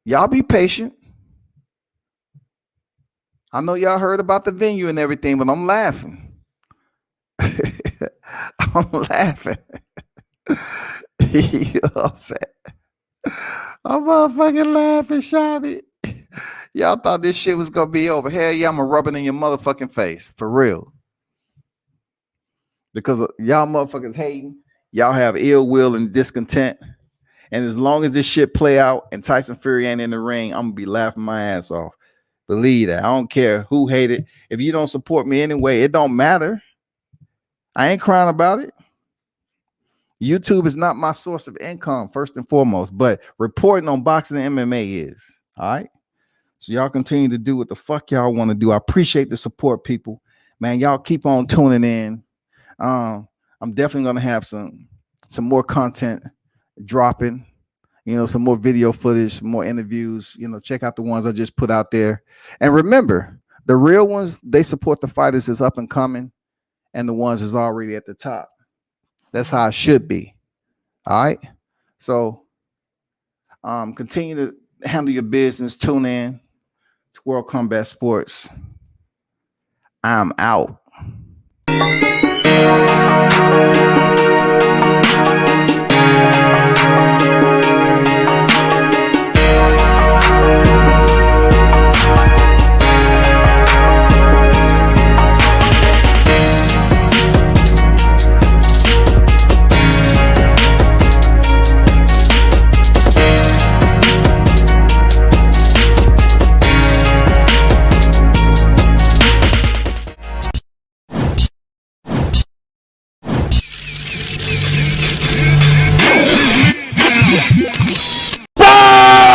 Y'all be patient. I know y'all heard about the venue and everything, but I'm laughing. I'm laughing. You know what I'm saying? I'm motherfucking laughing, shawty. Y'all thought this shit was gonna be over. Hell yeah, I'm gonna rub it in your motherfucking face. For real. Because y'all motherfuckers hating, y'all have ill will and discontent. And as long as this shit play out and Tyson Fury ain't in the ring, I'm gonna be laughing my ass off. Believe that. I don't care who hate it. If you don't support me anyway, it don't matter. I ain't crying about it. YouTube is not my source of income, first and foremost, but reporting on boxing and MMA is. All right. So y'all continue to do what the fuck y'all want to do. I appreciate the support, people. Man, y'all keep on tuning in. I'm definitely gonna have some more content dropping. Some more video footage, some more interviews. Check out the ones I just put out there. And remember, the real ones, they support the fighters that's up and coming, and the ones that's already at the top. That's how it should be. All right. So continue to handle your business. Tune in to World Combat Sports. I'm out.